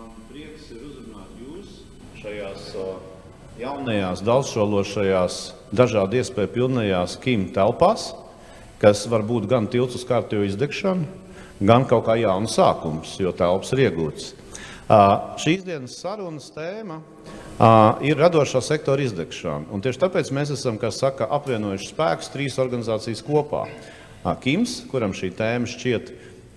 Man prieks ir uzrunāt jūs šajās jaunajās, daudzšķološajās, dažādu iespēju pilnajās KIM telpās, kas var būt gan tilts uz kārtējo izdegšanu, gan kaut kā jauna sākums, jo telpas ir iegūtas. Šīs dienas sarunas tēma ir radošā sektora izdegšana. Un tieši tāpēc mēs esam, kā saka, apvienojuši spēkus 3 organizācijas kopā. KIMS, kuram šī tēma šķiet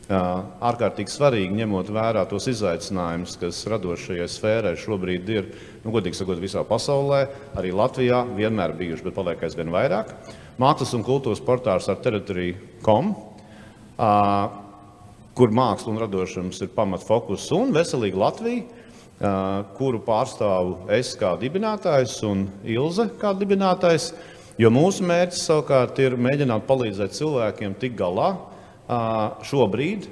ārkārtīgi svarīgi, ņemot vērā tos izaicinājumus, kas radošajai sfērai šobrīd ir, godīgi sakot, visā pasaulē, arī Latvijā vienmēr bijuši, bet paliek aizvien vairāk. Mākslas un kultūras portāls artterritory.com, kur māksla un radošums ir pamatfokus, un Veselīga Latvija, kuru pārstāvu es kā dibinātājs un Ilze kā dibinātājs, jo mūsu mērķis savukārt ir mēģināt palīdzēt cilvēkiem tik galā šobrīd,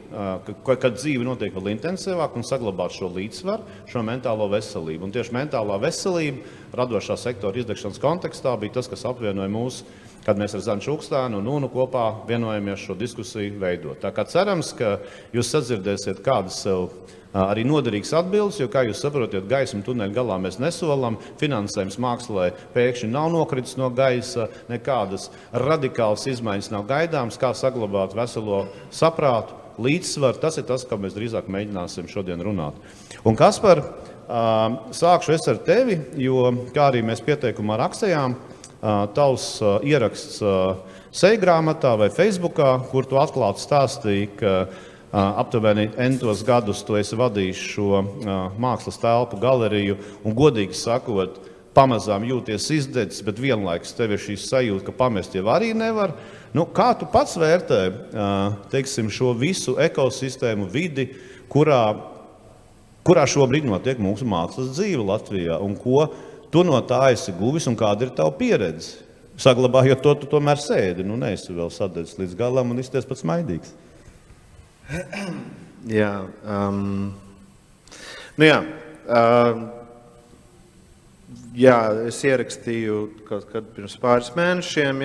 kad dzīve notiek vēl intensīvāk un saglabāt šo līdzsvaru, šo mentālo veselību. Un tieši mentālā veselība radošā sektora izdegšanas kontekstā bija tas, kas apvienoja mūs, kad mēs ar Zanu Čukstānu un Nunu kopā vienojamies šo diskusiju veidot. Tā kā cerams, ka jūs sadzirdēsiet kādas sev arī noderīgas atbildes, jo, kā jūs saprotiet, gaismu tuneļa galā mēs nesolam, finansējums mākslē pēkšņi nav nokritis no gaisa, nekādas radikālas izmaiņas nav gaidāmas, kā saglabāt veselo saprātu, līdzsvaru, tas ir tas, kā mēs drīzāk mēģināsim šodien runāt. Un Kaspar, sākšu es ar tevi, jo, kā arī mēs pieteikumā rakstījām, tavs ieraksts sejgrāmatā vai Facebookā, kur tu atklāti stāstīji, ka aptuveni entos gadus tu esi vadījis šo mākslas telpu galeriju un, godīgi sakot, pamazām jūties izdedzis, bet vienlaikus tev ir šī sajūta, ka pamest jau arī nevar. Nu, kā tu pats vērtē, teiksim, šo visu ekosistēmu vidi, kurā šobrīd notiek mūsu mākslas dzīve Latvijā, un ko tu no tā esi guvis un kāda ir tava pieredze? Saglabājot to, tu tomēr sēdi, nu neesi vēl sadedzis līdz galam un izties pats maidīgs. Jā, es ierakstīju kaut kad pirms pāris mēnešiem,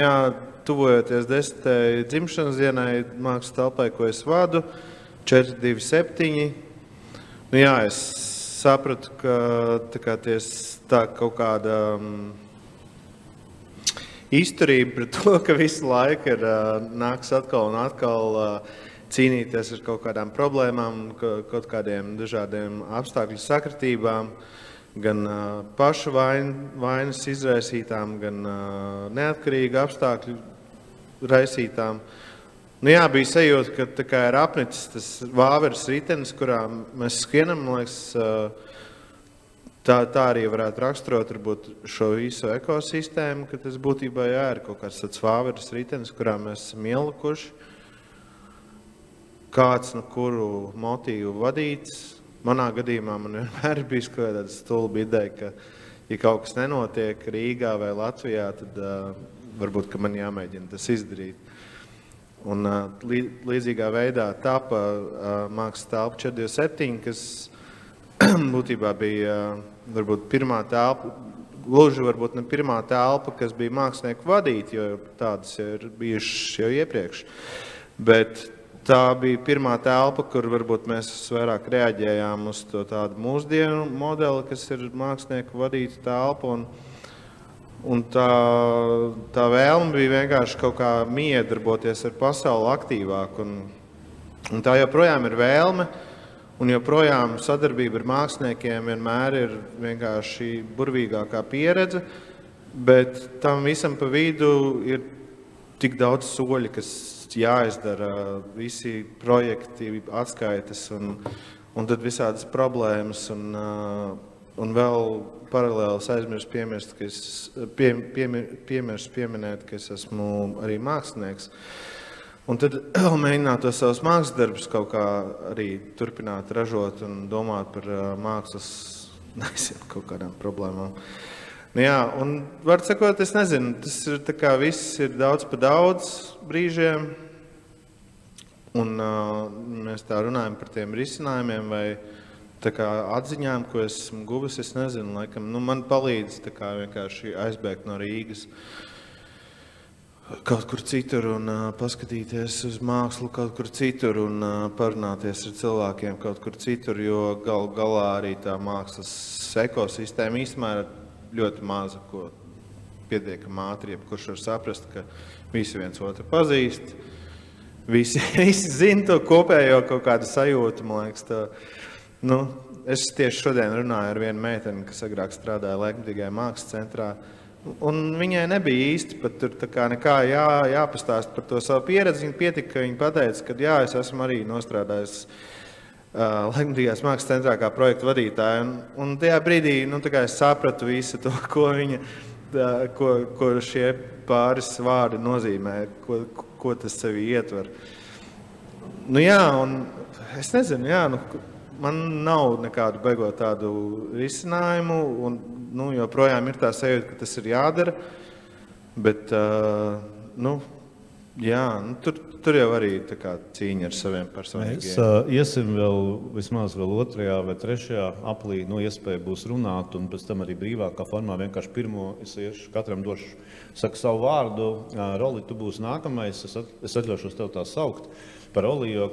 tuvojoties 10. dzimšanas dienai mākslas telpai, ko es vadu, 427. Es sapratu, ka tā kaut kāda izturība pret to, ka visu laiku nāks atkal un atkal cīnīties ar kaut kādām problēmām, kaut kādiem dažādiem apstākļu sakritībām, gan pašu vainas izraisītām, gan neatkarīgu apstākļu raisītām. Bija sajūta, ka ir apnicis tas vāveres ritenis, kurā mēs skrienam, man liekas, tā arī varētu raksturot varbūt šo visu ekosistēmu, ka tas būtībā ir kaut kāds tāds vāveres ritenis, kurā mēs esam ielikuši. Kāds no kuru motīvu vadīts. Manā gadījumā man vienmēr ir bijis kaut kāda stulba ideja, ka, ja kaut kas nenotiek Rīgā vai Latvijā, tad varbūt, ka man jāmēģina tas izdarīt. Un līdzīgā veidā tapa mākslas telpa 427, kas būtībā bija varbūt pirmā telpa, gluži varbūt ne pirmā telpa, kas bija mākslinieku vadīta, jo tādas ir bijušas jau iepriekš. Bet tā bija pirmā telpa, kur varbūt mēs vairāk reaģējām uz to tādu mūsdienu modeli, kas ir mākslinieku vadīta telpa. Un tā vēlme bija vienkārši kaut kā miedarboties ar pasauli aktīvāk. Un tā joprojām ir vēlme, un joprojām sadarbība ar māksliniekiem vienmēr ir vienkārši burvīgākā pieredze, bet tam visam pa vidu ir tik daudz soļi, kas jāizdara, visi projekti, atskaites un tad visādas problēmas un vēl paralēli aizmirst pieminēt, ka es esmu arī mākslinieks. Un tad mēģināt tos savus mākslas darbus kaut kā arī turpināt ražot un domāt par mākslas kaut kādām problēmām. Un var sakot, es nezinu, tas ir tā kā viss ir daudz pa daudz brīžiem, un mēs tā runājam par tiem risinājumiem vai tā kā atziņām, ko es esmu guvis, es nezinu, laikam, man palīdz tā kā vienkārši aizbēgt no Rīgas. kaut kur citur un paskatīties uz mākslu kaut kur citur un parunāties ar cilvēkiem kaut kur citur, jo galā arī tā mākslas ekosistēma īstenībā ir ļoti maza, ko pietiekami ātri, jebkurš var saprast, ka visi viens otru pazīst, visi zina to kopējo kaut kādu sajūtu, man liekas, tā, es tieši šodien runāju ar vienu meiteni, kas agrāk strādāja Laikmetīgajā mākslas centrā, un viņai nebija īsti pat tur nekā jāpastāst par to savu pieredzi. Viņa pietika, ka viņa pateica, ka jā, es esmu arī nostrādājis Laikmetīgajās mākslas centrā kā projektu vadītāja. Un tajā brīdī es sapratu visu to, ko šie pāris vārdi nozīmē, ko tas sevi ietver. Jā, un es nezinu, man nav nekādu beigot tādu risinājumu, un joprojām ir tā sajūta, ka tas ir jādara, bet tur jau arī tā kā cīņa ar saviem personīgiem. Mēs iesim vismaz vēl 2. vai 3. aplī, iespēja būs runāt, un pēc tam arī brīvākā formā vienkārši pirmo es iešu, katram došu, saku savu vārdu. Roli, tu būsi nākamais, es atļaušos tev tā saukt par Oli, jo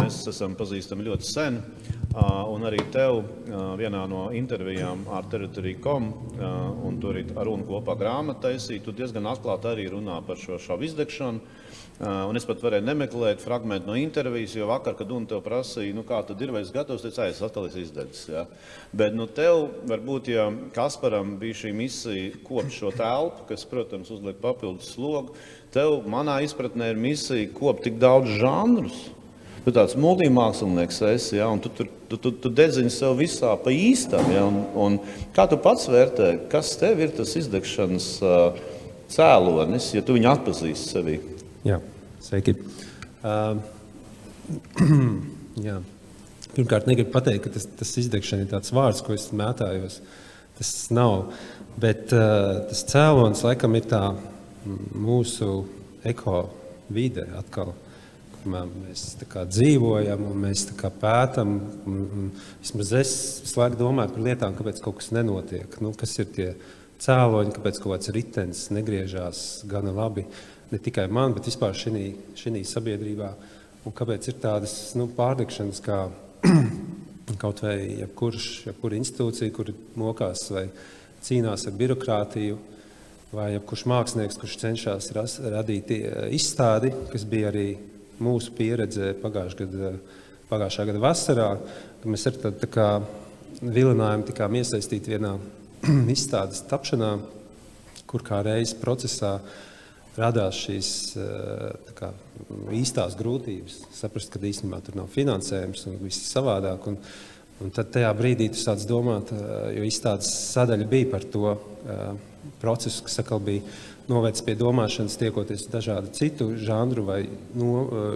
mēs esam pazīstami ļoti sen, un arī tev vienā no intervijām ar Territory.com, un tur arī ar Unu kopā grāmatu taisīt, tu diezgan atklāti arī runā par šo šavu izdegšanu, un es pat varēju nemeklēt fragmentu no intervijas, jo vakar, kad Una tev prasīja, kā tad ir, vai es gatavs, teicu, es atkal esmu izdedzis, ja? Bet tev, varbūt, ja Kasparam bija šī misija kopt šo telpu, kas, protams, uzliek papildus slogu, tev, manā izpratnē, ir misija kopt tik daudz žanrus. Tu tāds multimākslinieks esi, ja, un tu dedzini sev visā pa īstam, ja, un kā tu pats vērtē, kas tev ir tas izdegšanas cēlonis, ja tu viņu atpazīsti sevī? Jā, sveiki. Jā. Pirmkārt, negribu pateikt, ka tas izdegšana ir tāds vārds, ko es mētājos. Tas nav, bet tas cēlonis laikam ir tā mūsu eko vide atkal. Mēs tā kā dzīvojam un mēs tā kā pētam. Vismaz es visu laiku domāju par lietām, kāpēc kaut kas nenotiek. Kas ir tie cēloņi, kāpēc kaut kāds ritenis negriežās gana labi. Ne tikai man, bet vispār šī sabiedrībā. Un kāpēc ir tādas pārdegšanas, kā kaut vai jebkura institūcija, kur mokās vai cīnās ar birokrātiju, vai jebkurš mākslinieks, kurš cenšas radīt izstādi, kas bija arī mūsu pieredze pagājušā gada vasarā, ka mēs ar tādu vilinājumu tikām iesaistīti vienā izstādes tapšanā, kur kā reiz procesā radās šīs īstās grūtības. Saprast, ka īstenībā tur nav finansējums un viss savādāk. Un tad tajā brīdī tu sāc domāt, jo izstādes sadaļa bija par to procesu, kas atkal bija novērts pie domāšanas, tiekoties dažādu citu žanru vai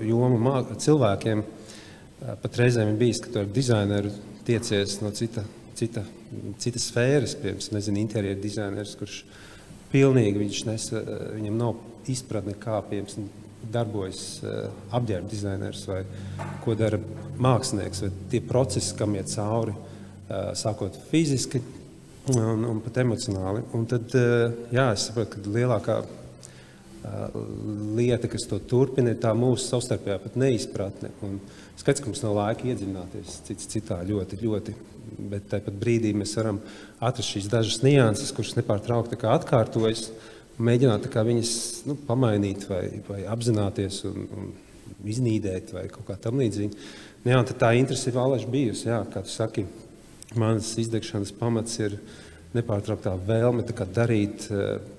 jomu cilvēkiem. Pat reizēm ir bijis, ka tu ar dizaineru tiecies no cita sfēras, piemēram, interjeru dizainers, kurš pilnīgi viņam nav izpratne, kā darbojas apģērba dizainers vai ko dara mākslinieks, vai tie procesi, kam iet cauri, sākot fiziski un pat emocionāli. Un tad, es saprotu, ka lielākā lieta, kas to turpina, ir tā mūsu savstarpējā pat neizpratne. Un skaidrs, ka mums nav laika iedziļināties cits citā ļoti, ļoti, bet tāpat brīdī mēs varam atrast šīs dažas nianses, kuras nepārtraukti atkārtojas, un mēģināt viņas pamainīt vai apzināties un iznīdēt vai kaut kā tam līdzīgi. Jā, un tad tā interese ir vēlreiz bijusi, jā, kā tu saki, manas izdegšanas pamats ir nepārtrauktā vēlme darīt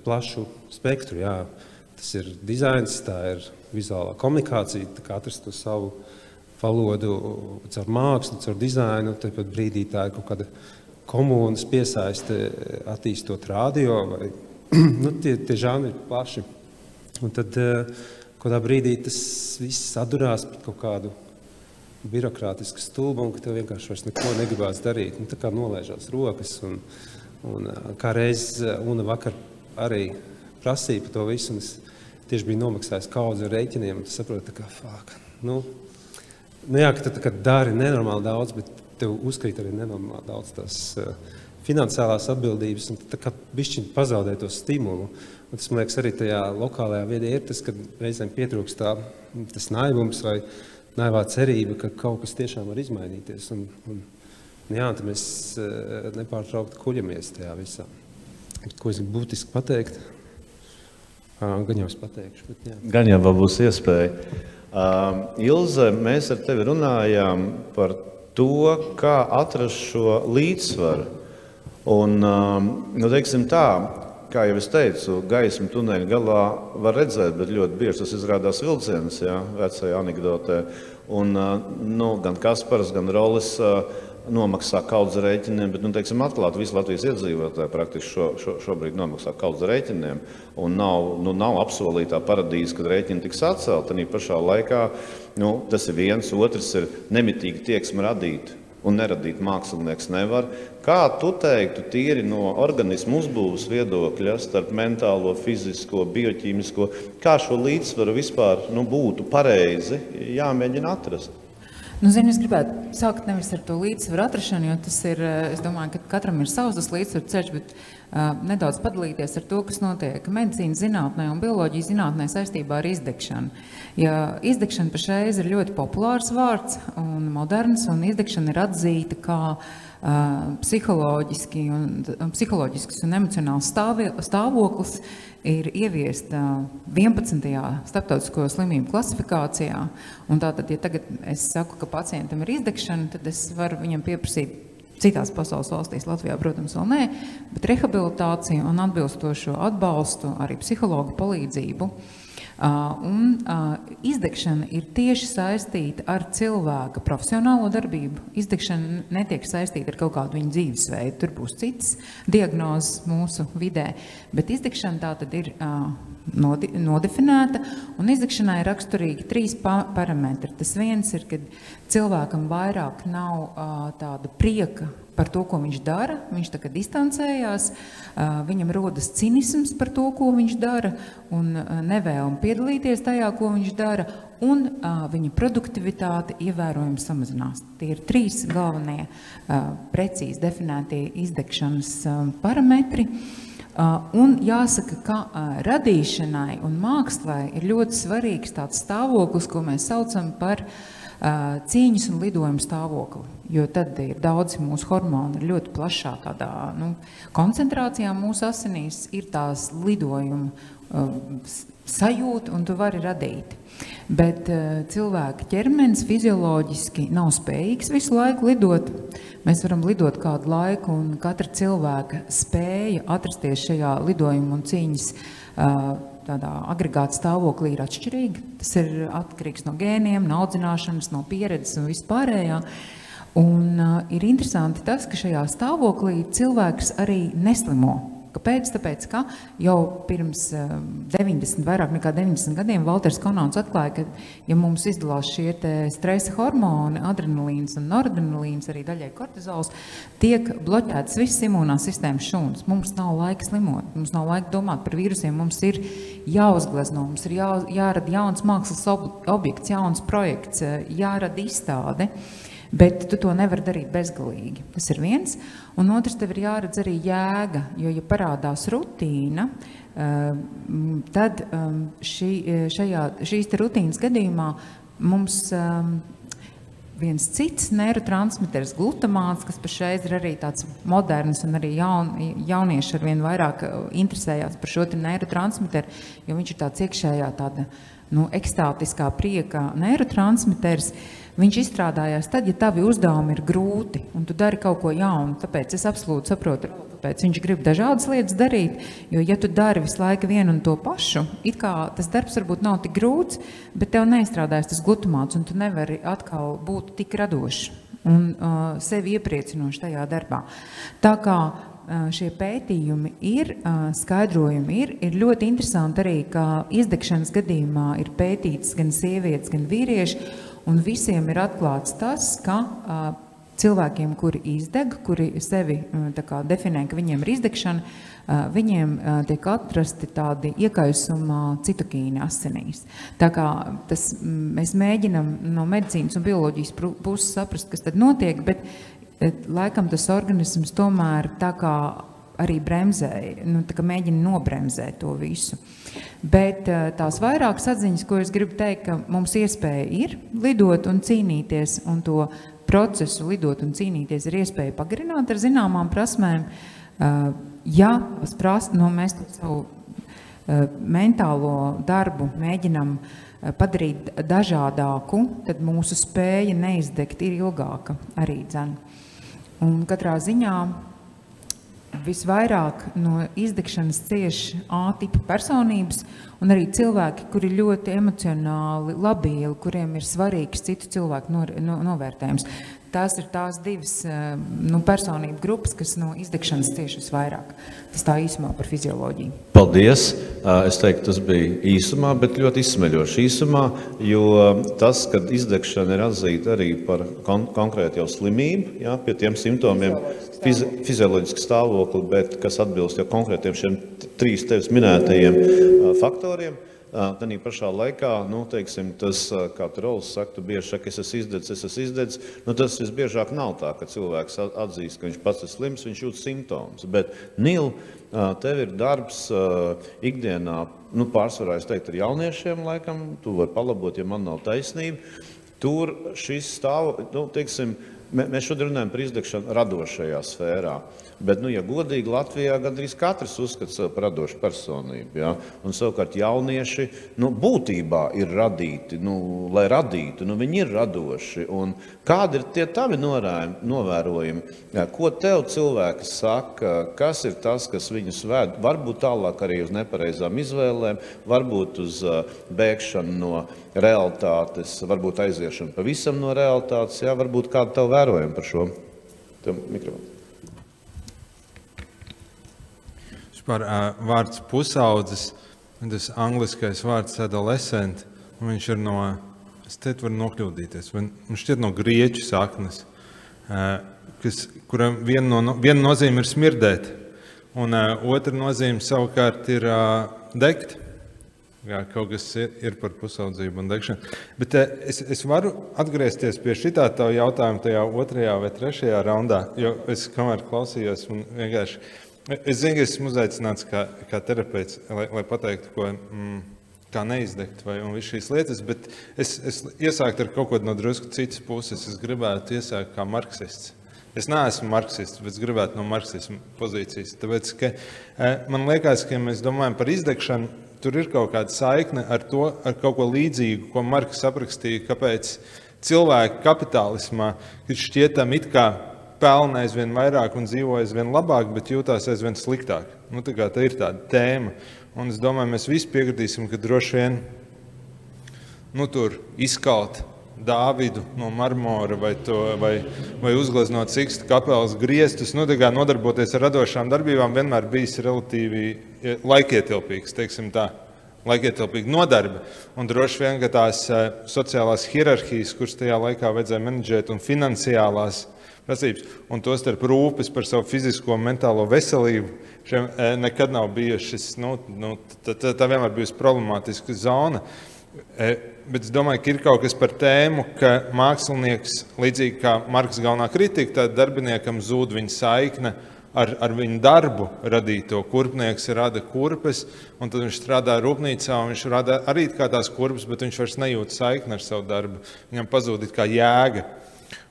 plašu spektru. Jā. Tas ir dizains, tā ir vizuālā komunikācija, atrast to savu valodu caur mākslu, caur dizainu. Tāpat brīdī tā ir kaut kāda komunas piesaiste, attīstot radio. Vai, tie žanri ir plaši. Un tad kādā brīdī tas viss atdurās pret kaut kādu birokrātisku stulbumu, ka tev vienkārši vairs neko negribās darīt. Tā kā nolaižās rokas. Un kā reiz Una vakar arī prasīja par to visu, un es tieši biju nomaksājis kaudzi ar rēķiniem, un tu saproti, ka ka tu dari nenormāli daudz, bet tev uzkrīt arī nenormāli daudz tās finansiālās atbildības, un tā kā bišķiņ pazaudē to stimulu. Un tas, man liekas, arī tajā lokālajā vidē ir tas, ka reizēm pietrūkst tas naivums vai naivā cerība, ka kaut kas tiešām var izmainīties. Jā, tad mēs nepārtraukti kuļamies tajā visā. Ko es gribu būtiski pateikt? Gan jau es pateikšu, bet jā. Gan jau vēl būs iespēja. Ilze, mēs ar tevi runājām par to, kā atrast šo līdzsvaru. Un, teiksim tā, kā jau es teicu, gaismu tuneļa galā var redzēt, bet ļoti bieži tas izrādās vilciens, jā, vecajā anekdotē. Un, gan Kaspars, gan Rolis nomaksā kaudz rēķiniem, bet, teiksim, atklāt visi Latvijas iedzīvotāji praktiski šobrīd nomaksā kaudz rēķiniem. Un nav apsolītā paradīze, kad rēķini tiks atcelt. Tanī pašā laikā, tas ir viens, otrs ir nemitīgi tieksme radīt. Un neradīt mākslinieks nevar. Kā tu teiktu tīri no organismu uzbūves viedokļa starp mentālo, fizisko, bioķīmisko, kā šo līdzsvaru vispār būtu pareizi jāmēģina atrast? Es gribētu sākt nevis ar to līdzsvaru atrašanu, jo tas ir, es domāju, ka katram ir savs tas līdzsvaru ceļš, bet nedaudz padalīties ar to, kas notiek medicīnas zinātnē un bioloģijas zinātnē saistībā ar izdegšanu. Ja izdegšana pašreiz ir ļoti populārs vārds un moderns, un izdegšana ir atzīta kā psiholoģisks un emocionāls stāvoklis, ir ieviesta 11. starptautisko slimību klasifikācijā. Un tātad, ja tagad es saku, ka pacientam ir izdegšana, tad es varu viņam pieprasīt citās pasaules valstīs, Latvijā, protams, vēl nē, bet rehabilitāciju un atbilstošo atbalstu, arī psihologu palīdzību. Izdegšana ir tieši saistīta ar cilvēka profesionālo darbību. Izdegšana netiek saistīta ar kaut kādu viņa dzīvesveidu. Tur būs citas diagnozes mūsu vidē. Bet izdegšana tā tad ir nodefinēta, un izdegšanai ir raksturīgi 3 parametri. Tas viens ir, kad cilvēkam vairāk nav tāda prieka par to, ko viņš dara, viņš tā kā distancējās, viņam rodas cinisms par to, ko viņš dara, un nevēlam piedalīties tajā, ko viņš dara, un viņa produktivitāte ievērojami samazinās. Tie ir 3 galvenie precīzi definētie izdegšanas parametri. Un jāsaka, ka radīšanai un mākslai ir ļoti svarīgs tāds stāvoklis, ko mēs saucam par cīņas un lidojuma stāvokli, jo tad ir daudzi mūsu hormoni ir ļoti plašā tādā koncentrācijā mūsu asinīs, ir tās lidojuma sajūta, un tu vari radīt. Bet cilvēka ķermenis fizioloģiski nav spējīgs visu laiku lidot. Mēs varam lidot kādu laiku, un katra cilvēka spēja atrasties šajā lidojuma un cīņas tādā agregāta stāvoklī ir atšķirīga. Tas ir atkarīgs no gēniem, no audzināšanas, no pieredzes un vispārējā. Un ir interesanti tas, ka šajā stāvoklī cilvēks arī neslimo. Kāpēc? Tāpēc, ka jau pirms vairāk nekā 90 gadiem Valters Konauds atklāja, ka ja mums izdalās šie stresa hormoni, adrenalīns un noradrenalīns, arī daļai kortizols, tiek bloķētas visas imunās sistēmas šūnas. Mums nav laika slimot, mums nav laika domāt par vīrusiem, mums ir jāuzglezno, mums ir jārada jauns mākslas objekts, jauns projekts, jārada izstāde. Bet tu to nevar darīt bezgalīgi. Tas ir viens. Un otrs, tev ir jāredz arī jēga, jo, ja parādās rutīna, tad šīs rutīnas gadījumā mums viens cits neirotransmiters glutamāts, kas pašreiz ir arī tāds moderns un arī jaunieši arvien vairāk interesējās par šo neirotransmiteru, jo viņš ir tāds iekšējā tāda ekstātiskā prieka neirotransmiters. Viņš izstrādājās tad, ja tavi uzdevumi ir grūti un tu dari kaut ko jaunu. Tāpēc es absolūti saprotu, kāpēc viņš grib dažādas lietas darīt, jo ja tu dari visu laiku vienu un to pašu, it kā tas darbs varbūt nav tik grūts, bet tev neizstrādājas tas glutamāts un tu nevari atkal būt tik radošs un sevi iepriecinoši tajā darbā. Tā kā šie pētījumi ir, skaidrojumi ir ļoti interesanti arī, ka izdegšanas gadījumā ir pētīts gan sievietes, gan vīrieši, un visiem ir atklāts tas, ka cilvēkiem, kuri izdeg, kuri sevi definē, ka viņiem ir izdegšana, viņiem tiek atrasti tādi iekaisuma citokīni asinīs. Tā kā mēs mēģinam no medicīnas un bioloģijas puses saprast, kas tad notiek, bet laikam tas organisms tomēr tā kā arī bremzē, tā kā mēģina nobremzēt to visu. Bet tās vairākas atziņas, ko es gribu teikt, ka mums iespēja ir lidot un cīnīties, un to procesu lidot un cīnīties ir iespēja pagarināt ar zināmām prasmēm. Ja mēs to savu mentālo darbu mēģinam padarīt dažādāku, tad mūsu spēja neizdegt ir ilgāka arī dzen. Un katrā ziņā visvairāk no izdegšanas cieši A-tipa personības un arī cilvēki, kuri ļoti emocionāli labīli, kuriem ir svarīgs citu cilvēku novērtējums. Tās ir tās divas personību grupas, kas no izdegšanas cieši visvairāk. Tas tā īsumā par fizioloģiju. Paldies! Es teiktu, tas bija īsumā, bet ļoti izsmeļoši īsumā, jo tas, kad izdegšana ir atzīta arī par konkrētu jau slimību, jā, pie tiem simptomiem, fizioloģisku stāvokli, bet kas atbilst jau konkrētiem šiem 3 tevis minētajiem faktoriem, tad pašā laikā, teiksim, tas, kā tu Rols saka, tu bieži saka, es esmu izdedzis, tas visbiežāk nav tā, ka cilvēks atzīst, ka viņš pats ir slims, viņš jūt simptomus. Bet, Nil, tev ir darbs ikdienā, pārsvarā, es teiktu, ar jauniešiem, laikam, tu vari palabot, ja man nav taisnība. Tur šis stāv, teiksim, mēs šodien runājam par izdegšanu radošajā sfērā. Bet, ja godīgi, Latvijā gandrīz katrs uzskata sev par radošu personību. Ja? Un savukārt jaunieši būtībā ir radīti, lai radītu, viņi ir radoši. Un kādi ir tie tavi novērojumi? Ko tev cilvēki saka? Kas ir tas, kas viņus ved? Varbūt tālāk arī uz nepareizām izvēlēm, varbūt uz bēgšanu no realitātes, varbūt aiziešanu pavisam no realitātes. Ja? Varbūt kādu tev vērojumu par šo? Tev mikrofonu. Par vārds pusaudzis, tas angliskais vārds adolescent, un viņš ir no, es te varu nokļūdīties, viņš šķiet no grieķu saknes, kuram viena nozīme ir smirdēt, un otra nozīme savukārt ir degt. Kaut kas ir par pusaudzību un degšanu. Bet es varu atgriezties pie šitā tavu jautājumu tajā 2. vai 3. raundā, jo es kamēr klausījos un vienkārši... Es zinu, ka esmu uzaicināts kā terapeits, lai pateiktu, kā neizdegt un visu šīs lietas, bet es iesāktu ar kaut ko no drusku citas puses. Es gribētu iesākt kā marksists. Es neesmu marksists, bet es gribētu no marksisma pozīcijas. Tāpēc, ka man liekas, ka ja mēs domājam par izdegšanu, tur ir kaut kāda saikne ar kaut ko līdzīgu, ko Marks aprakstīja, kāpēc cilvēki kapitālismā ir šķietam it kā pelna aizvien vairāk un dzīvo aizvien labāk, bet jūtās aizvien sliktāk. Tā ir tāda tēma. Un es domāju, mēs visi piekritīsim, ka droši vien tur izkalt Dāvidu no marmora vai uzgleznot Siksta kapelas griestus, nodarboties ar radošām darbībām vienmēr bijis relatīvi laikietilpīgs, teiksim tā. Laikietilpīga nodarbe. Un droši vien, ka tās sociālās hierarhijas, kuras tajā laikā vajadzēja menedžēt, un finansiālās prasības, un tostarp rūpes par savu fizisko un mentālo veselību, šiem nekad nav bijušas, tā vienmēr bijusi problemātiska zona. Bet es domāju, ka ir kaut kas par tēmu, ka mākslinieks, līdzīgi kā Marks galvenā kritika, tad darbiniekam zūd viņa saikne ar viņu darbu radīto. Kurpnieks rada kurpes, un tad viņš strādā rūpnīcā, un viņš rada arī kā tās kurpes, bet viņš vairs nejūt saikni ar savu darbu. Viņam pazūd kā jēga.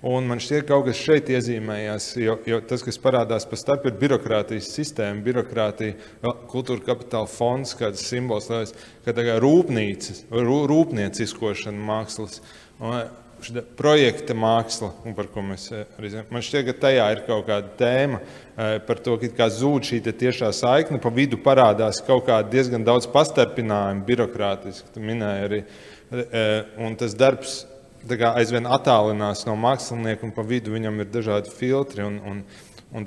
Un man šķiet, ka kaut kas šeit iezīmējās, jo tas, kas parādās pa starp, ir birokrātijas sistēma, birokrātija, kultūra kapitāla fonds, kāds simbols, kā rūpnieciskošana mākslas, projekta māksla, un par ko mēs arī zinām. Man šķiet, ka tajā ir kaut kāda tēma par to, kā zūd šī tiešā saikne, pa vidu parādās kaut kāda diezgan daudz pastarpinājumu birokrātiski, tu minēji arī, un tas darbs aizvien attālinās no mākslinieka, un pa vidu viņam ir dažādi filtri, un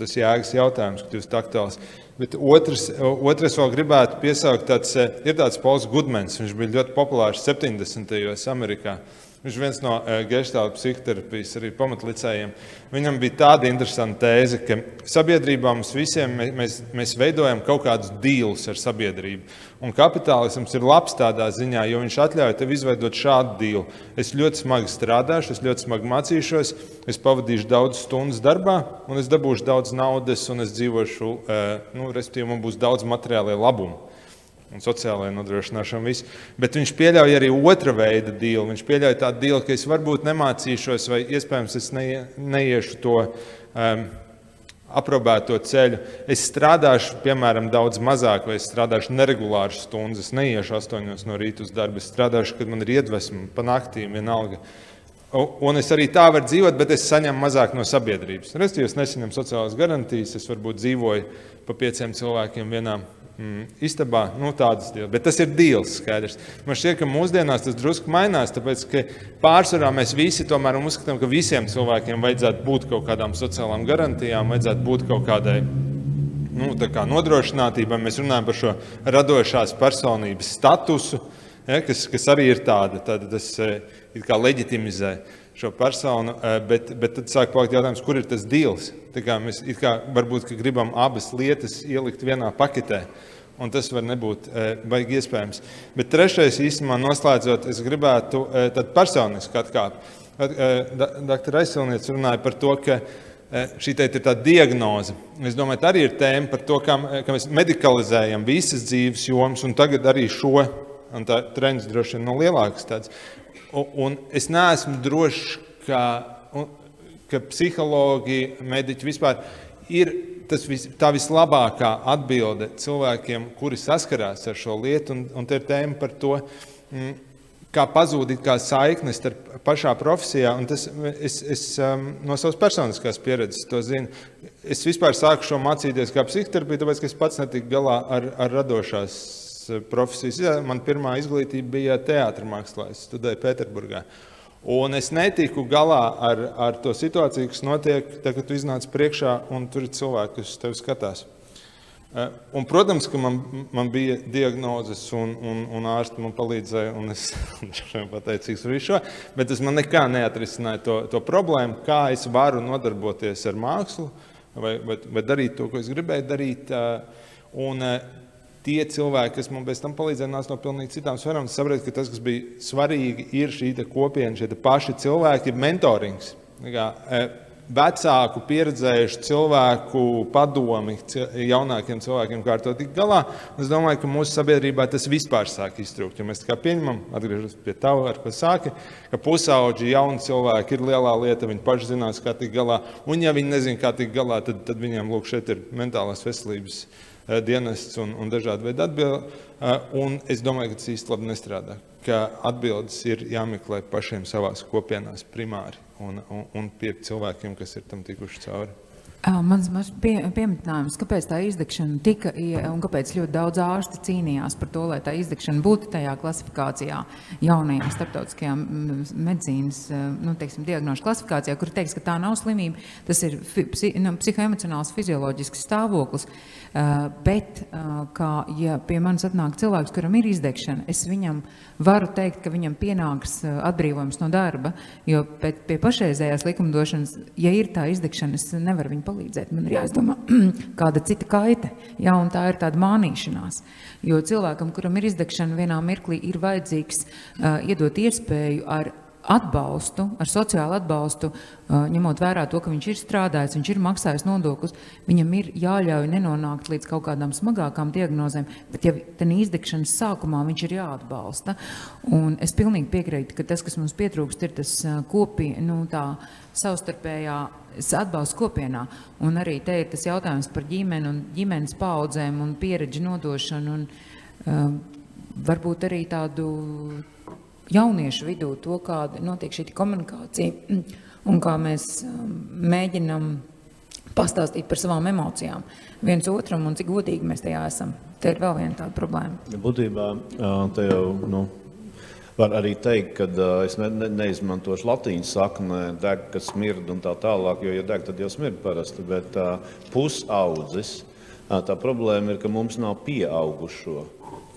tas jēgas jautājums, ka kļūst aktuāls. Bet otrs vēl gribētu piesaukt, ir tāds Pauls Gudmans, viņš bija ļoti populārs 70. Amerikā. viņš viens no geštāla psihoterapijas arī pamatlicējiem. Viņam bija tāda interesanta tēze, ka sabiedrībā mums visiem mēs veidojam kaut kādus dīlus ar sabiedrību. Un kapitālisms ir labs tādā ziņā, jo viņš atļauj tev izveidot šādu dīlu. Es ļoti smagi strādāšu, es ļoti smagi mācīšos, es pavadīšu daudz stundas darbā, un es dabūšu daudz naudas, un es dzīvošu, respektīvi, man būs daudz materiālajā labuma un sociālajā nodrošināšana visu. Bet viņš pieļauj arī otra veida dīlu. Viņš pieļauj tādu dīlu, ka es varbūt nemācīšos, vai iespējams es neiešu to aprobēto ceļu. Es strādāšu, piemēram, daudz mazāk, vai es strādāšu neregulāras stundas. Es neiešu 8 no rīta uz darbu. Es strādāšu, kad man ir iedvesma, pa naktīm vienalga. Un es arī tā varu dzīvot, bet es saņemu mazāk no sabiedrības. Restīvi, es nesaņemu sociālās garantijas, es varbūt dzīvoju pa 5 cilvēkiem vienā istabā, tādas dīles. Bet tas ir dīls, skaidrs. Man šķiet, ka mūsdienās tas drusku mainās, tāpēc, ka pārsvarā mēs visi tomēr uzskatām, ka visiem cilvēkiem vajadzētu būt kaut kādām sociālām garantijām, vajadzētu būt kaut kādai nodrošinātībai. Mēs runājam par šo radošās personības statusu, kas arī ir tāda tas it kā leģitimizē šo personu, bet tad sāk palikt jautājums, kur ir tas dīls. Tā kā mēs varbūt gribam abas lietas ielikt vienā paketē, un tas var nebūt baigi iespējams. Bet trešais īstenībā noslēdzot, es gribētu tad personiski atkāpt. Dr. Aizsilniec runāja par to, ka šī ir tā diagnoze. Es domāju, tā arī ir tēma par to, kā mēs medikalizējam visas dzīves jomas, un tagad arī šo, un tā trends droši vien no lielākas tāds. Un es neesmu drošs, ka psihologi, mediķi vispār ir tā vislabākā atbilde cilvēkiem, kuri saskarās ar šo lietu. Un te ir tēma par to, kā pazūd kā saiknes pašā profesijā. Un tas, es no savas personiskās pieredzes to zinu. Es vispār sāku šo mācīties kā psihoterapiju, tāpēc, ka es pats netiku galā ar radošās profesijas. Man pirmā izglītība bija teātra mākslā, es studēju Pēterburgā. Un es netiku galā ar to situāciju, kas notiek, kad tu iznāc priekšā un tur ir cilvēki, kas tevi skatās. Un, protams, ka man bija diagnozes un ārsti man palīdzēja, un es pateicīgs par visu šo, bet tas man nekā neatrisināja to problēmu, kā es varu nodarboties ar mākslu vai darīt to, ko es gribēju darīt. Un tie cilvēki, kas man pēc tam palīdzēja, nāca no pilnīgi citām sfērām. Es saprotu, ka tas, kas bija svarīgi, ir šī kopiena, šie paši cilvēki, ir mentorings. Vecāku, pieredzējušu cilvēku padomi jaunākiem cilvēkiem, kā ar to tikt galā. Es domāju, ka mūsu sabiedrībā tas vispār sāk iztrūkt. Jo mēs pieņemam, atgriežos pie tā, ar ko sāki, ka pusauģi jauni cilvēki ir lielā lieta, viņi paši zinās, kā tikt galā. Un ja viņi nezin, kā tikt galā, tad viņiem lūk šeit ir mentālās veselības dienests un dažādi veidi atbildi. Un es domāju, ka tas īsti labi nestrādā, ka atbildes ir jāmeklē pašiem savās kopienās primāri un pie cilvēkiem, kas ir tam tikuši cauri. Mans piemetinājums, kāpēc tā izdegšana tika un kāpēc ļoti daudz ārsti cīnījās par to, lai tā izdegšana būtu tajā klasifikācijā, jaunajā starptautiskajā medicīnas, diagnožu klasifikācijā, kur teiks, ka tā nav slimība, tas ir psihoemocionāls fizioloģisks stāvoklis, bet, ja pie manis atnāk cilvēks, kuram ir izdegšana, es viņam varu teikt, ka viņam pienāks atbrīvojums no darba, jo pie pašreizējās likumdošanas, ja ir tā izdegšana, es nevaru viņu palīdzēt. Man ir jāizdomā kāda cita kaite, un tā ir tāda mānīšanās. Jo cilvēkam, kuram ir izdegšana, vienā mirklī ir vajadzīgs iedot iespēju ar atbalstu, ar sociālu atbalstu, ņemot vērā to, ka viņš ir strādājis, viņš ir maksājis nodokļus, viņam ir jāļauj nenonākt līdz kaut kādām smagākām diagnozēm, bet ja tā izdegšanas sākumā viņš ir jāatbalsta. Un es pilnīgi piekrītu, ka tas, kas mums pietrūkst, ir tas tā savstarpējā atbalsts kopienā. Un arī te ir tas jautājums par ģimeni un ģimenes paudzēm un pieredži nodošanu un varbūt arī tādu jauniešu vidū to, kāda notiek šī komunikācija un kā mēs mēģinam pastāstīt par savām emocijām viens otram un cik godīgi mēs tajā esam. Te ir vēl viena tāda problēma. Būtībā te jau var arī teikt, ka es neizmantošu latīņu sakni, deg, kas smird un tā tālāk, jo ja deg, tad jau smird parasti, bet pusaudzis, tā problēma ir, ka mums nav pieaugušo.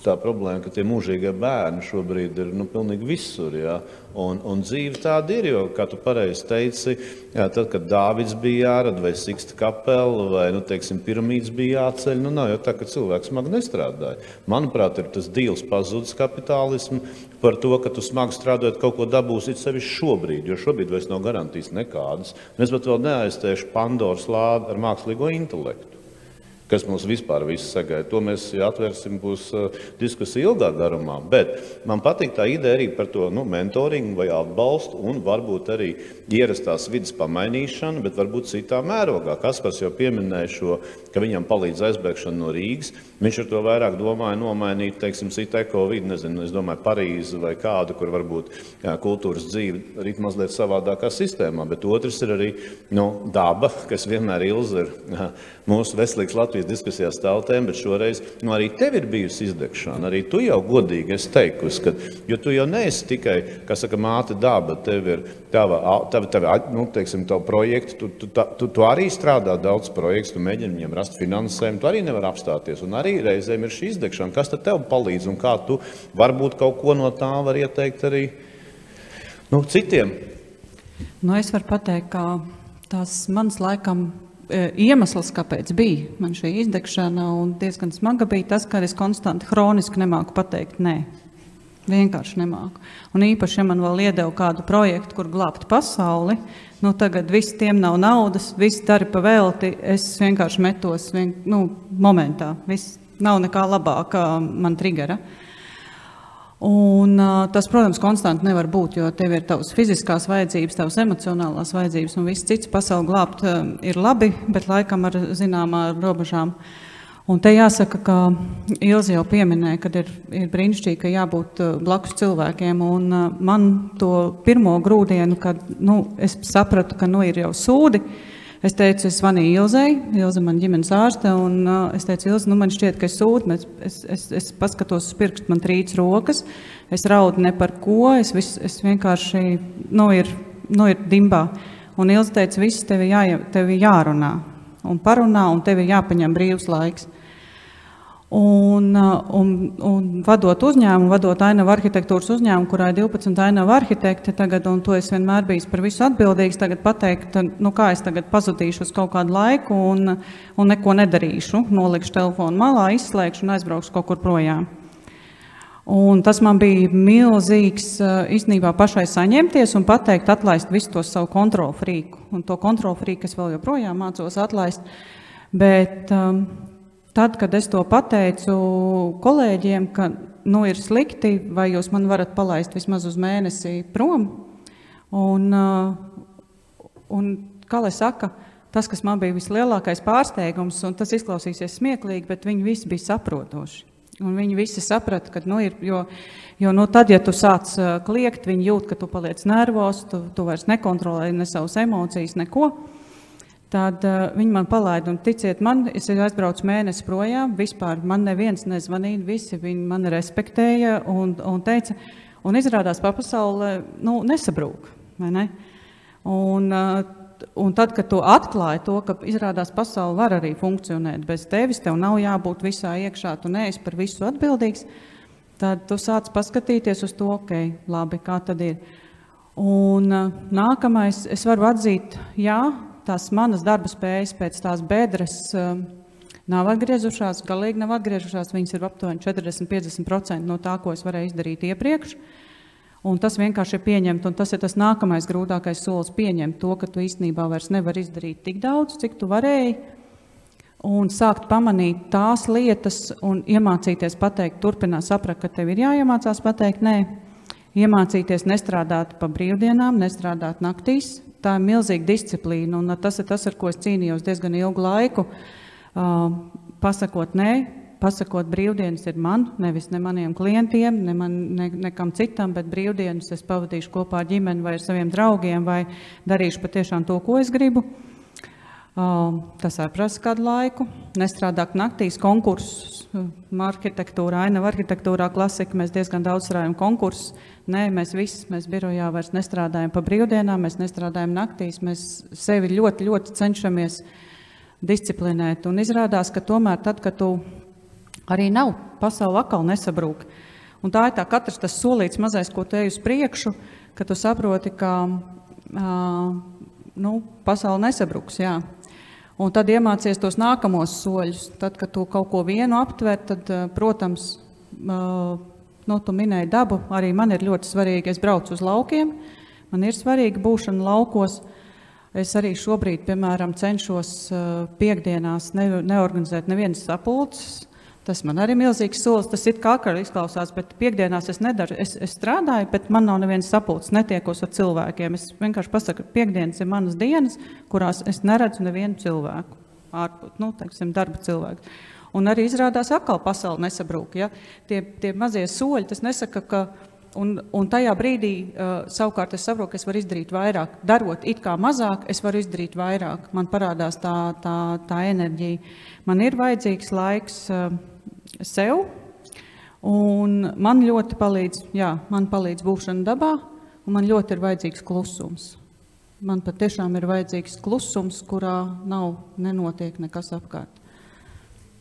tā problēma, ka tie mūžīgie bērni šobrīd ir pilnīgi visur. Ja? Un dzīve tāda ir, jo, kā tu pareizi teici, jā, tad, kad Dāvids bija jārada, vai Siksta kapela, vai teiksim, piramīdas bija jāceļ, nav jau tā, ka cilvēks smagi nestrādāja. Manuprāt, ir tas dīls pazudis kapitālismu par to, ka tu smagi strādājot kaut ko dabūsi sevišķi šobrīd, jo šobrīd vairs nav garantijas nekādas. Un es pat vēl neaiztēšu Pandoras lādi ar mākslīgo intelektu, kas mums vispār visu sagaida. To mēs atvērsim, būs diskusija ilgā garumā. Bet man patīk tā ideja arī par to mentoringu vai atbalstu un varbūt arī ierastās vidas pamainīšanu, bet varbūt citā mērogā. Kaspars jau pieminēja šo, ka viņam palīdz aizbēgšana no Rīgas. Viņš ar to vairāk domāja nomainīt, teiksim, citu ekovidi, nezinu, es domāju Parīzi vai kādu, kur varbūt kultūras dzīve rit mazliet savādākā sistēmā. Bet otrs ir arī daba, kas vienmēr Ilze ir mūsu veselīgs Latvijas diskusijās stāvtēm, bet šoreiz arī tev ir bijusi izdegšana. Arī tu jau godīgi esi teikusi, jo tu jau neesi tikai, kā saka, māte daba, tev ir tavu projektu, tu arī strādā daudz projekts, tu mēģini viņiem rast finansējumu, tu arī nevar apstāties. Un arī reizēm ir šī izdegšana. Kas tad tev palīdz un kā tu varbūt kaut ko no tā var ieteikt arī citiem? Es varu pateikt, ka tās mans laikam iemesls, kāpēc bija man šī izdegšana un diezgan smaga, bija tas, ka es konstanti hroniski nemāku pateikt nē. Vienkārši nemāku. Un īpaši, ja man vēl iedeva kādu projektu, kur glābt pasauli, tagad visi tiem nav naudas, visi dari pa velti, es vienkārši metos momentā. Viss nav nekā labākā man trigera. Un tas, protams, konstanti nevar būt, jo tev ir tavas fiziskās vajadzības, tavas emocionālās vajadzības un viss cits pasauli glābt ir labi, bet laikam ar zināmā robežām. Un te jāsaka, ka Ilze jau pieminēja, kad ir brīnišķīgi, ka jābūt blakus cilvēkiem. Un man to pirmo grūdienu, kad es sapratu, ka ir jau sūdi, es teicu, es zvanīju Ilzei, Ilze man ģimenes ārste, un es teicu, Ilze, man šķiet, ka es sūdu, es paskatos uz pirkstu, man trīc rokas, es raudu ne par ko, es vienkārši, ir dimbā. Un Ilze teica, viss tevi jārunā un parunā, un tevi jāpaņem brīvs laiks. Un vadot uzņēmumu, vadot Ainava arhitektūras uzņēmumu, kurā ir 12 Ainava arhitekti tagad, un to es vienmēr bijis par visu atbildīgs, tagad pateikt, kā es tagad pazudīšu uz kaut kādu laiku un neko nedarīšu, nolikšu telefonu malā, izslēgšu un aizbraukšu kaut kur projām. Un tas man bija milzīgs īstenībā pašai saņemties un pateikt, atlaist visu to savu kontrolu frīku. Un to kontrolu frīku es vēl joprojām mācos atlaist, bet tad, kad es to pateicu kolēģiem, ka ir slikti, vai jūs man varat palaist vismaz uz mēnesi prom. Un kā lai saka, tas, kas man bija vislielākais pārsteigums, un tas izklausīsies smieklīgi, bet viņi visi bija saprotoši. Un viņi visi saprata, ka jo tad, ja tu sāc kliegt, viņi jūt, ka tu paliec nervos, tu vairs nekontrolē ne savas emocijas, neko. Tad viņi man palaida, un ticiet man, es aizbraucu mēnesi projām, vispār man neviens nezvanīja, visi viņi mani respektēja un teica, un izrādās pasaule, nesabrūk, vai ne? Un tad, kad tu atklāji to, ka izrādās pasaule var arī funkcionēt bez tevis, tev nav jābūt visā iekšā, tu neesi par visu atbildīgs, tad tu sāc paskatīties uz to, ok, labi, kā tad ir. Un nākamais, es varu atzīt, jā, tās manas darba spējas pēc tās bedres nav atgriezušās, galīgi nav atgriezušās, viņas ir aptuveni 40-50% no tā, ko es varēju izdarīt iepriekš. Un tas vienkārši ir pieņemt, un tas ir tas nākamais grūtākais solis pieņemt to, ka tu īstenībā vairs nevari izdarīt tik daudz, cik tu varēji, un sākt pamanīt tās lietas un iemācīties pateikt, turpināt saprast, ka tev ir jāiemācās pateikt nē, iemācīties nestrādāt pa brīvdienām, nestrādāt naktīs. Tā ir milzīga disciplīna, un tas ir tas, ar ko es cīnījos diezgan ilgu laiku, pasakot nē. Pasakot, brīvdienas ir man, nevis ne maniem klientiem, nekam citam, bet brīvdienas es pavadīšu kopā ar ģimeni vai ar saviem draugiem, vai darīšu patiešām to, ko es gribu. Tas arī prasa kādu laiku. Nestrādāt naktīs konkursus, arhitektūrā, Ainava arhitektūrā klasika, mēs diezgan daudz strādājam konkursus. Nē, mēs birojā vairs nestrādājam pa brīvdienām, mēs nestrādājam naktīs, mēs sevi ļoti, ļoti cenšamies disciplinēt. Un izrādās, ka tomēr tad, kad tu arī nav pasaule atkal nesabrūk. Un tā ir tā katrs tas solīts mazais, ko te uz priekšu, ka tu saproti, ka pasaule nesabruks, jā. Un tad iemācies tos nākamos soļus. Tad, kad tu kaut ko vienu aptver, tad, protams, tu minēji dabu, arī man ir ļoti svarīgi, es braucu uz laukiem, man ir svarīga būšana laukos. Es arī šobrīd, piemēram, cenšos piekdienās neorganizēt nevienas sapulces. Tas man arī milzīgs solis, tas it kā izklausās, bet piekdienās es nedaru. Es strādāju, bet man nav nevienas sapulces, netiekos ar cilvēkiem. Es vienkārši pasaku, ka piekdienas ir manas dienas, kurās es neredzu nevienu cilvēku, darba cilvēku. Un arī izrādās atkal pasauli nesabrūk. Ja? Tie mazie soļi, tas nesaka, ka un tajā brīdī savukārt es saprotu, ka es varu izdarīt vairāk. Darot it kā mazāk, es varu izdarīt vairāk. Man parādās tā enerģija. Man ir vajadzīgs laiks sev, un man ļoti palīdz būšana dabā, un man ļoti ir vajadzīgs klusums. Man patiešām ir vajadzīgs klusums, kurā nenotiek nekas apkārt.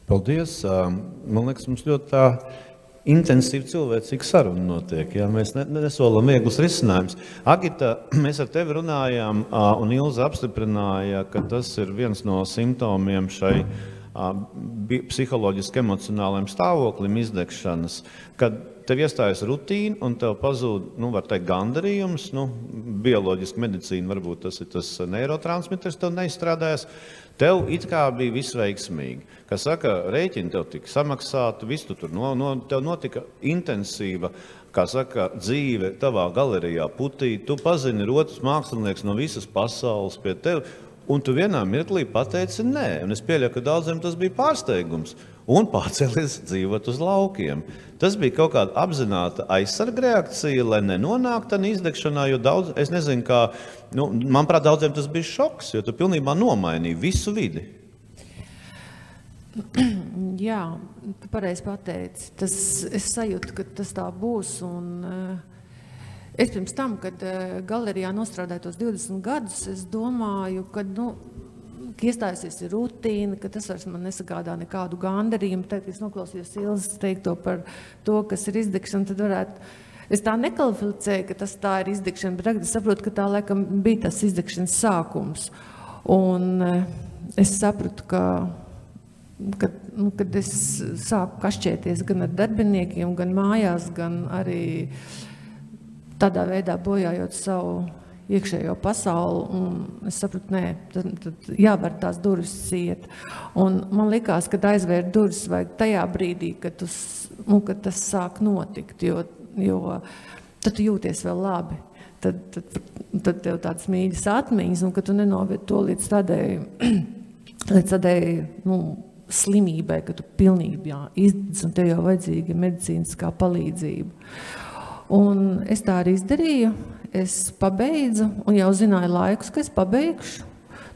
Paldies. Man liekas, mums ļoti tā intensīvi cilvēcīgi saruna notiek. Ja? Mēs nesolam vieglus risinājumus. Agita, mēs ar tevi runājām, un Ilze apstiprināja, ka tas ir viens no simptomiem šai psiholoģiski emocionālajiem stāvoklim izdegšanas, kad tev iestājas rutīna un tev pazūd, var teikt, gandarījums, bioloģiski medicīna, varbūt tas ir tas neirotransmiters, tev neizstrādājas, tev it kā bija viss veiksmīgi. Kā saka, rēķini tev tika samaksāti, viss tev notika intensīva, kā saka, dzīve tavā galerijā putī, tu pazini rotas mākslinieks no visas pasaules pie tevi, un tu vienā mirklī pateici nē, un es pieļauju, ka daudziem tas bija pārsteigums, un pārcēlies dzīvot uz laukiem. Tas bija kaut kāda apzināta aizsarga reakcija, lai nenonāktu tādā izdegšanā, jo daudz, es nezinu, kā, manuprāt, daudziem tas bija šoks, jo tu pilnībā nomainīji visu vidi. Jā, tu pareizi pateici. Es sajūtu, ka tas tā būs, un es pirms tam, kad galerijā nostrādāju tos 20 gadus, es domāju, ka iestājusies ir rutīna, ka tas vairs man nesagādā nekādu gandarījumu. Tad, es noklausījos Ilzes teikto par to, kas ir izdegšana, tad varētu... Es tā nekvalificēju, ka tas tā ir izdegšana, bet tagad es saprotu, ka tā laikam bija tas izdegšanas sākums. Un es sapratu, kad es sāku kašķēties gan ar darbiniekiem, gan mājās, gan arī tādā veidā bojājot savu iekšējo pasauli, un es sapratu, tad jāvar tās durvis iet. Un man likās, kad aizvērt durvis vajag tajā brīdī, kad tas sāk notikt, jo tad tu jūties vēl labi. Tad tev tādas mīļas atmiņas, un ka tu nenoved to līdz tādai slimībai, ka tu pilnībā izdedz, un tev jau vajadzīga medicīniskā palīdzība. Un es tā arī izdarīju, es pabeidzu, un jau zināju laikus, ka es pabeigšu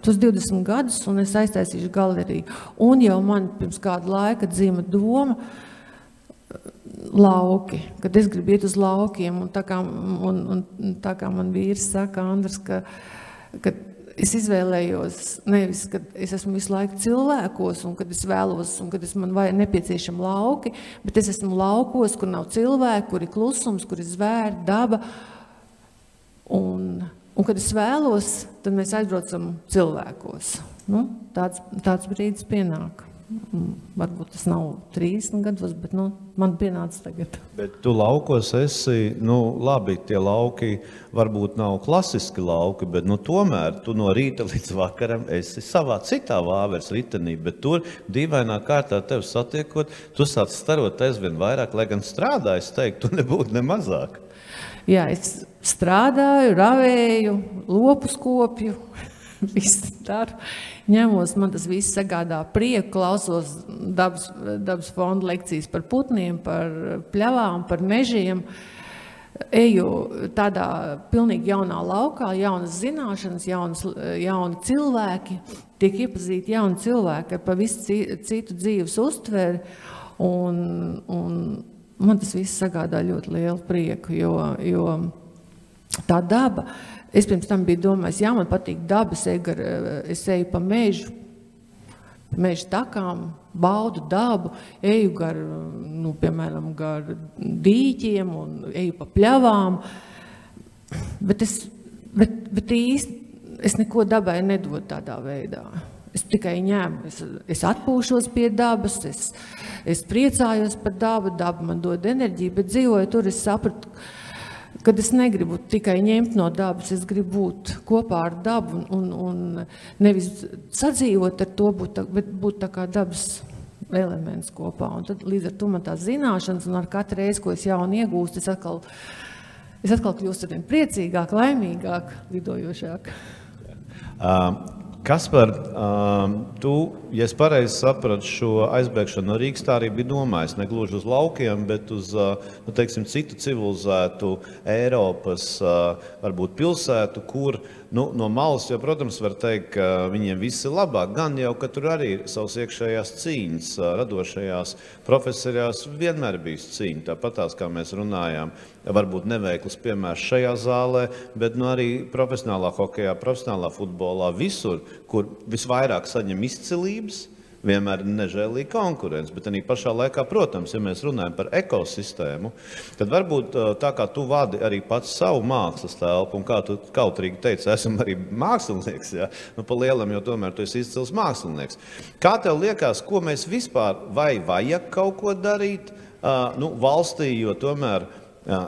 tos 20 gadus, un es aiztaisīšu galeriju. Un jau man pirms kāda laika dzima doma lauki, kad es gribu iet uz laukiem, un tā kā man vīrs saka, Andrs, ka es izvēlējos nevis, kad es esmu visu laiku cilvēkos, un kad es vēlos, un kad man nepieciešami lauki, bet es esmu laukos, kur nav cilvēku, kur ir klusums, kur ir zvēri, daba. Un kad es vēlos, tad mēs aizbraucam cilvēkos. Tāds brīdis pienāk. Varbūt tas nav 30 gados, bet man pienāca tagad. Bet tu laukos esi, labi, tie lauki varbūt nav klasiski lauki, bet tomēr tu no rīta līdz vakaram esi savā citā vāveres ritenī, bet tur dīvainā kārtā tevi satiekot, tu sāc starot aizvien vairāk, lai gan strādāju, es teiktu, tu nebūtu ne mazāk. Jā, es strādāju, ravēju, lopus kopju, visu daru. Ņemos, man tas viss sagādā prieku, klausos dabas fonda lekcijas par putniem, par pļavām, par mežiem. Eju tādā pilnīgi jaunā laukā, jaunas zināšanas, jauni cilvēki, tiek iepazīti jauni cilvēki ar pavisam citu dzīves uztveri, un man tas viss sagādā ļoti lielu prieku, jo tā daba, es pirms tam biju domājis, man patīk daba, es eju pa mežu, meža takām, baudu dabu, eju gar, piemēram, gar dīķiem un eju pa pļavām, bet īsti es neko dabai nedodu tādā veidā. Es tikai ņēmu, es atpūšos pie dabas, es priecājos par dabu, daba man dod enerģiju, bet dzīvoju tur, es sapratu, kad es negribu tikai ņemt no dabas, es gribu būt kopā ar dabu un nevis sadzīvot ar to, bet būt tā kā dabas elements kopā. Un tad līdz ar to man tās zināšanas un ar katru reizi, ko es jaunu iegūstu, es atkal kļūstu arvien priecīgāk, laimīgāk, lidojošāk. Kaspar, tu, ja es pareizi sapratu šo aizbēgšanu no Rīgas, tā arī bija domājis, ne gluži uz laukiem, bet uz, teiksim, citu civilizētu Eiropas, varbūt pilsētu, kur, no malas jau, protams, var teikt, ka viņiem viss ir labāk, gan jau, ka tur arī ir savas iekšējās cīņas, radošajās profesijās vienmēr bijis cīņa, tāpatās, kā mēs runājām, varbūt neveikls piemērs šajā zālē, bet arī profesionālā hokejā, profesionālā futbolā, visur, kur visvairāk saņem izcilības, vienmēr ir nežēlīga konkurence, bet arī pašā laikā, protams, ja mēs runājam par ekosistēmu, tad varbūt tā kā tu vadi arī pats savu mākslas telpu, un kā tu kautrīgi teici, esmu arī mākslinieks, ja? Pa lielam, jo tomēr tu esi izcils mākslinieks. Kā tev liekas, ko mēs vispār, vai vajag kaut ko darīt valstī, jo tomēr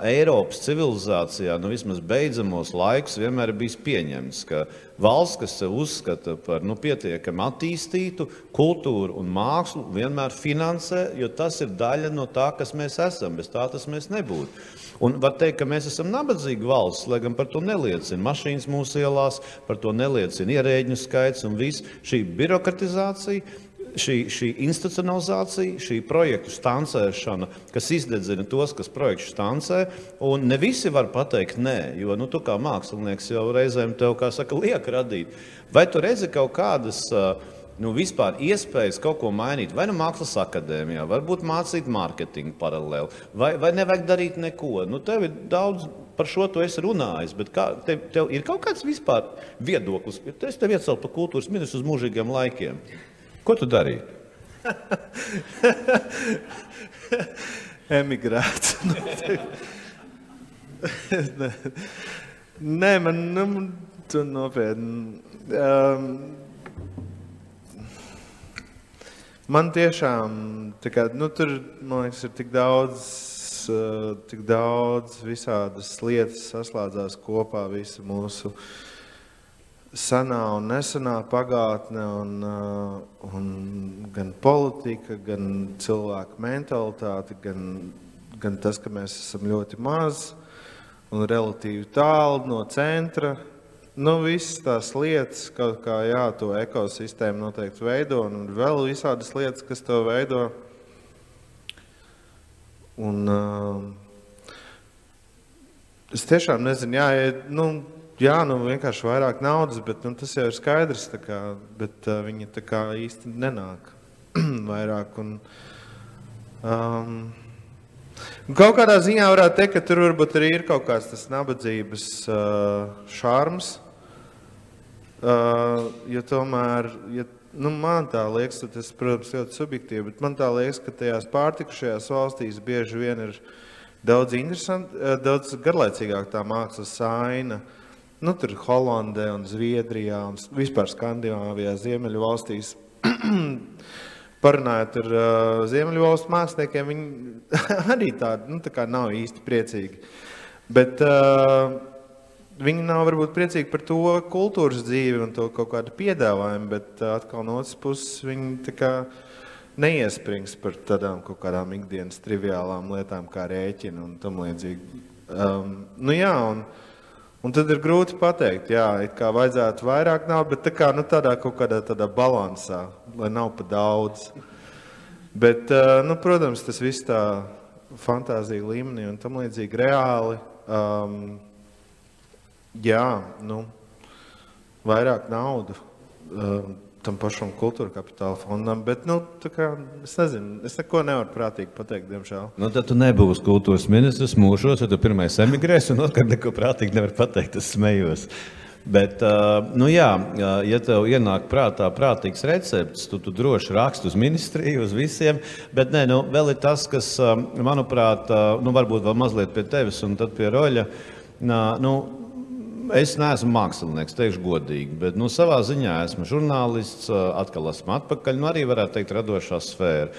Eiropas civilizācijā, vismaz beidzamos laikus, vienmēr ir bijis pieņemts, ka valsts, kas sev uzskata par pietiekami attīstītu kultūru un mākslu, vienmēr finansē, jo tas ir daļa no tā, kas mēs esam, bez tā tas mēs nebūtu. Un var teikt, ka mēs esam nabadzīga valsts, lai gan par to neliecina mašīnas mūsu ielās, par to neliecina ierēģņu skaits un viss šī birokratizācija, šī institucionalizācija, šī projektu stancēšana, kas izdedzina tos, kas projektu stancē, un ne visi var pateikt nē, jo tu kā mākslinieks jau reizēm tev, kā saka, liek radīt. Vai tu redzi kaut kādas vispār iespējas kaut ko mainīt, vai mākslas akadēmijā, varbūt mācīt mārketingu paralēli, vai nevajag darīt neko? Tev ir daudz par šo tu esi runājis, bet tev ir kaut kāds vispār viedoklis? Es tev iecelu par kultūras ministru uz mūžīgiem laikiem. Ko tu darīji? Emigrēt. Nē, man tu nopietni. Man tiešām, tur, man liekas, ir tik daudz visādas lietas saslēdzās kopā, visa mūsu senā un nesenā pagātne, un gan politika, gan cilvēku mentalitāte, gan tas, ka mēs esam ļoti maz un relatīvi tālu no centra. Visas tās lietas, kaut kā, to ekosistēmu noteikti veido, un vēl visādas lietas, kas to veido. Un es tiešām nezinu, vienkārši vairāk naudas, bet tas jau ir skaidrs, bet viņi īsti nenāk vairāk. Kaut kādā ziņā varētu teikt, ka tur varbūt arī ir kaut kāds tas nabadzības šarms, jo tomēr, man tā liekas, tas, protams, ļoti subjektīvi, bet man tā liekas, ka tajās pārtikušajās valstīs bieži vien ir daudz garlaicīgāk tā mākslas aina. Tur Holandē un Zviedrijā un vispār Skandināvijā, Ziemeļu valstīs. Parunājot ar Ziemeļu valstu māksliniekiem, viņi arī tādi, nav īsti priecīgi. Bet viņi nav varbūt priecīgi par to kultūras dzīvi un to kaut kādu piedāvājumu, bet atkal no otras puses viņi neiesprings par tādām kaut kādām ikdienas triviālām lietām kā rēķina un tam līdzīgi. Un tad ir grūti pateikt, it kā vajadzētu vairāk nav, bet tādā kaut kādā balansā, lai nav pa daudz. Bet, protams, tas viss tā fantāzija līmenī un tam līdzīgi reāli. Vairāk naudu tam pašam kultūra kapitāla fondam, bet, es nezinu, es neko nevaru prātīgi pateikt, diemžēl. Tad tu nebūsi kultūras ministrs mūžos, jo tu pirmais emigrēsi un otrkārt neko prātīgi nevar pateikt, es smējos. Bet, nu jā, ja tev ienāk prātā prātīgs recepts, tu droši raksti uz ministriju, uz visiem, bet nē, nu, vēl ir tas, kas, manuprāt, nu, varbūt vēl mazliet pie tevis un tad pie Roļa, nu, es neesmu mākslinieks, teikšu godīgi, bet, nu, savā ziņā esmu žurnālists, atkal esmu atpakaļ, nu, arī varētu teikt radošā sfēra.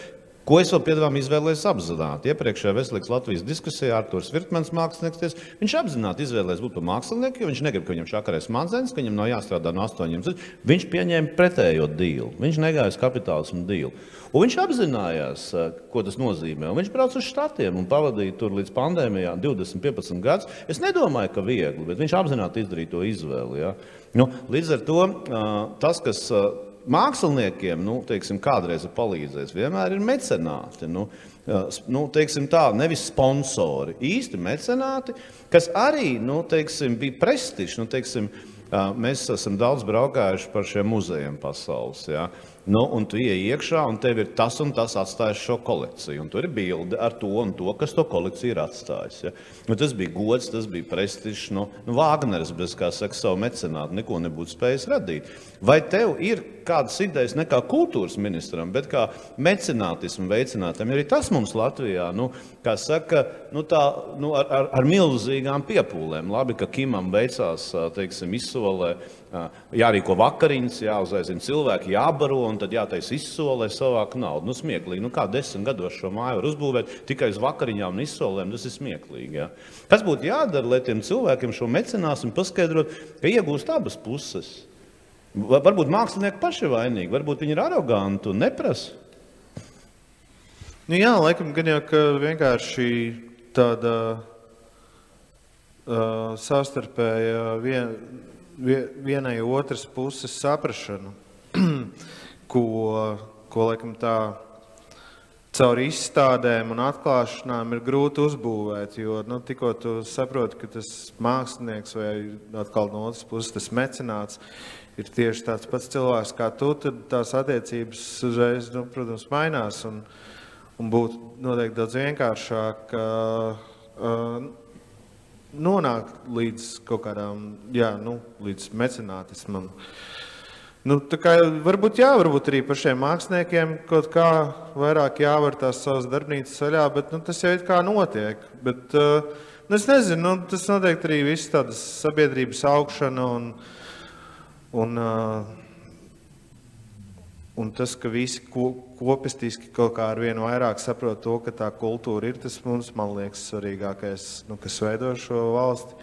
Ko es vēl piedāvāju izvēlēties apzināti? Iepriekšējā Veselīgas Latvijas diskusijā Arturs Virtmans, mākslinieks, viņš apzināti izvēlējies būt par mākslinieku, jo viņš negrib, ka viņam šakarē smadzenes, ka viņam nav jāstrādā no 8. Viņš pieņēma pretējo dīlu. Viņš negāja uz kapitālismu dīlu. Un viņš apzinājās, ko tas nozīmē. Un viņš brauc uz štatiem un pavadīja tur līdz pandēmijā 20-15 gadus. Es nedomāju, ka viegli, bet viņš apzināti izdarīja to izvēli. Ja? Nu, līdz ar to tas, kas māksliniekiem, nu, teiksim, kādreiz ir palīdzējis, vienmēr ir mecenāti. Nu, teiksim tā, nevis sponsori, īsti mecenāti, kas arī, nu, teiksim, bija prestižs. Nu, teiksim, mēs esam daudz braukājuši par šiem muzejiem pasaules. Ja? Nu, un tu ieej iekšā, un tev ir tas un tas atstājis šo kolekciju. Un tur ir bilde ar to un to, kas to kolekciju ir atstājis. Ja? Nu, tas bija gods, tas bija prestižs. Nu, Vāgners bez, kā saka, savu mecenātu neko nebūtu spējis radīt. Vai tev ir kādas idejas ne kā kultūras ministram, bet kā mecenātismu veicinātam? Arī tas mums Latvijā, nu, kā saka, nu, tā, nu, ar milzīgām piepūlēm. Labi, ka Kimam veicās, teiksim, izsolē, jārīko vakariņas, jāuzaicina cilvēki, jābaro, un tad jātais izsolē savāku naudu. Nu, smieklīgi. Nu, kā 10 gados šo māju var uzbūvēt tikai uz vakariņām un izsolēm, tas ir smieklīgi. Ja? Kas būtu jādara, lai tiem cilvēkiem šo mecenāsmu paskaidrot, ka iegūst abas puses? Varbūt mākslinieki paši vainīgi, varbūt viņi ir aroganti un neprasa. Nu jā, laikam gan jau, ka vienkārši tāda savstarpēja vienai otras puses saprašana, ko laikam tā caur izstādēm un atklāšanām ir grūti uzbūvēt, jo, nu, tikko tu saproti, ka tas mākslinieks vai atkal no otras puses tas mecenāts ir tieši tāds pats cilvēks kā tu, tad tās attiecības uzreiz, nu, protams, mainās un būtu noteikti daudz vienkāršāk nonākt līdz kaut kādām, jā, nu, līdz mecenātismam. Nu, tā kā varbūt arī pašiem māksliniekiem kaut kā vairāk jāvar tās savas darbnīcas vaļā, bet, nu, tas jau it kā notiek. Bet, nu, es nezinu, nu, tas noteikti arī viss tādas sabiedrības augšana un tas, ka visi kopistiski kaut kā ar vienu vairāk saprot to, ka tā kultūra ir, tas mums, man liekas, svarīgākais, nu, kas veido šo valsti.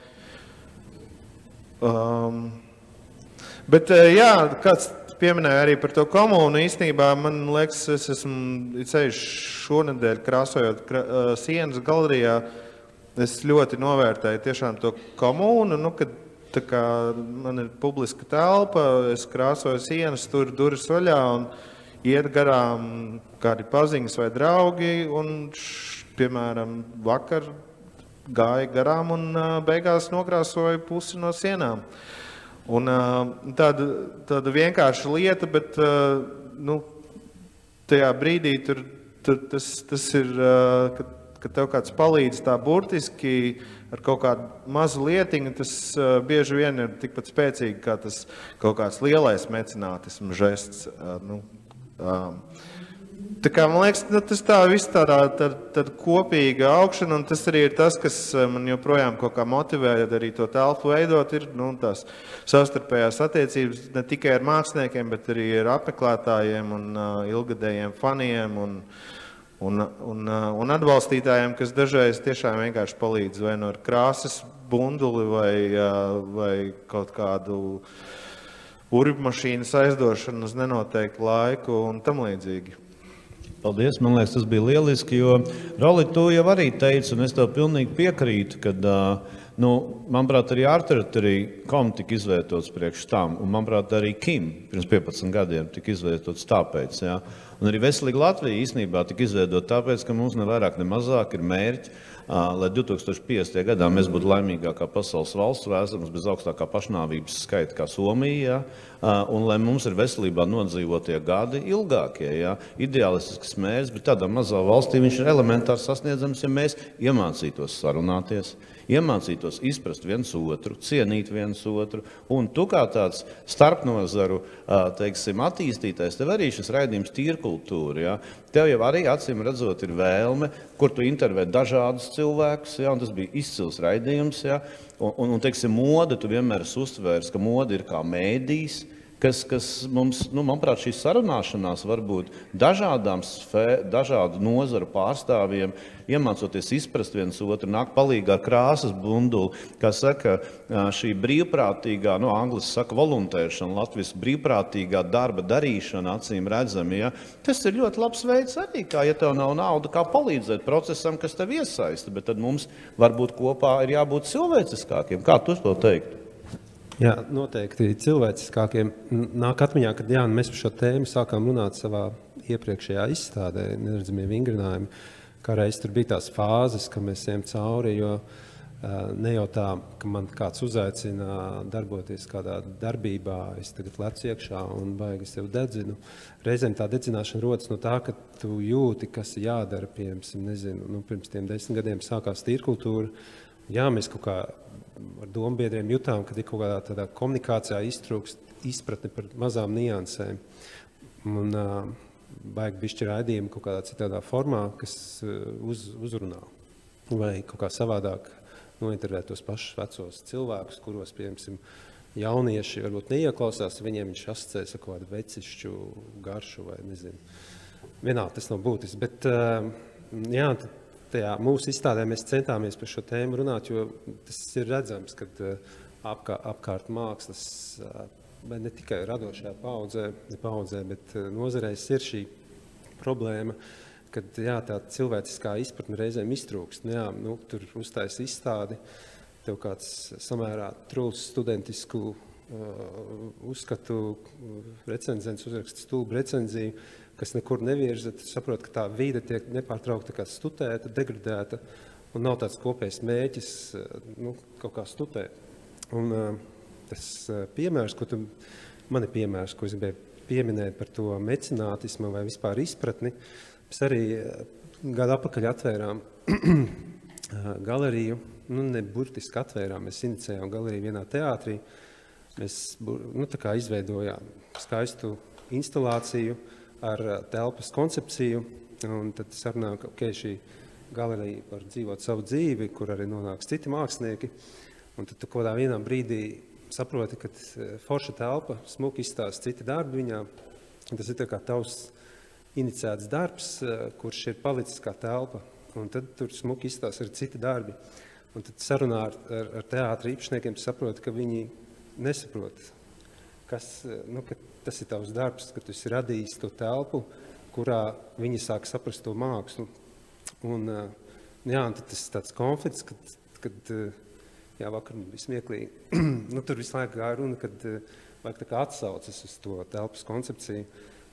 Bet, jā, kāds pieminēja arī par to komunu, īstenībā, man liekas, es esmu ceļš šonedēļ krāsojot sienas galerijā, es ļoti novērtēju tiešām to komunu, nu, kad tā kā man ir publiska telpa, es krāsoju sienas, tur durvis vaļā un iet garām kādi paziņas vai draugi un, piemēram, vakar gāja garām un beigās nokrāsoja pusi no sienām. Un tāda vienkārša lieta, bet, nu, tajā brīdī tur tas ir, ka tev kāds palīdz tā burtiski ar kaut kādu mazu lietiņu, tas bieži vien ir tikpat spēcīgi, kā tas kaut kāds lielais mecenātismu žests. Nu, tā kā, man liekas, nu, tas tā viss tāda kopīga augšana, un tas arī ir tas, kas man joprojām kaut kā motivē arī to telpu veidot, ir, nu, tās savstarpējās attiecības ne tikai ar māksliniekiem, bet arī ar apmeklētājiem un ilgadējiem faniem un atbalstītājiem, kas dažreiz tiešām vienkārši palīdz vai no ar krāsas bunduli vai kaut kādu urbmašīnas aizdošanu uz nenoteiktu laiku un tam līdzīgi. Paldies, man liekas, tas bija lieliski, jo Roli, tu jau arī teici, un es tev pilnīgi piekrītu, kad, nu, manuprāt, arī Artery.com tika izvietots priekš tam, un, manuprāt, arī Kim pirms 15 gadiem tika izvietots tāpēc, jā. Un arī Veselīga Latvija īstenībā tika izveidot tāpēc, ka mums ne vairāk, ne mazāk ir mērķi, lai 2050. gadā mēs būtu laimīgākā pasaules valsts vēstures bez augstākā pašnāvības skaita kā Somija, un lai mums ir veselībā nodzīvotie gadi ilgākie, jā, ideālistisks mērķis, bet tādā mazā valstī viņš ir elementāri sasniedzams, ja mēs iemācītos sarunāties, iemācītos izprast viens otru, cienīt viens otru. Un tu kā tāds starpnozaru, teiksim, attīstītājs, tev arī šis raidījums tīrkultūra. Ja? Tev jau arī acīm redzot ir vēlme, kur tu intervē dažādus cilvēkus, ja? Un tas bija izcils raidījums. Ja? Un teiksim, mode, tu vienmēr esi uztvērs, ka mode ir kā mēdījis, kas mums, manuprāt, šī sarunāšanās var būt dažādu nozaru pārstāvjiem, iemācoties izprast viens otru, nāk palīgā ar krāsas bunduli, kā saka, šī brīvprātīgā, angliski saka voluntēšana, latviski brīvprātīgā darba darīšana, acīm redzami, ja? Tas ir ļoti labs veids arī, kā, ja tev nav nauda, kā palīdzēt procesam, kas tev iesaista, bet tad mums varbūt kopā ir jābūt cilvēciskākiem. Kā tu to teiktu? Jā, noteikti cilvēciskākiem. Nāk atmiņā, kad mēs par šo tēmu sākām runāt savā iepriekšējā izstādē, neredzamie vingrinājumi, kā reiz tur bija tās fāzes, ka mēs ejam cauri, jo ne jau tā, ka man kāds uzaicina darboties kādā darbībā, es tagad lecu iekšā un baigi sev dedzinu. Reizēm tā dedzināšana rodas no tā, ka tu jūti, kas ir jādara, pirms tiem 10 gadiem sākās tīrkultūra. Jā, mēs kaut kā ar dombiedriem jutām, kad ir kaut kādā tādā komunikācijā iztrūkst izpratne par mazām niansēm. Un baigi bišķi raidījumi kaut kādā citādā formā, kas uzrunā. Vai kaut kā savādāk nointervēt tos pašus vecos cilvēkus, kuros, piemēram, jaunieši varbūt neieklausās, viņiem viņš asociēs ar kaut kādu vecišķu garšu vai nezinu. Vienalga, tas nav būtisks, bet jā, tajā mūsu izstādē mēs centāmies par šo tēmu runāt, jo tas ir redzams, kad apkārt mākslas, ne tikai radošajā paudzē, bet nozarēs ir šī problēma, kad jā, tā cilvēciskā izpratne reizēm iztrūkst. Jā, tur uztais izstādi, tev kāds samērā trūls studentisku uzskatu recenzents uzraksta stulbu recenziju, kas nekur nevirza, tad saprot, ka tā vide tiek nepārtraukti stutēta, degradēta un nav tāds kopējs mēķis kaut kā stutēt. Un tas piemērs, man ir piemērs, ko es gribēju pieminēt par to mecenātismu vai vispār izpratni, mēs arī gadu atpakaļ atvērām galeriju, ne burtiski atvērām, mēs inicējām galeriju vienā teātrī, mēs tā kā izveidojām skaistu instalāciju ar telpas koncepciju, un tad sarunājām, ka šī galerija var dzīvot savu dzīvi, kur arī nonāks citi mākslinieki, un tad kaut kādā vienā brīdī saproti, ka forša telpa, smuki izstāsta citi darbi viņā, un tas ir tā kā tavs iniciēts darbs, kurš ir palicis kā telpa, un tad tur smuki izstāsta arī citi darbi, un tad sarunā ar teātra īpašniekiem saproti, ka viņi nesaprot, ka tas ir tavs darbs, ka tu esi radījis to telpu, kurā viņi sāk saprast to mākslu. Un tad tas tāds konflikts, kad vakar bija smieklīgi, tur visu laiku gāja runa, kad vajag tā kā atsaucas uz to telpas koncepciju.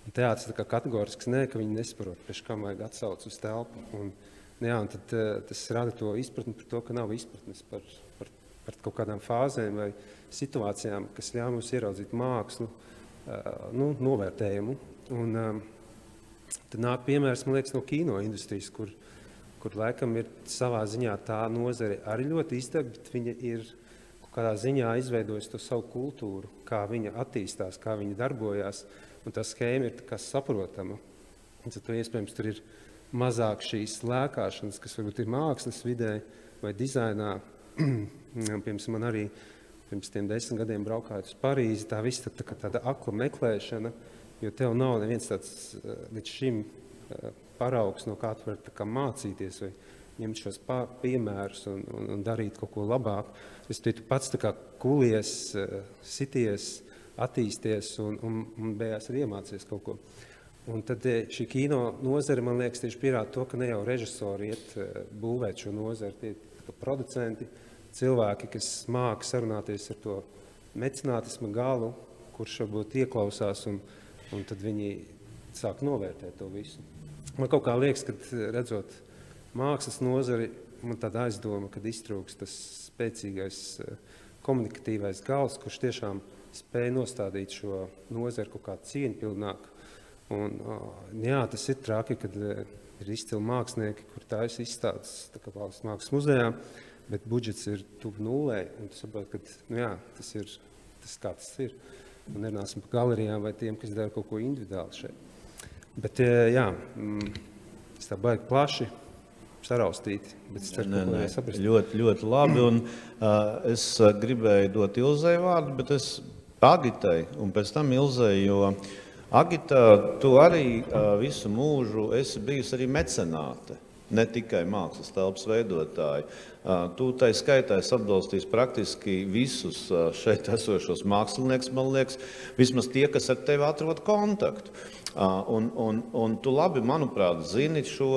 Un teātris tā kā kategorisks ka viņi nesaprot, pēc kam vajag atsauc uz telpu. Un tad tas rada to izpratni par to, ka nav izpratnes par kaut kādām fāzēm vai situācijām, kas ļauj mums ieraudzīt mākslu, novērtējumu. Un tad nāk piemērs, man liekas, no kino industrijas, kur laikam ir savā ziņā tā nozare arī ļoti izdega, bet viņa ir kaut kādā ziņā izveidojusi to savu kultūru, kā viņa attīstās, kā viņa darbojās, un tā schēma ir tā kā saprotama. Un tad iespējams tur ir mazāk šīs lēkāšanas, kas varbūt ir mākslas vidē vai dizainā. Piemēram, man arī pirms tiem 10 gadiem braukājot uz Parīzi, tā viss tāda akla meklēšana, jo tev nav neviens tāds līdz šim paraugs, no kā tu vari mācīties vai ņemt šos piemērus un darīt kaut ko labāk. Tu pats kulies, sities, attīsties un beigās arī iemācies kaut ko. Un tad šī kino nozare, man liekas, tieši pierāda to, ka ne jau režisori iet būvēt šo nozari, tie producenti, cilvēki, kas māca sarunāties ar to mecenātisma galu, kurš varbūt ieklausās, un tad viņi sāk novērtēt to visu. Man kaut kā liekas, kad redzot mākslas nozari, man tāda aizdoma, kad iztrūks tas spēcīgais komunikatīvais gals, kurš tiešām spēja nostādīt šo nozari kaut kā cieņpilnāk. Un, jā, tas ir traki, kad ir izcili mākslinieki, kur taisa izstādes Valsts mākslas muzejā, bet budžets ir tuvu nulē, un tu saproti, ka tas ir kā tas ir. Un nerunāsim par galerijām vai tiem, kas dara kaut ko individuāli šeit. Bet es tā baigi plaši saraustīti, bet es ceru, ka saprast. Ļoti, ļoti labi, un es gribēju dot Ilzei vārdu, bet es Agitai, un pēc tam Ilzei, jo Agita, tu arī visu mūžu esi bijusi arī mecenāte, ne tikai mākslas telpas veidotāji. Tu tai skaitā esi atbalstījis praktiski visus šeit esošos māksliniekus, man liekas, vismaz tie, kas ar tevi atrod kontaktu. Un tu labi, manuprāt, zini šo,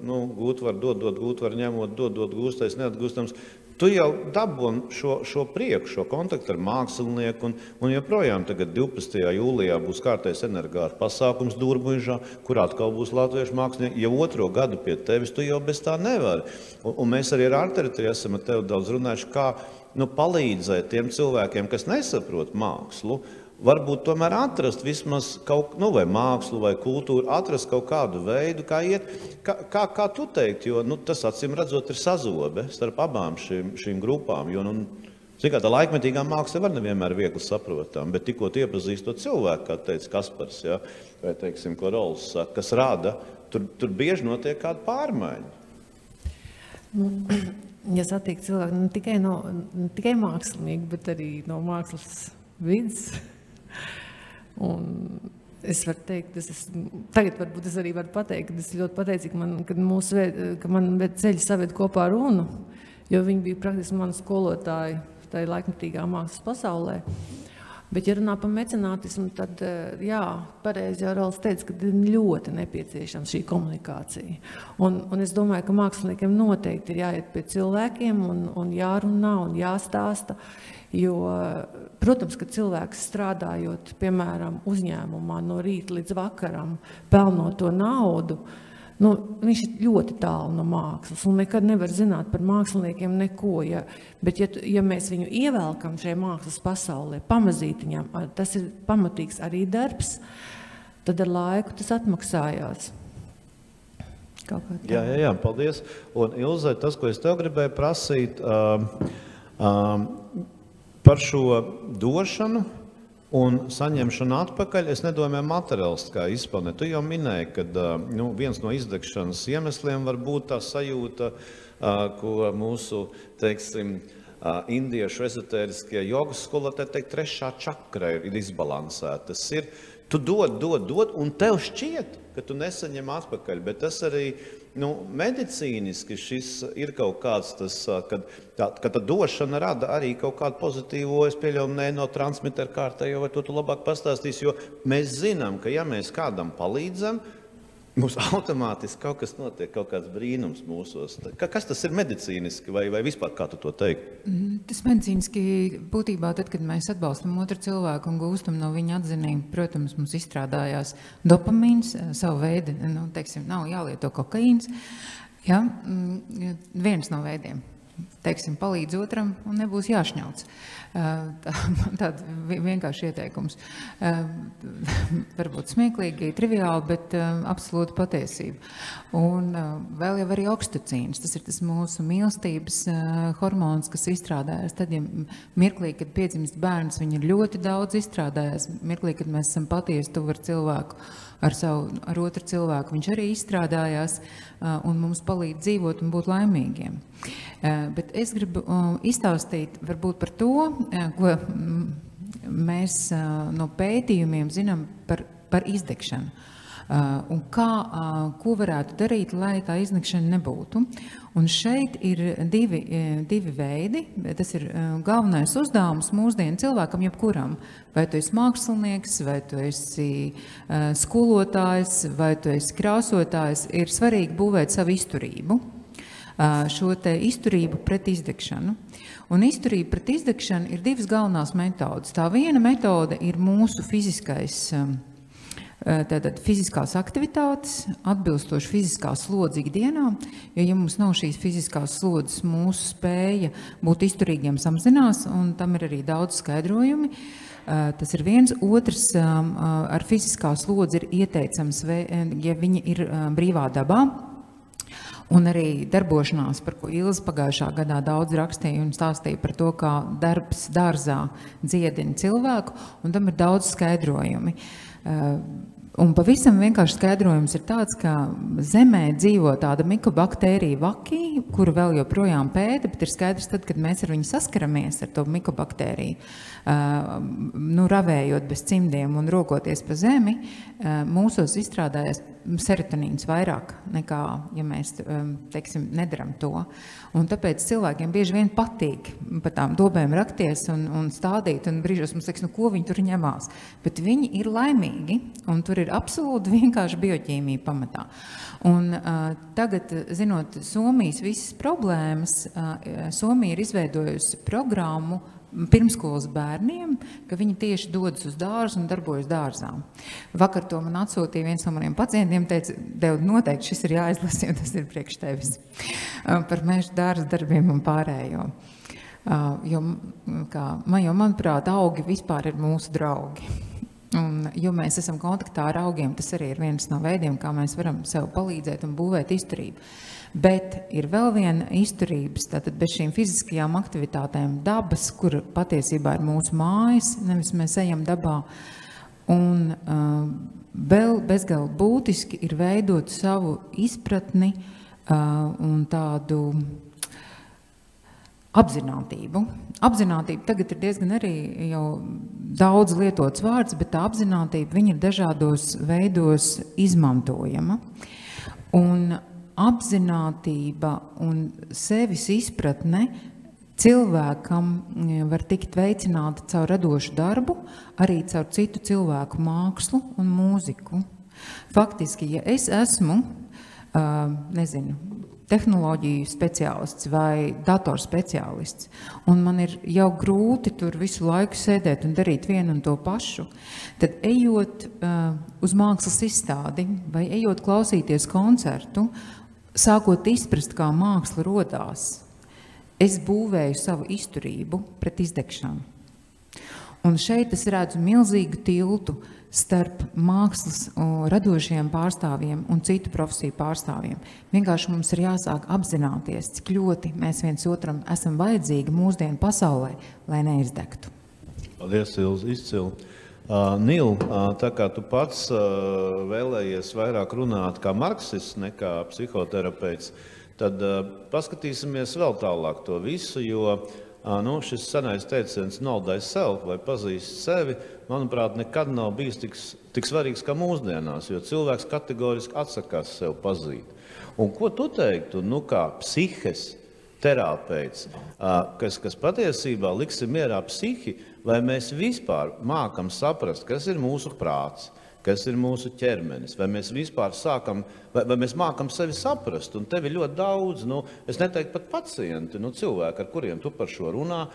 gūt var dot, gūt var ņemot, dot, gūstais, neatgūstams. Tu jau dabūni šo prieku, šo kontaktu ar mākslinieku, un joprojām tagad 12. jūlijā būs kārtais energāra pasākums Dūrmuižā, kur atkal būs latviešu mākslinieki. Jau 2. gadu pie tevis tu jau bez tā nevari. Un mēs arī ar Arteri esam ar tevi daudz runājuši, kā palīdzēt tiem cilvēkiem, kas nesaprot mākslu, varbūt tomēr atrast vismaz vai mākslu vai kultūru, atrast kaut kādu veidu, kā iet, kā tu teikt, jo tas acīm redzot ir sazobe starp abām šīm grupām, jo, tā laikmetīgā māksla var nevienmēr viegli saprotam, bet tikko iepazīst to cilvēku, kā teica Kaspars, vai teiksim, ko Rols saka, kas rada, tur bieži notiek kāda pārmaiņa. Ja satiek cilvēku ne tikai mākslinieki, bet arī no mākslas vidas. Un es varu teikt, tagad varbūt es arī varu pateikt, ka es ļoti pateicīgi, ka man ceļi saved kopā ar Unu, jo viņi bija praktiski mani skolotāji tai laikmetīgā mākslas pasaulē. Bet, ja runā par mecenātismu, tad, pareizi jau Rols teica, ka ir ļoti nepieciešama šī komunikācija. Un es domāju, ka māksliniekiem noteikti ir jāiet pie cilvēkiem un jārunā un jāstāsta, jo, protams, ka cilvēks strādājot, piemēram, uzņēmumā no rīta līdz vakaram, pelnot to naudu, viņš ir ļoti tālu no mākslas un nekad nevar zināt par māksliniekiem neko. Bet, ja mēs viņu ievelkam šajā mākslas pasaulē, pamazītiņām, tas ir pamatīgs arī darbs, tad ar laiku tas atmaksājās. Jā, paldies. Un Ilzai, tas, ko es tev gribēju prasīt, par šo došanu un saņemšanu atpakaļ, es nedomāju materiālistiskā izpratnē. Tu jau minēji, ka viens no izdegšanas iemesliem var būt tā sajūta, ko mūsu, teiksim, indiešu ezotēriskie jogas skolotāji teikt, trešā čakra ir izbalansēta. Tas ir, tu dod, un tev šķiet, ka tu nesaņem atpakaļ, bet tas arī medicīniski šis ir kaut kāds tas, kad tā došana rada arī kaut kādu pozitīvo, es pieļauju, no transmiteru kārtējo, vai to tu labāk pastāstīs, jo mēs zinām, ka ja mēs kādam palīdzam, mums automātiski kaut kas notiek, kaut kāds brīnums mūsos. Kas tas ir medicīniski vai vispār, kā tu to teiktu? Tas medicīniski būtībā tad, kad mēs atbalstam otru cilvēku un gūstam no viņa atzinību, protams, mums izstrādājās dopamīns, savu veidu, teiksim, nav jālieto kokaīns. Ja? Viens no veidiem. Teiksim, palīdz otram un nebūs jāšņauc. Tāda vienkārši ieteikums. Varbūt smieklīgi, triviāli, bet absolūti patiesība. Un vēl jau arī okstocīns, tas ir tas mūsu mīlestības hormons, kas izstrādājas. Tad, ja mirklī, kad piedzimst bērns, viņi ir ļoti daudz izstrādājas. Mirklī, kad mēs esam patiesi tuvu ar cilvēku, ar otru cilvēku, viņš arī izstrādājās un mums palīdz dzīvot un būt laimīgiem. Bet es gribu izstāstīt varbūt par to, ko mēs no pētījumiem zinām par izdegšanu. Un ko varētu darīt, lai tā izdegšana nebūtu. Un šeit ir divi veidi. Tas ir galvenais uzdevums mūsdienu cilvēkam, jebkuram. Vai tu esi mākslinieks, vai tu esi skolotājs, vai tu esi krāsotājs, ir svarīgi būvēt savu izturību. Šo te izturību pret izdegšanu. Un izturība pret izdegšanu ir divas galvenās metodas. Tā viena metode ir mūsu fiziskās aktivitātes, atbilstoši fiziskā slodze ikdienā, jo, ja mums nav šīs fiziskās slodzes, mūsu spēja būt izturīgiem samazinās, un tam ir arī daudz skaidrojumi. Tas ir viens. Otrs, ar fiziskā slodzi ir ieteicams, ja viņa ir brīvā dabā. Un arī darbošanās, par ko Ilze pagājušā gadā daudz rakstīja un stāstīja par to, kā darbs dārzā dziedina cilvēku, un tam ir daudz skaidrojumi. Un pavisam vienkārši skaidrojums ir tāds, ka Zemē dzīvo tāda mikobaktērija vaki, kuru vēl joprojām pēta, bet ir skaidrs tad, kad mēs ar viņu saskaramies ar to mikobaktēriju, ravējot bez cimdiem un rokoties pa zemi, mūsos izstrādājas serotonīns vairāk nekā, ja mēs, teiksim, nedaram to. Un tāpēc cilvēkiem bieži vien patīk pa tām dobēm rakties un stādīt, un brīžos mums liekas, ko viņi tur ņemās. Bet viņi ir laimīgi, un tur ir absolūti vienkārši bioķīmija pamatā. Un tagad, zinot Somijas visas problēmas, Somija ir izveidojusi programmu pirmskolas bērniem, ka viņi tieši dodas uz dārzu un darbojas dārzā. Vakar to man atsūtīja viens no maniem pacientiem, teica, Dev, noteikti šis ir jāizlasa, jo tas ir priekš tevis. Par meža dārza darbiem un pārējo. Jo, manuprāt, augi vispār ir mūsu draugi. Un, jo mēs esam kontaktā ar augiem, tas arī ir viens no veidiem, kā mēs varam sev palīdzēt un būvēt izturību. Bet ir vēl viena izturības, tātad bez šīm fiziskajām aktivitātēm dabas, kur patiesībā ir mūsu mājas, nevis mēs ejam dabā. Un vēl bezgalīgi būtiski ir veidot savu izpratni un tādu apzinātību. Apzinātība tagad ir diezgan arī jau daudz lietots vārds, bet tā apzinātība viņa ir dažādos veidos izmantojama. Un apzinātība un sevis izpratne cilvēkam var tikt veicināta caur radošu darbu, arī caur citu cilvēku mākslu un mūziku. Faktiski, ja es esmu, tehnoloģiju speciālists vai datorspeciālists, un man ir jau grūti tur visu laiku sēdēt un darīt vienu un to pašu, tad ejot uz mākslas izstādi vai ejot klausīties koncertu, sākot izprast, kā māksla rodās, es būvēju savu izturību pret izdegšanu. Un šeit es redzu milzīgu tiltu starp mākslas radošiem pārstāvjiem un citu profesiju pārstāvjiem. Vienkārši mums ir jāsāk apzināties, cik ļoti mēs viens otram esam vajadzīgi mūsdienu pasaulē, lai neizdegtu. Paldies, Ilze, izcili. Nil, tā kā tu pats vēlējies vairāk runāt kā marksists nekā psihoterapeits, tad paskatīsimies vēl tālāk to visu, jo šis senais teiciens know thyself vai pazīst sevi, manuprāt, nekad nav bijis tik svarīgs kā mūsdienās, jo cilvēks kategoriski atsakās sev pazīt. Un ko tu teiktu, kā psihes terapeits, kas patiesībā liksim mierā psihi, vai mēs vispār mākam saprast, kas ir mūsu prāts, kas ir mūsu ķermenis, vai mēs vispār vai mēs mākam sevi saprast, un tev ir ļoti daudz, es neteiktu pat pacienti, cilvēki, ar kuriem tu par šo runā.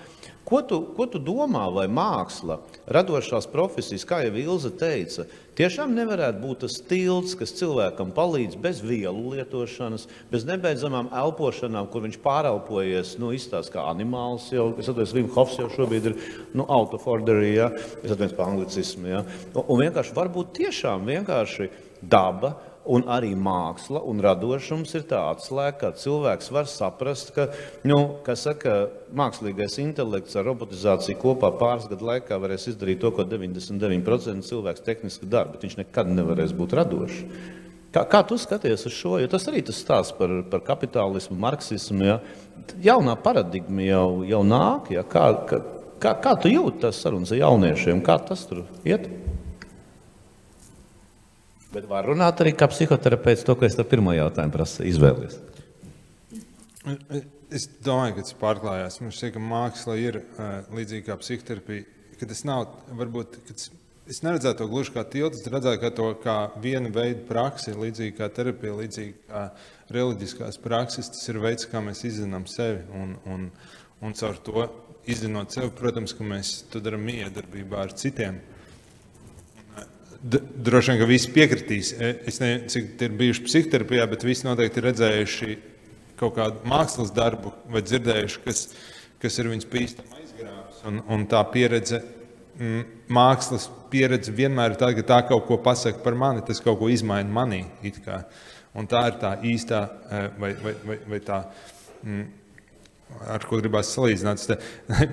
Ko tu domā, vai māksla, radošās profesijas, kā jau Ilze teica, tiešām nevarētu būt tas tilts, kas cilvēkam palīdz bez vielu lietošanas, bez nebeidzamām elpošanām, kur viņš pārelpojies, izstāsta kā animāls jau, es atveju, Wim Hofs jau šobrīd ir, out of order, ja, es atveju pa anglicismu, ja, un vienkārši varbūt tiešām vienkārši daba, un arī māksla un radošums ir tā atslēga, ka cilvēks var saprast, ka, mākslīgais intelekts ar robotizāciju kopā pāris gadu laikā varēs izdarīt to, ko 99% cilvēks tehniski dara, bet viņš nekad nevarēs būt radošs. Kā tu skaties uz šo? Jo tas arī tas stāsts par kapitālismu, marksismu, ja? Jaunā paradigma jau nāk, ja? Kā tu jūti tās sarunas ar jauniešiem? Kā tas tur iet? Bet var runāt arī kā psihoterapeits to, ko es tev pirmo jautājumu prasu izvēlies. Es domāju, ka tas pārklājās. Man šķiet, ka māksla ir līdzīga kā psihoterapija, ka tas nav, varbūt, es neredzētu to gluži kā tiltu, es redzētu to kā vienu veidu praksi, līdzīgi kā terapija, līdzīgi kā reliģiskās prakses, tas ir veids, kā mēs izzinām sevi un caur to izzinot sevi, protams, ka mēs to darām miedarbībā ar citiem. Droši vien, ka visi piekritīs. Es nezinu, cik ir bijuši psihoterapijā, bet visi noteikti ir redzējuši kaut kādu mākslas darbu vai dzirdējuši, kas ir viņas pīstam aizgrāvis. Un tā pieredze, mākslas pieredze vienmēr ir tāda, ka tā kaut ko pasaka par mani, tas kaut ko izmaina manī. Un tā ir tā īstā, vai tā, ar ko gribās salīdzināt.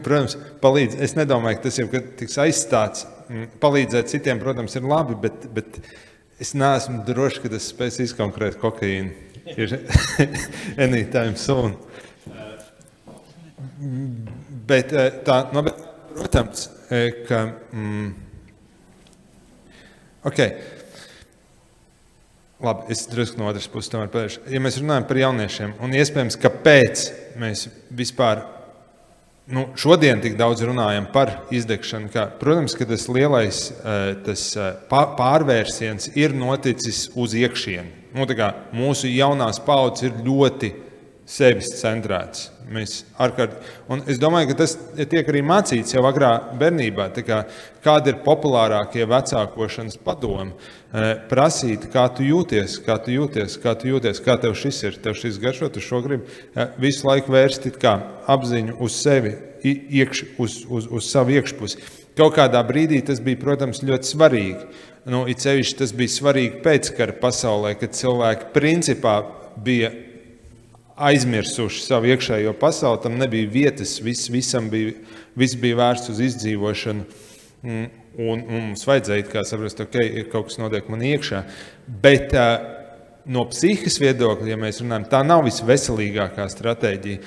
Protams, palīdz. Es nedomāju, ka tas jau tiks aizstāts. Palīdzēt citiem, protams, ir labi, bet es neesmu droši, ka tas spēs izkonkurēt kokaīnu. Ir anytime soon. Bet tā, protams, ka... Labi, es drusku no otras puses tomēr pēdēšu. Ja mēs runājam par jauniešiem, un iespējams, kāpēc mēs vispār šodien tik daudz runājam par izdegšanu, protams, ka tas lielais pārvērsiens ir noticis uz iekšieni. Mūsu jaunās paudzes ir ļoti sevis centrēts. Un es domāju, ka tas tiek arī mācīts jau agrā bērnībā. Kādi ir populārākie vecākošanas padomi? Prasīt, kā tu jūties, kā tev šis ir, tev šis garšo, tu šo gribi. Visu laiku vērst apziņu uz sevi, uz savu iekšpusi. Kaut kādā brīdī tas bija, protams, ļoti svarīgi. It sevišķi tas bija svarīgi pēckara pasaulē, kad cilvēki principā bija aizmirsuši savu iekšējo pasauli, tam nebija vietas, viss bija vērsts uz izdzīvošanu, un mums vajadzēja saprast, ir kaut kas notiek man iekšā. Bet no psihikas viedokļa, ja mēs runājam, tā nav visveselīgākā stratēģija.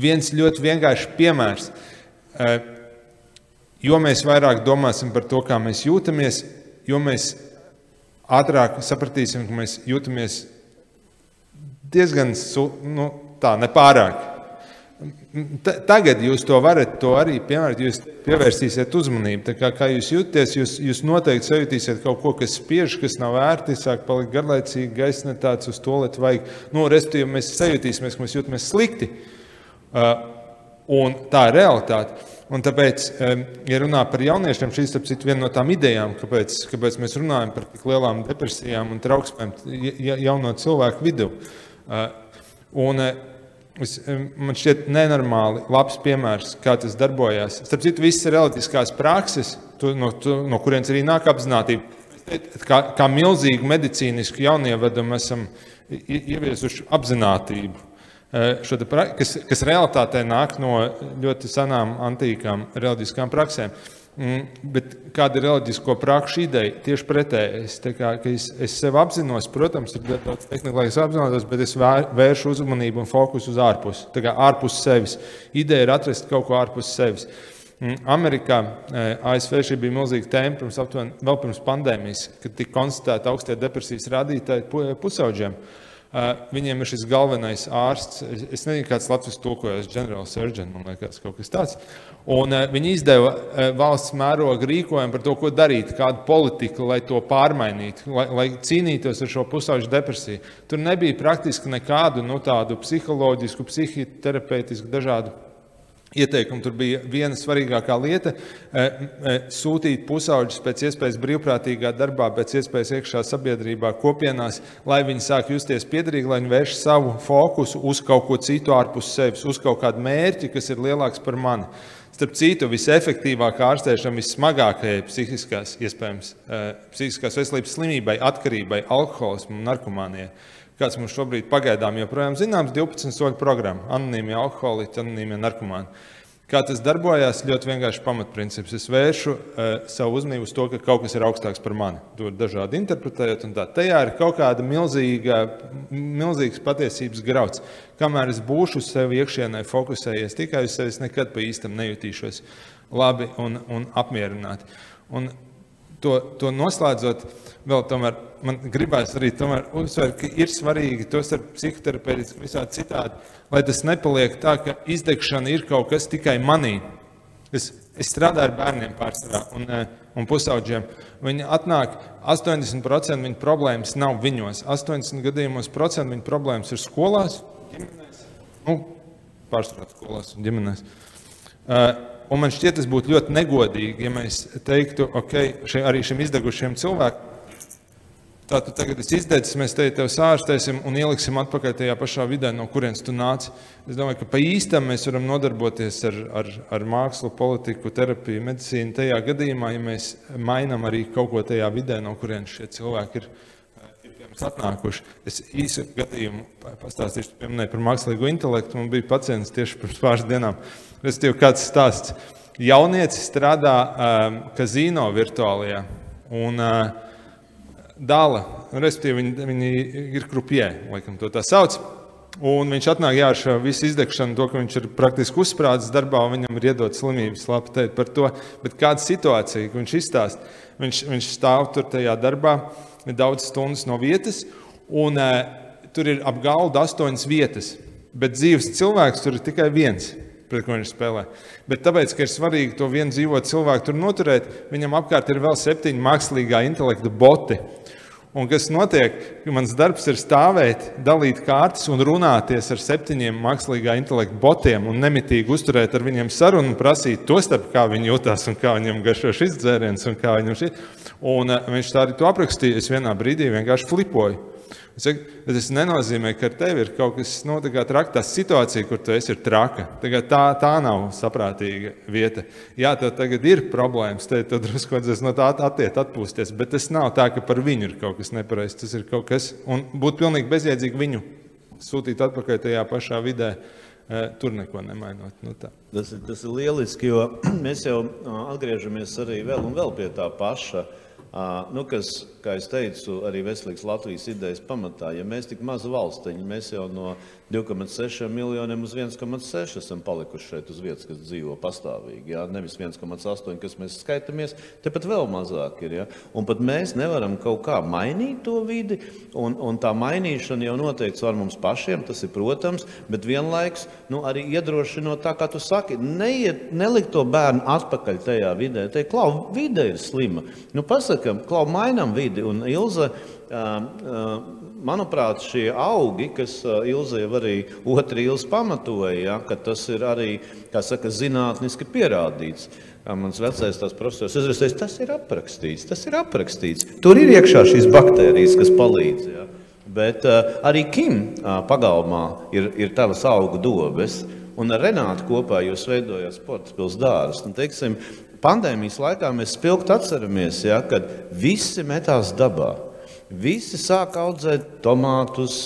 Viens ļoti vienkāršs piemērs. Jo mēs vairāk domāsim par to, kā mēs jūtamies, jo mēs ātrāk sapratīsim, ka mēs jūtamies diezgan nepārāk. Tagad jūs to varat arī piemērot, jūs pievērsīsiet uzmanību. Kā jūs jūties, jūs noteikti sajutīsiet kaut ko, kas spiež, kas nav vērti, sāk palikt garlaicīgi, gaiss ne tāds uz toaleti vajag. Respektīvi, mēs sajutīsimies, ka mēs jūtamies slikti. Un tā ir realitāte. Un tāpēc, ja runā par jauniešiem, šī ir viena no tām idejām, kāpēc mēs runājam par tik lielām depresijām un trauksmēm jauno cilvēku vidū. Man šķiet nenormāli labs piemērs, kā tas darbojās. Starp citu, visas reliģiskās prakses, no kurienes arī nāk apzinātība, kā milzīgu medicīnisku jaunievedumu esam ieviesuši apzinātību. Kas realitātē nāk no ļoti senām antīkām reliģiskām praksēm. Bet kāda ir reliģisko prakšu ideja? Tieši pretējais. Es sev apzinos, protams, ir daudz tehnika, lai es apzinātos, bet es vēršu uzmanību un fokusu uz ārpusi. Ārpus sevis. Ideja ir atrast kaut ko ārpus sevis. Amerikā, ASV šī bija milzīga tēma vēl pirms pandēmijas, kad tika konstatēta augstie depresijas rādītāji pusauģiem. Viņiem ir šis galvenais ārsts, es nezinu, kāds Latvijas tulkojas, general surgeon, man liekas, kaut kas tāds. Un viņi izdeva valsts mēroga rīkojumu par to, ko darīt, kādu politiku, lai to pārmainītu, lai cīnītos ar šo pusauģu depresiju. Tur nebija praktiski nekādu tādu psiholoģisku, psihoterapeitisku dažādu ieteikumu. Tur bija viena svarīgākā lieta – sūtīt pusauģus pēc iespējas brīvprātīgā darbā, pēc iespējas iekšā sabiedrībā, kopienās, lai viņi sāk justies piederīgi, lai viņi vērš savu fokusu uz kaut ko citu ārpus sevis, uz kaut kādu mērķi, kas ir lielāks par mani. Starp citu, visefektīvākā ārstēšana vissmagākajai psihiskās veselības slimībai, atkarībai, alkoholismu un narkomānijai. Kāds mums šobrīd pagaidām joprojām zināms 12 soļu programma, anonīmie alkoholiķi, anonīmie narkomāni. Kā tas darbojās, ļoti vienkārši pamatprincips. Es vēršu savu uzmanību uz to, ka kaut kas ir augstāks par mani. To dažādi interpretējot un tā. Tajā ir kaut kāda milzīgs patiesības grauds. Kamēr es būšu sevi iekšienē fokusējies tikai uz sevi, es nekad pa īstam nejutīšos labi un apmierināti. Un to noslēdzot, vēl tomēr man gribās arī uzsvērt, ka ir svarīgi tos ar psihoterapeitiski visādi citādi, lai tas nepaliek tā, ka izdegšana ir kaut kas tikai manī. Es strādāju ar bērniem pārsvarā un pusauģiem. Viņi atnāk, 80% viņu problēmas nav viņos. 80% gadījumos viņu problēmas ir skolās, ģimenēs. Pārsvarā skolās un ģimenēs. Un man šķiet, tas būtu ļoti negodīgi, ja mēs teiktu, arī šim izdegušiem cilvēkiem, tātad tagad es izdedzis, mēs tevi sārstēsim un ieliksim atpakaļ tajā pašā vidē, no kurienes tu nāci. Es domāju, ka pa īstam mēs varam nodarboties ar mākslu, politiku, terapiju, medicīnu tajā gadījumā, ja mēs mainam arī kaut ko tajā vidē, no kurienes šie cilvēki ir pie mums atnākuši. Es īsu gadījumu pastāstīšu, pieminēju par mākslīgo intelektu. Man bija pacients tieši pirms pāris dienām. Respektīvi, kāds stāsts. Jaunieci strādā kazino virtuālajā un dala, respektīvi, viņi ir krupjē, laikam to tā sauc. Un viņš atnāk ar šo visu izdegšanu, to, ka viņš ir praktiski uzsprādzis darbā, un viņam ir iedot slimības, labi teikt par to. Bet kāda situācija, ka viņš izstāst, viņš stāv tur tajā darbā daudz stundas no vietas, un tur ir ap galdu 8 vietas, bet dzīves cilvēks tur ir tikai viens, pret ko viņš spēlē. Bet tāpēc, ka ir svarīgi to vienu dzīvot cilvēku tur noturēt, viņam apkārt ir vēl 7 mākslīgā intelekta boti. Un kas notiek, ka mans darbs ir stāvēt, dalīt kārtas un runāties ar 7 mākslīgā intelekta botiem un nemitīgi uzturēt ar viņiem sarunu un prasīt to starp, kā viņi jutās un kā viņam garšo šis dzēriens un kā viņam šī. Un viņš tā arī to aprakstīja, es vienā brīdī vienkārši flipoju. Tas nenozīmē, ka ar tevi ir kaut kas traka, tā situācija, kur tu esi, ir traka. Tā nav saprātīga vieta. Jā, tev tagad ir problēmas, tev drusku vajadzēs no tā atpūsties, bet tas nav tā, ka par viņu ir kaut kas nepareizs, tas ir kaut kas, un būtu pilnīgi bezjēdzīgi viņu sūtīt atpakaļ tajā pašā vidē, tur neko nemainot. Tas ir lieliski, jo mēs jau atgriežamies arī vēl un vēl pie tā paša. Kas, kā es teicu, arī veselīgas Latvijas idejas pamatā, ja mēs tik maza valsteņi, mēs jau no 2,6 miljoniem uz 1,6 esam palikuši šeit uz vietas, kas dzīvo pastāvīgi, jā? Nevis 1,8, kas mēs skaitamies, tepat vēl mazāk ir, jā? Un pat mēs nevaram kaut kā mainīt to vidi, un tā mainīšana jau noteikti var mums pašiem, tas ir protams, bet vienlaiks, arī iedrošinot tā, kā tu saki, nelikt to bērnu atpakaļ tajā vidē, klau, vide ir slima, pasakam, klau, mainam vidi, un Ilze, manuprāt, šie augi, kas Ilze jau arī otra Ilze pamatoja, ja, ka tas ir arī, kā saka, zinātniski pierādīts. Mans vecais tās profesors izrastais, tas ir aprakstīts. Tur ir iekšā šīs baktērijas, kas palīdz. Ja. Bet arī Kim pagalmā ir tavas augu dobes, un ar Renātu kopā jūs veidojāt Sporta pils dārzus. Un, teiksim, pandēmijas laikā mēs spilgti atceramies, ja, kad visi metās dabā. Visi sāk audzēt tomātus,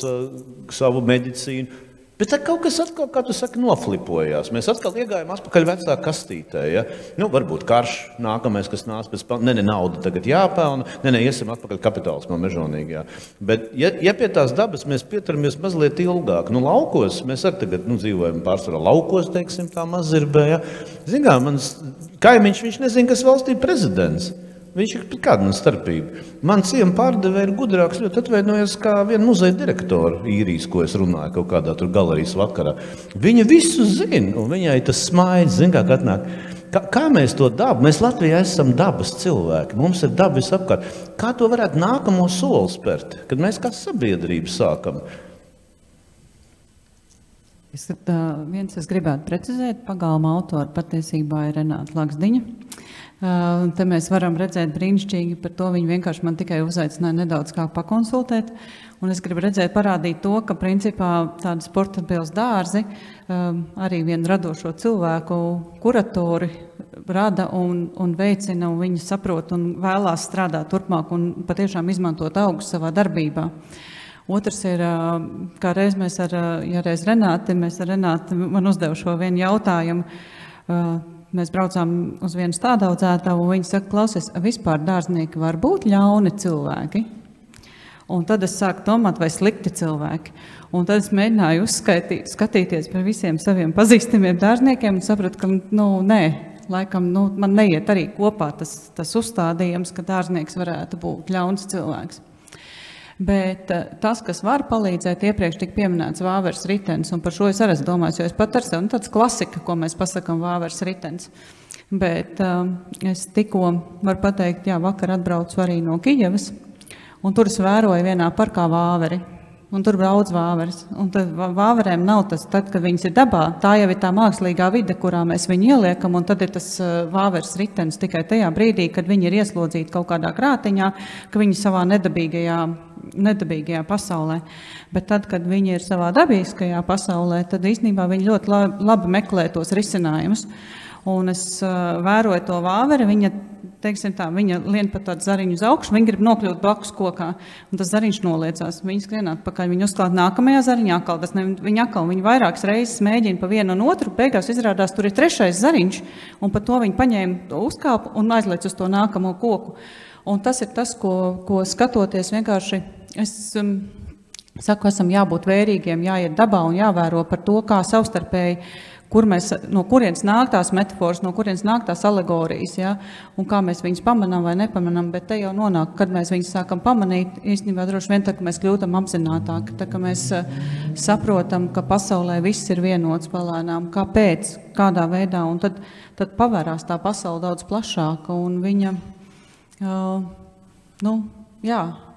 savu medicīnu, bet kaut kas atkal, kā tu saki, noflipojās. Mēs atkal iegājām atpakaļ vecā kastītē. Ja? Varbūt karš nākamais, kas nāc pēc nauda tagad jāpelna, iesim atpakaļ kapitālismā mežonīgi. Ja? Bet, ja pie tās dabas mēs pieturamies mazliet ilgāk, laukos, mēs arī tagad dzīvojam pārsvarā laukos, teiksim, tā Mazirbē. Ja? Zin kā, mans kaimiņš, viņš nezina, kas valstī prezidents. Viņš ir kāda starpība. Man ciema pārdevēja ir gudrāks, ļoti atvainojos kā viena muzeja direktora īrijas, ko es runāju kaut kādā tur galerijas vakarā. Viņa visu zina, un viņai tas smaids, zina, kā atnāk. Kā mēs to dabu? Mēs Latvijā esam dabas cilvēki, mums ir daba visapkārt. Kā to varētu nākamo soli spērt, kad mēs kā sabiedrība sākam? Es gribētu precizēt, pagalma autora patiesībā ir Renāta Laksdiņa. Te mēs varam redzēt brīnišķīgi par to, viņi vienkārši man tikai uzaicināja nedaudz kā pakonsultēt, un es gribu parādīt to, ka principā tādi Sporta pils dārzi arī vienu radošo cilvēku kuratori rada un veicina, un viņi saprot un vēlās strādāt turpmāk un patiešām izmantot augus savā darbībā. Otrs ir, kā reiz mēs reiz Renāti man uzdevu šo vienu jautājumu. Mēs braucām uz vienu stādaudzētavu, un viņi saka, klausies, vispār dārznieki var būt ļauni cilvēki? Un tad es sāku domāt, vai slikti cilvēki. Un tad es mēģināju skatīties par visiem saviem pazīstamiem dārzniekiem un sapratu, ka, nē, laikam, man neiet arī kopā tas uzstādījums, ka dārznieks varētu būt ļauns cilvēks. Bet tas, kas var palīdzēt, iepriekš tika pieminēts vāveres ritenis, un par šo es arī domāju, jo es pat ar sevi, tāds klasika, ko mēs pasakam vāveres ritenis. Bet es tikko varu pateikt, vakar atbraucu arī no Kijevas, un tur es vēroju vienā parkā vāveri, un tur brauc vāveres. Un tad vāverēm nav tas, tad, kad viņas ir dabā, tā jau ir tā mākslīgā vide, kurā mēs viņu ieliekam, un tad ir tas vāveres ritenis tikai tajā brīdī, kad viņi ir ieslodzīti kaut kādā krātiņā, ka viņi savā nedabīgajā pasaulē. Bet tad, kad viņi ir savā dabiskajā pasaulē, tad īstenībā viņi ļoti labi meklē tos risinājumus. Un es vēroju to vāveri, viņa teiksim tā, viņa lien pat tādu zariņu uz augšu, viņa grib nokļūt blakus kokā, un tas zariņš noliecās. Viņa skrien atpakaļ, viņa uzklāt nākamajā zariņā atkal, viņa vairākas reizes mēģina pa vienu un otru, beigās izrādās, tur ir trešais zariņš, un pa to viņa paņēma uzkāpu un aizliec uz to nākamo koku. Un tas ir tas, ko skatoties vienkārši, es saku, esam jābūt vērīgiem, jāiet dabā un jāvēro par to, kā savstarpēji, no kurienes nāk tās metaforas, no kurienes nāk tās alegorijas, ja? Un kā mēs viņus pamanām vai nepamanām, bet te jau nonāk, kad mēs viņus sākam pamanīt, īstenībā droši vien tā, ka mēs kļūtam apzinātāki, tā, ka mēs saprotam, ka pasaulē viss ir vienots palēnām, kāpēc, kādā veidā, un tad pavērās tā pasaule daudz plašāka, un viņa,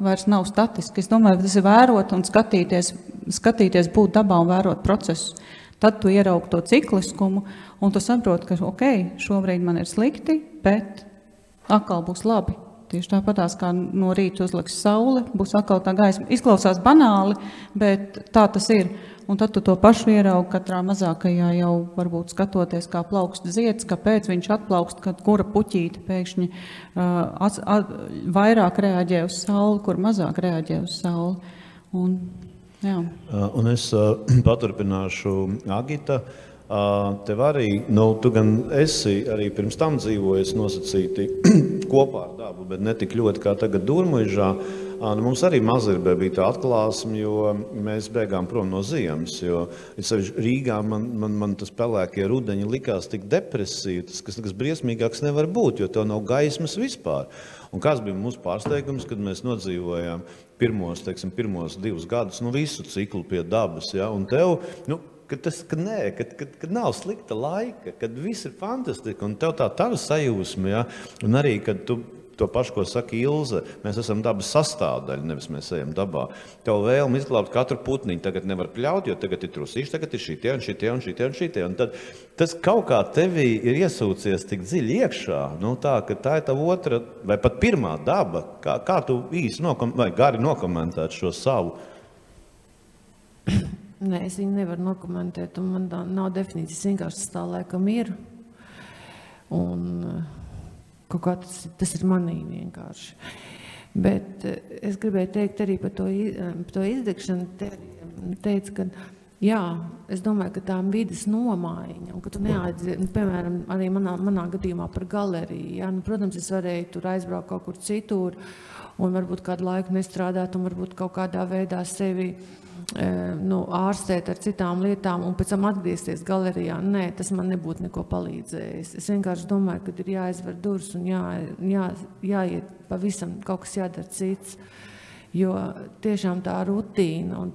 vairs nav statiski. Es domāju, ka tas ir vērot un skatīties būt dabā un vērot procesu. Tad tu ieraugi to cikliskumu, un tu saproti, ka, šobrīd man ir slikti, bet atkal būs labi. Tieši tāpatās, kā no rīta uzliks saule, būs atkal tā gaisma. Izklausās banāli, bet tā tas ir. Un tad tu to pašu ieraugi katrā mazākajā jau varbūt skatoties, kā plaukst zieds, kāpēc viņš atplaukst, kad kura puķīte pēkšņi vairāk reaģē uz sauli, kur mazāk reaģē uz sauli. Un es paturpināšu Agita. Tev arī, tu gan esi arī pirms tam dzīvojis nosacīti kopā ar dabu, bet ne tik ļoti kā tagad Dūrmuižā. Mums arī Mazirbē bija tā atklāsme, jo mēs beigām prom no ziemas, jo Rīgā man tas pelēkie rudeņi likās tik depresīvi, kas briesmīgāks nevar būt, jo tev nav gaismas vispār. Un kāds bija mūsu pārsteigums, kad mēs nodzīvojām pirmos 2 gadus, visu ciklu pie dabas, ja, un tev, kad nav slikta laika, kad viss ir fantastika, un tev tā tava sajūsme, ja, un arī, kad tu to pašu, ko saka Ilze, mēs esam dabas sastāvdaļa, nevis mēs ejam dabā. Tev vēlme izglābt katru putniņu tagad nevar pļaut, jo tagad ir trusīši, tagad ir šitie un šitie un šitie un šitie. Un tad tas kaut kā tevī ir iesūcies tik dziļi iekšā, tā, ka tā ir tava otra vai pat pirmā daba. Kā tu īsti vai gari nokomentēt šo savu? Nē, es viņu nevaru nokomentēt, un man nav definīcijas, vienkārši tā laikam ir. Un kaut kā tas ir manī vienkārši. Bet es gribēju teikt arī par to izdegšanu, teicu, ka jā, es domāju, ka tā vides nomaiņa, un ka tu neaiziet, piemēram, arī manā gadījumā par galeriju, jā, protams, es varēju tur aizbraukt kaut kur citur, un varbūt kādu laiku nestrādāt, un varbūt kaut kādā veidā sevi ārstēt ar citām lietām un pēc tam atgriezties galerijā. Nē, tas man nebūtu neko palīdzējis. Es vienkārši domāju, ka ir jāizver durvis un jāiet pavisam, kaut kas jādara cits. Jo tiešām tā rutīna un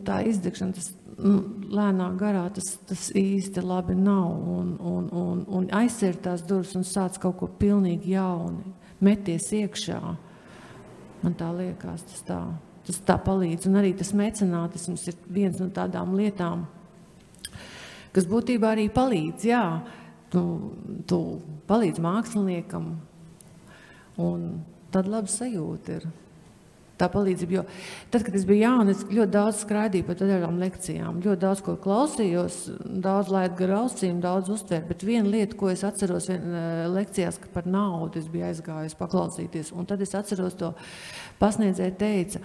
tā izdegšana, tas lēnā garā, tas īsti labi nav. Un aizsērt tās durvis un sāc kaut ko pilnīgi jauni, meties iekšā. Man tā liekas, tas tā palīdz. Un arī tas mecenātisms ir viens no tādām lietām, kas būtībā arī palīdz, jā. Tu palīdz māksliniekam, un tad laba sajūta ir. Tā palīdzība, jo tad, kad es biju jauna, es ļoti daudz skraidīju par tādām lekcijām, ļoti daudz ko klausījos, daudz laidu gar ausīm, daudz uztvērt, bet viena lieta, ko es atceros lekcijās, ka par naudu es biju aizgājis paklausīties, un tad es atceros to pasniedzēju teica,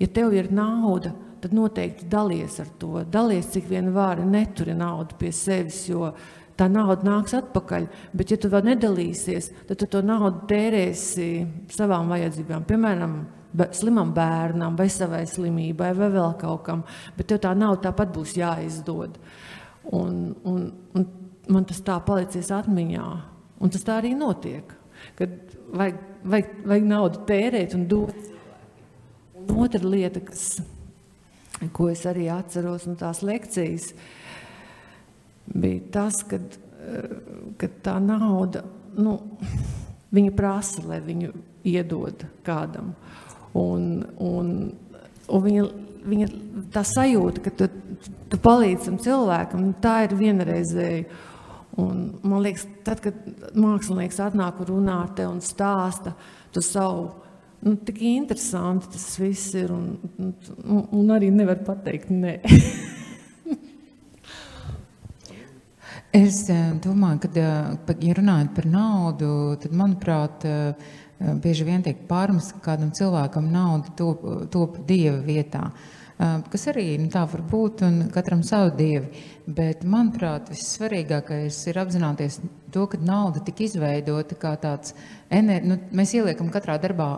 ja tev ir nauda, tad noteikti dalies ar to, dalies cik vien vari, neturi naudu pie sevis, jo tā nauda nāks atpakaļ, bet ja tu vēl nedalīsies, tad tu to naudu tērēsi savām vajadzībām, piemēram, slimam bērnam vai savai slimībai vai vēl kaut kam, bet tev tā nauda tāpat būs jāizdod. Un man tas tā palicies atmiņā, un tas tā arī notiek, kad vajag naudu tērēt un dot. Un otra lieta, ko es arī atceros no tās lekcijas, bija tas, kad tā nauda, viņa prasa, lai viņu iedod kādam. Un viņa tā sajūta, ka tu palīdz tam cilvēkam, tā ir vienreizēja. Un man liekas, tad, kad mākslinieks atnāk un runā ar tevi un stāsta tu savu, tik interesanti tas viss ir, un arī nevar pateikt nē. Es domāju, ka, ja runājot par naudu, tad, manuprāt, bieži vien tiek pārmest, ka kādam cilvēkam nauda top dieva vietā. Kas arī tā var būt, un katram savu dievi. Bet, manuprāt, vissvarīgākais ir apzināties to, ka nauda tika izveidota kā tāds, mēs ieliekam katrā darbā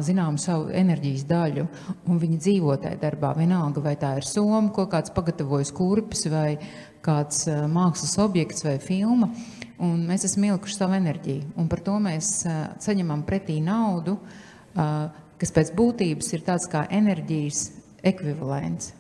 zinām savu enerģijas daļu, un viņi dzīvo tajā darbā. Vienalga, vai tā ir soma, ko kāds pagatavojas kurpes, vai kāds mākslas objekts vai filma, un mēs esam ielikuši savu enerģiju. Un par to mēs saņemam pretī naudu, kas pēc būtības ir tāds kā enerģijas ekvivalents.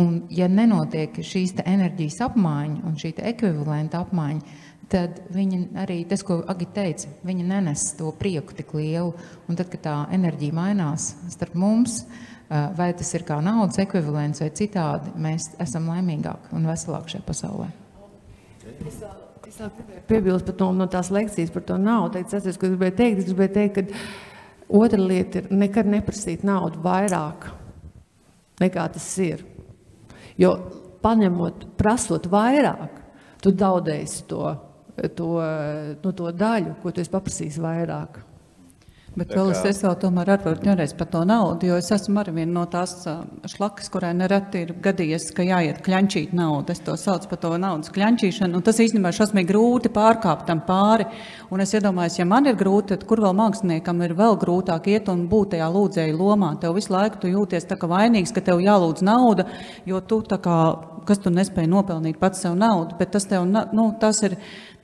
Un ja nenotiek šīs enerģijas apmaiņa un šī ekvivalenta apmaiņa, tad viņa arī, tas, ko Agi teica, viņa nenes to prieku tik lielu. Un tad, kad tā enerģija mainās starp mums, vai tas ir kā naudas ekvivalents vai citādi, mēs esam laimīgāki un veselāki šajā pasaulē. Es piebilstu par to, no tās lekcijas par to naudu. Es gribēju teikt, ka otra lieta ir nekad neprasīt naudu vairāk, nekā tas ir. Jo prasot vairāk, tu daudēsi to daļu, ko tu esi paprasījis vairāk. Bet vēl es vēl tomēr atvaru ņoreiz par to naudu, jo es esmu arī viena no tās šlakas, kurai nereti ir gadījies, ka jāiet kļančīt naudu. Es to saucu par to naudas kļančīšanu, un tas īstenībā šausmīgi grūti pārkāpt tam pāri. Un es iedomājos, ja man ir grūti, tad kur vēl māksliniekam ir vēl grūtāk iet un būt tajā lūdzēju lomā. Tev visu laiku tu jūties tā kā vainīgs, ka tev jālūdz nauda, jo tu tā kā, kas tu nespēji nopelnīt pats sev naudu, bet tas tev,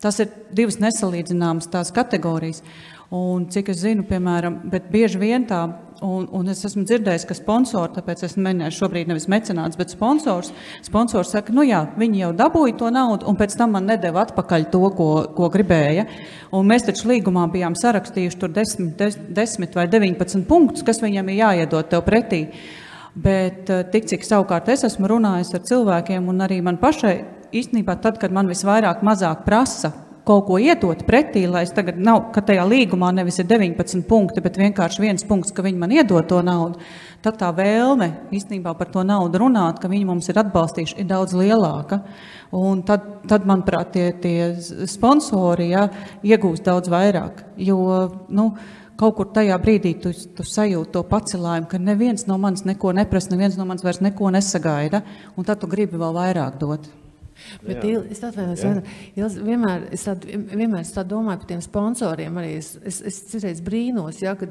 tas ir divas nesalīdzināmas tās kategorijas. Un cik es zinu, piemēram, bet bieži vien tā, un es esmu dzirdējis, ka sponsori, tāpēc es mēģināšu šobrīd nevis mecenāts, bet sponsors saka, viņi jau dabūja to naudu, un pēc tam man nedeva atpakaļ to, ko gribēja. Un mēs taču līgumā bijām sarakstījuši tur 10 vai 19 punktus, kas viņam ir jāiedod tev pretī. Bet tik cik savukārt es esmu runājis ar cilvēkiem, un arī man pašai īstenībā tad, kad man visvairāk mazāk prasa kaut ko iedot pretī, lai es tagad nav, ka tajā līgumā nevis ir 19 punkti, bet vienkārši viens punkts, ka viņi man iedod to naudu, tad tā vēlme īstenībā par to naudu runāt, ka viņi mums ir atbalstījuši, ir daudz lielāka. Un tad manuprāt, tie sponsori iegūst daudz vairāk, jo, kaut kur tajā brīdī tu sajūti to pacilājumu, ka neviens no manis neko neprasa, neviens no manis vairs neko nesagaida, un tad tu gribi vēl vairāk dot. Bet es atvainojos, vienmēr tā domāju par tiem sponsoriem arī. Es citreiz brīnos, kad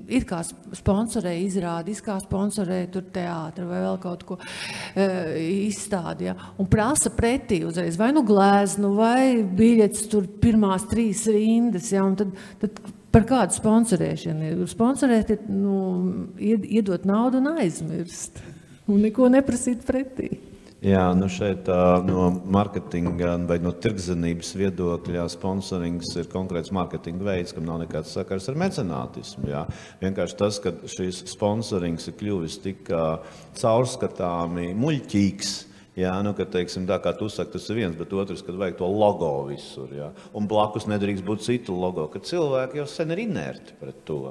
it kā sponsorē izrādi, it kā sponsorē tur teātri vai vēl kaut ko izstādi, un prasa pretī uzreiz vai glēznu vai biļetes tur pirmās 3 rindas, un tad par kādu sponsorēšanu? Sponsorēt ir, iedot naudu un aizmirst, un neko neprasīt pretī. Jā, šeit no marketinga vai no tirgzemības viedokļa sponsorings ir konkrēts marketinga veids, kam nav nekāds sakars ar mecenātismu. Jā. Vienkārši tas, ka šis sponsorings ir kļuvis tik caurskatāmi muļķīgs, ka, teiksim, tā kā tu saki, tas ir viens, bet otrs, kad vajag to logo visur. Jā. Un blakus nedrīkst būt citu logo, ka cilvēki jau sen ir inerti pret to.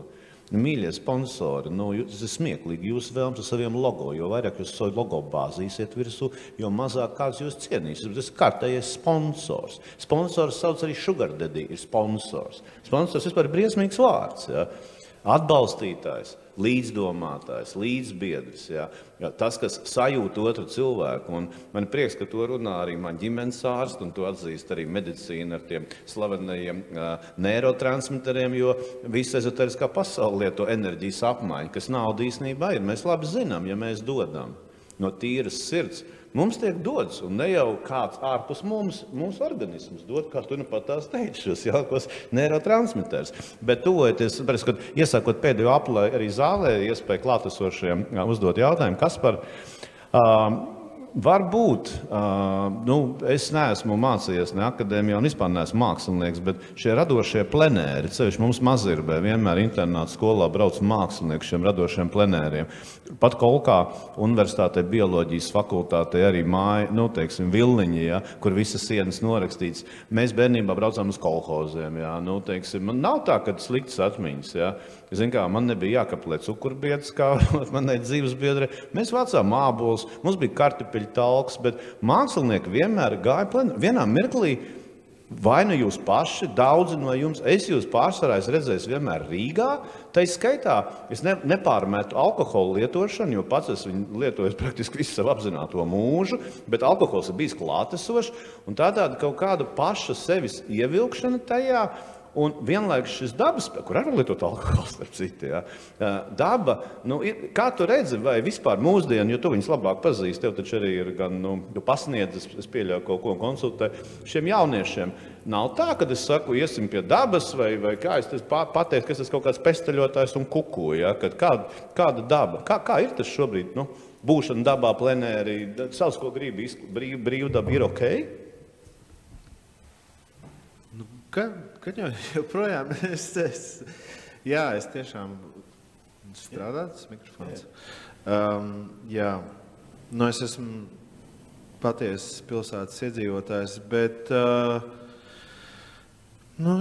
Mīļie sponsori, tas ir smieklīgi, jūs vēlamies ar saviem logo, jo vairāk jūs savu logo bāzīsiet virsū, jo mazāk kāds jūs cienīs. Tas ir kārtējais sponsors. Sponsors sauc arī sugar daddy, ir sponsors. Sponsors vispār ir briesmīgs vārds. Ja? Atbalstītājs, līdzdomātājs, līdzbiedrs. Ja? Tas, kas sajūt otru cilvēku, un man prieks, ka to runā arī man ģimenes ārsts, un to atzīst arī medicīna ar tiem slavenajiem neirotransmiteriem, jo visa ezoteriskā pasaule lieto enerģijas apmaiņu, kas nauda īstenībā ir. Mēs labi zinām, ja mēs dodam no tīras sirds, mums tiek dots, un ne jau kāds ārpus mūsu organisms dod, kā tu pat tās teici, šos jaukos neirotransmiterus. Bet tuvojoties, kad iesākot pēdējo aplai arī zālē, iespēja klātesošiem uzdot jautājumu, kas par varbūt, es neesmu mācījies ne akadēmijā un vispār neesmu mākslinieks, bet šie radošie plenēri, ceļš mums Mazirbē, vienmēr internāta skolā brauc mākslinieki šiem radošiem plenēriem. Pat Kolkā universitātē, bioloģijas fakultātē arī māja, Vilniņi, kur visas sienas norakstīts. Mēs bērnībā braucām uz kolhoziem, man nav tā, ka sliktas atmiņas, Zin kā, man nebija jākaplē cukurbiedrs, kā manai dzīvesbiedrē. Mēs vācām ābolus, mums bija kartupeļu bija talks, bet mākslinieki vienmēr gāja plenāri. Vienā mirklī vai nu jūs paši, daudzi no jums, es jūs pārsvarā redzēju vienmēr Rīgā, tai skaitā es nepārmetu alkohola lietošanu, jo pats es viņu lietoju praktiski visu savu apzināto mūžu, bet alkohols ir bijis klātesošs, un tāda kaut kāda paša sevis ievilkšana tajā, un vienlaikus šis dabas, kur arī var lietot alkohols, starp citu, ja? Daba, kā tu redzi, vai vispār mūsdienu, jo tu viņus labāk pazīsti, tev taču arī ir gan, pasniedz, es pieļauju kaut ko konsultē, šiem jauniešiem nav tā, kad es saku, iesim pie dabas, vai kā es pateicu, ka es esmu kaut kāds pesteļotājs un kuku, ja? Kad kāda daba, kā ir tas šobrīd, būšana dabā, plenēri, savs, ko gribi, brīvdaba ir okei? Kad joprojām es tiešām strādāju, tas mikrofons. Es esmu patiesas pilsētas iedzīvotājs, bet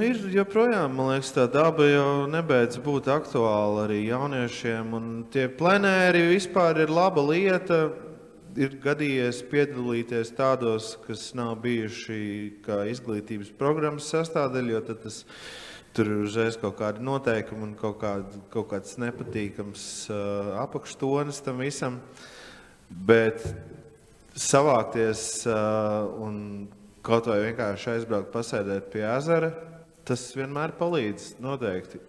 ir joprojām, man liekas, tā daba jau nebeidz būt aktuāla arī jauniešiem, un tie plenēri vispār ir laba lieta. Ir gadījies piedalīties tādos, kas nav bijuši kā izglītības programmas sastāvdaļa, jo tad tur ir uzreiz kaut kādi noteikumi un kaut kāds nepatīkams apakštonis tam visam. Bet savākties un kaut vai vienkārši aizbraukt pasēdēt pie ezera, tas vienmēr palīdz noteikti.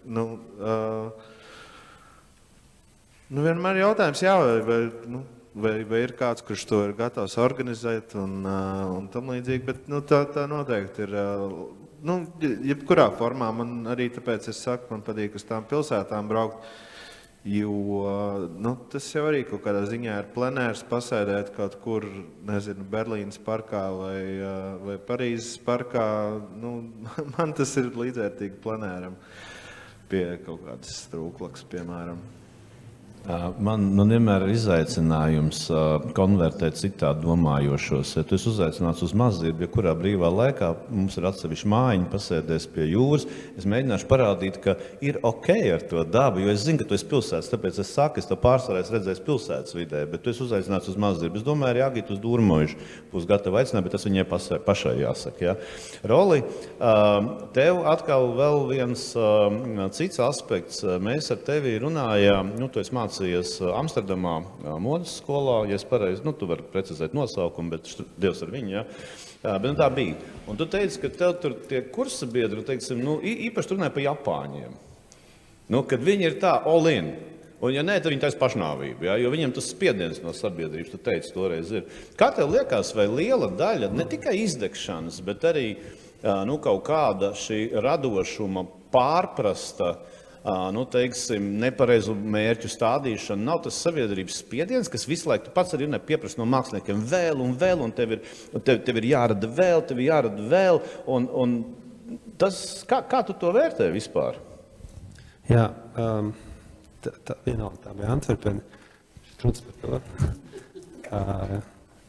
Vienmēr jautājums, vai ir kāds, kurš to ir gatavs organizēt un tam līdzīgi, bet tā noteikti ir, jebkurā formā, man arī tāpēc es saku, man patīk uz tām pilsētām braukt, jo tas jau arī kaut kādā ziņā ir plenērs pasēdēt kaut kur, nezinu, Berlīnas parkā vai Parīzes parkā, man tas ir līdzvērtīgi plenēram pie kaut kādas strūklakas, piemēram. Man vienmēr ir izaicinājums konvertēt citādi domājošos. Ja tu esi uzaicināts uz Mazdirbi, ja kurā brīvā laikā mums ir atsevišķi mājiņa pasēdēs pie jūras, es mēģināšu parādīt, ka ir okei ar to dabu, jo es zinu, ka tu esi pilsētas, tāpēc es saku, es to pārsvarā redzēju pilsētas vidē, bet tu esi uzaicināts uz Mazdirbi. Es domāju, arī Agita uz Dūrmojušu būs gatava aicināt, bet tas viņai pašai jāsaka. Ja? Roli, tev atkal vēl viens cits aspekts. Mēs ar tevi runājām, tu esi mācījies Amsterdamā modes skolā, ja es pareizi, tu vari precizēt nosaukumu, bet Dievs ar viņu, ja? Bet tā bija. Un tu teici, ka tev tur tie kursabiedri, teiksim, īpaši runāja par Japāņiem. Kad viņi ir tā all in. Un ja nē, tad viņi taisa pašnāvību, ja? Jo viņiem tas spiediens no sabiedrības, tu teici, toreiz ir. Kā tev liekas, vai liela daļa, ne tikai izdegšanas, bet arī kaut kāda šī radošuma pārprasta, nepareizu mērķu stādīšana, nav tas sabiedrības spiediens, kas visu laiku, tu pats arī pieprasa no māksliniekiem vēl, un tev ir jārada vēl, un tas, kā tu to vērtē vispār? Jā, vienalga tā bija Antverpene, runas par to, kā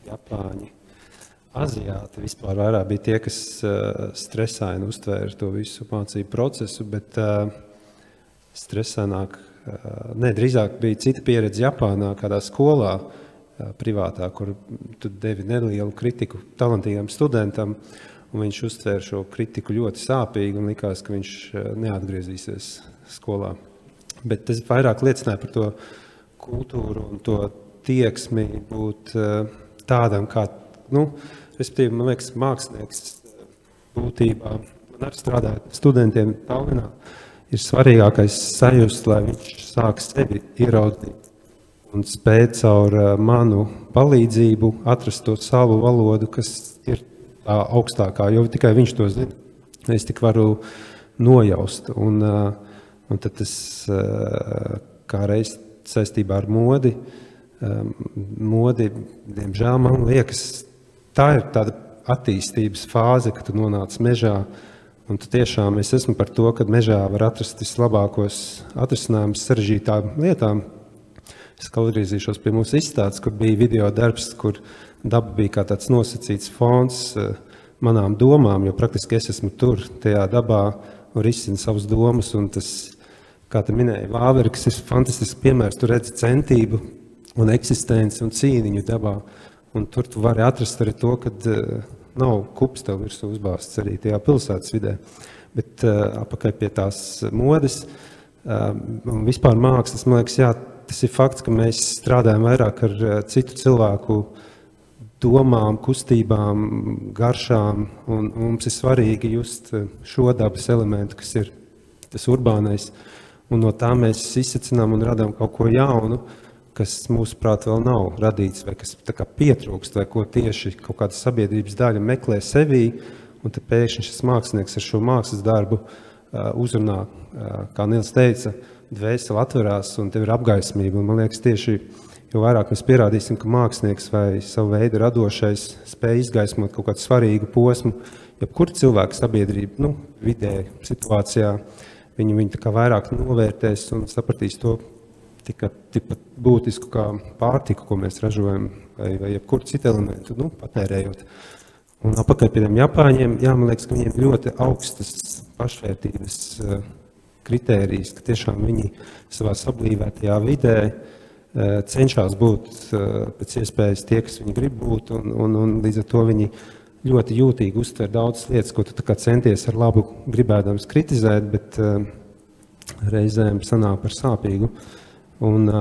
Japāņi, aziāti vispār vairāk bija tie, kas stresaini uztvēra to visu mācību procesu, bet stresanāk, drīzāk bija cita pieredze Japānā, kādā skolā privātā, kur tu devi nelielu kritiku talantīgam studentam, un viņš uztvēra šo kritiku ļoti sāpīgi un likās, ka viņš neatgriezīsies skolā. Bet tas vairāk liecināja par to kultūru un to tieksmi būt tādam, kā, respektīvi, man liekas, mākslinieks būtībā, man arī strādājot studentiem Tallinā, ir svarīgākais sajust, lai viņš sāk sevi ieraudzīt un spēt caur manu palīdzību atrast to savu valodu, kas ir tā augstākā, jo tikai viņš to zina. Es tik varu nojaust. Un tad tas, kā reiz saistībā ar modi, diemžēl, man liekas, tā ir tāda attīstības fāze, ka tu nonāc mežā. Un tiešām es esmu par to, ka mežā var atrast vislabākos atrisinājumus sarežģītām lietām. Es atgriezīšos pie mūsu izstādes, kur bija video darbs, kur daba bija kā tāds nosacīts fons manām domām, jo praktiski es esmu tur, tajā dabā, un risinu savas domas. Un tas, kā te minēja Vāverks, ir fantastisks piemērs. Tu redzi centību un eksistenci un cīniņu dabā. Un tur tu vari atrast arī to, ka nav kups tev virsū uzbāzts arī tajā pilsētas vidē. Bet apakaļ pie tās modes un vispār mākslas, man liekas, jā, tas ir fakts, ka mēs strādājam vairāk ar citu cilvēku domām, kustībām, garšām, un mums ir svarīgi just šo dabas elementu, kas ir tas urbānais, un no tā mēs izsacinām un radām kaut ko jaunu, kas mūsuprāt vēl nav radīts, vai kas tā kā pietrūkst, vai ko tieši kaut kāda sabiedrības daļa meklē sevī, un te pēkšņi šis mākslinieks ar šo mākslas darbu uzrunā, kā Nils teica, dvēseli atverās, un tev ir apgaismība, un man liekas tieši jo vairāk mēs pierādīsim, ka mākslinieks vai savu veidu radošais spēj izgaismot kaut kādu svarīgu posmu, jebkur cilvēku sabiedrība, vidē, situācijā, viņi tā kā vairāk novērtēs un sapratīs to tikpat būtisku kā pārtiku, ko mēs ražojam, vai jebkur citu elementu, patērējot. Un apakaļ pie tiem Japāņiem, man liekas, ka viņiem ļoti augstas pašvērtības kritērijas, ka tiešām viņi savā sablīvētajā vidē cenšas būt pēc iespējas tie, kas viņi grib būt, un līdz ar to viņi ļoti jūtīgi uztver daudzas lietas, ko tu tā kā centies ar labu gribēdams kritizēt, bet reizēm sanāk par sāpīgu. Un,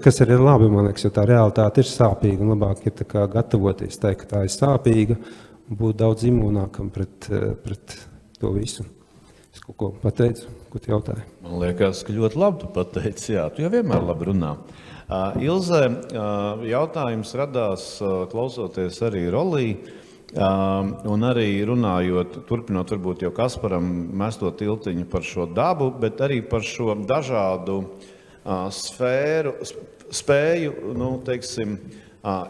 kas arī ir labi, man liekas, jo tā realitāte ir sāpīga, un labāk ir tā kā gatavoties teikt, ka tā ir sāpīga, un būt daudz imūnākam pret to visu. Es kaut ko pateicu, ko tu jautāji? Man liekas, ka ļoti labi tu pateici, jā, tu jau vienmēr labi runā. Ilze, jautājums radās klausoties arī Rolī, un arī runājot, turpinot varbūt jau Kasparam mesto tiltiņu par šo dabu, bet arī par šo dažādu spēju, teiksim,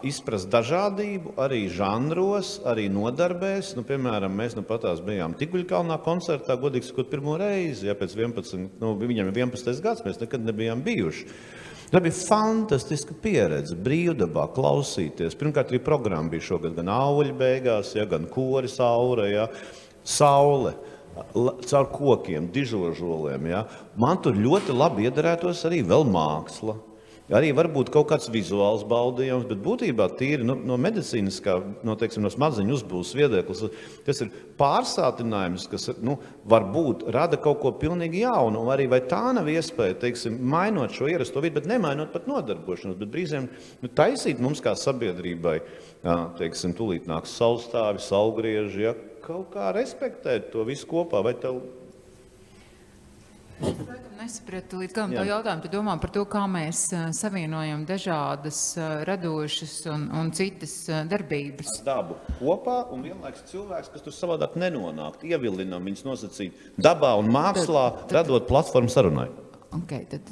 izprast dažādību arī žanros, arī nodarbēs. Piemēram, mēs patās bijām Tikuļkalnā koncertā, godīgi sakot, pirmo reizi, pēc 11, viņam ir 11. gads, mēs nekad nebijām bijuši. Tā bija fantastiska pieredze, brīvdabā klausīties. Pirmkārt, arī programma bija šogad gan auļi beigās, gan koris aura, saule, caur kokiem, dižožoliem. Man tur ļoti labi iederētos arī vēl māksla. Arī varbūt kaut kāds vizuāls baudījums, bet būtībā tīri no medicīniskā, no smadzeņu uzbūves viedoklis, tas ir pārsātinājums, kas varbūt rada kaut ko pilnīgi jaunu, un arī vai tā nav iespēja, mainot šo ierasto vidi, bet nemainot pat nodarbošanos, bet brīzēm taisīt mums kā sabiedrībai, tūlīt nāks saulstāvi, saulgrieži, kaut kā respektēt to visu kopā, vai tev... Nesapratu līdz galam to jautājumu. Tu domā par to, kā mēs savienojam dažādas radošas un citas darbības. Dabu kopā un vienlaiks cilvēks, kas tur savādāk nenonākt, ievilinam viņus nosacīt dabā un mākslā, radot platformu sarunai. Okay, tad